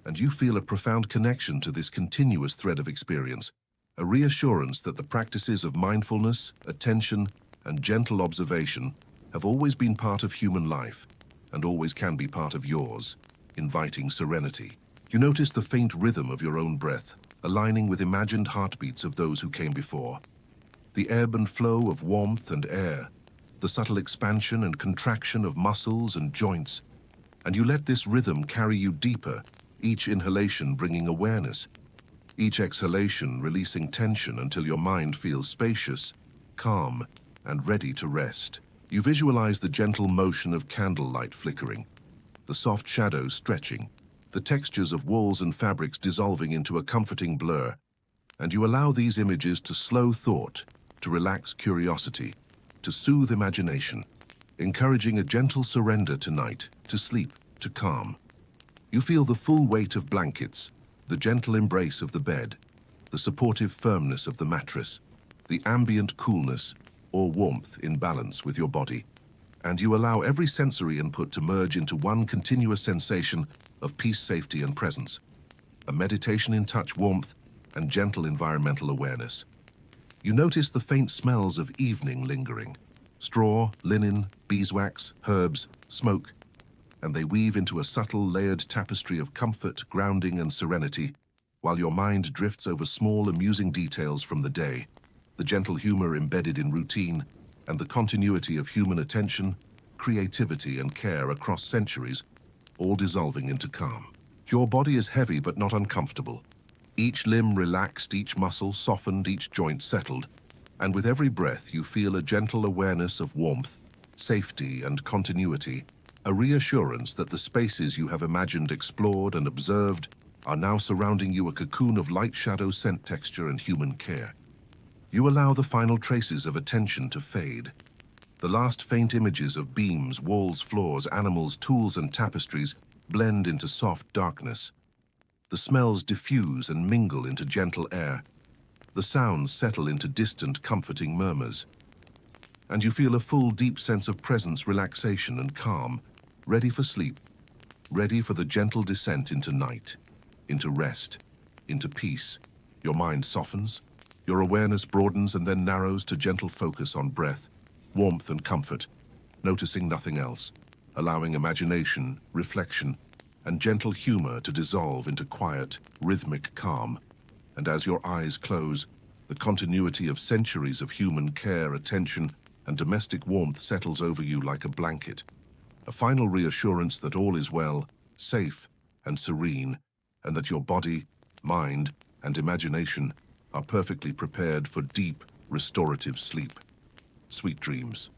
And you feel a profound connection to this continuous thread of experience, a reassurance that the practices of mindfulness, attention, and gentle observation have always been part of human life, and always can be part of yours, inviting serenity. You notice the faint rhythm of your own breath, aligning with imagined heartbeats of those who came before. The ebb and flow of warmth and air, the subtle expansion and contraction of muscles and joints, And you let this rhythm carry you deeper, each inhalation bringing awareness, each exhalation releasing tension until your mind feels spacious, calm, and ready to rest. You visualize the gentle motion of candlelight flickering, the soft shadows stretching, the textures of walls and fabrics dissolving into a comforting blur, and you allow these images to slow thought, to relax curiosity, to soothe imagination, encouraging a gentle surrender tonight, to sleep, to calm. You feel the full weight of blankets, the gentle embrace of the bed, the supportive firmness of the mattress, the ambient coolness or warmth in balance with your body, and you allow every sensory input to merge into one continuous sensation of peace, safety, and presence, a meditation in touch, warmth, and gentle environmental awareness. You notice the faint smells of evening lingering, straw, linen, beeswax, herbs, smoke, and they weave into a subtle, layered tapestry of comfort, grounding, and serenity, while your mind drifts over small, amusing details from the day, the gentle humor embedded in routine, and the continuity of human attention, creativity, and care across centuries, all dissolving into calm. Your body is heavy but not uncomfortable. Each limb relaxed, each muscle softened, each joint settled, and with every breath you feel a gentle awareness of warmth, safety, and continuity, a reassurance that the spaces you have imagined, explored, and observed are now surrounding you, a cocoon of light, shadow, scent, texture, and human care. You allow the final traces of attention to fade. The last faint images of beams, walls, floors, animals, tools, and tapestries blend into soft darkness. The smells diffuse and mingle into gentle air. The sounds settle into distant, comforting murmurs. And you feel a full, deep sense of presence, relaxation, and calm, ready for sleep, ready for the gentle descent into night, into rest, into peace. Your mind softens, your awareness broadens and then narrows to gentle focus on breath, warmth, and comfort, noticing nothing else, allowing imagination, reflection, and gentle humor to dissolve into quiet, rhythmic calm. And as your eyes close, the continuity of centuries of human care, attention, and domestic warmth settles over you like a blanket, a final reassurance that all is well, safe, and serene, and that your body, mind, and imagination are perfectly prepared for deep, restorative sleep. Sweet dreams.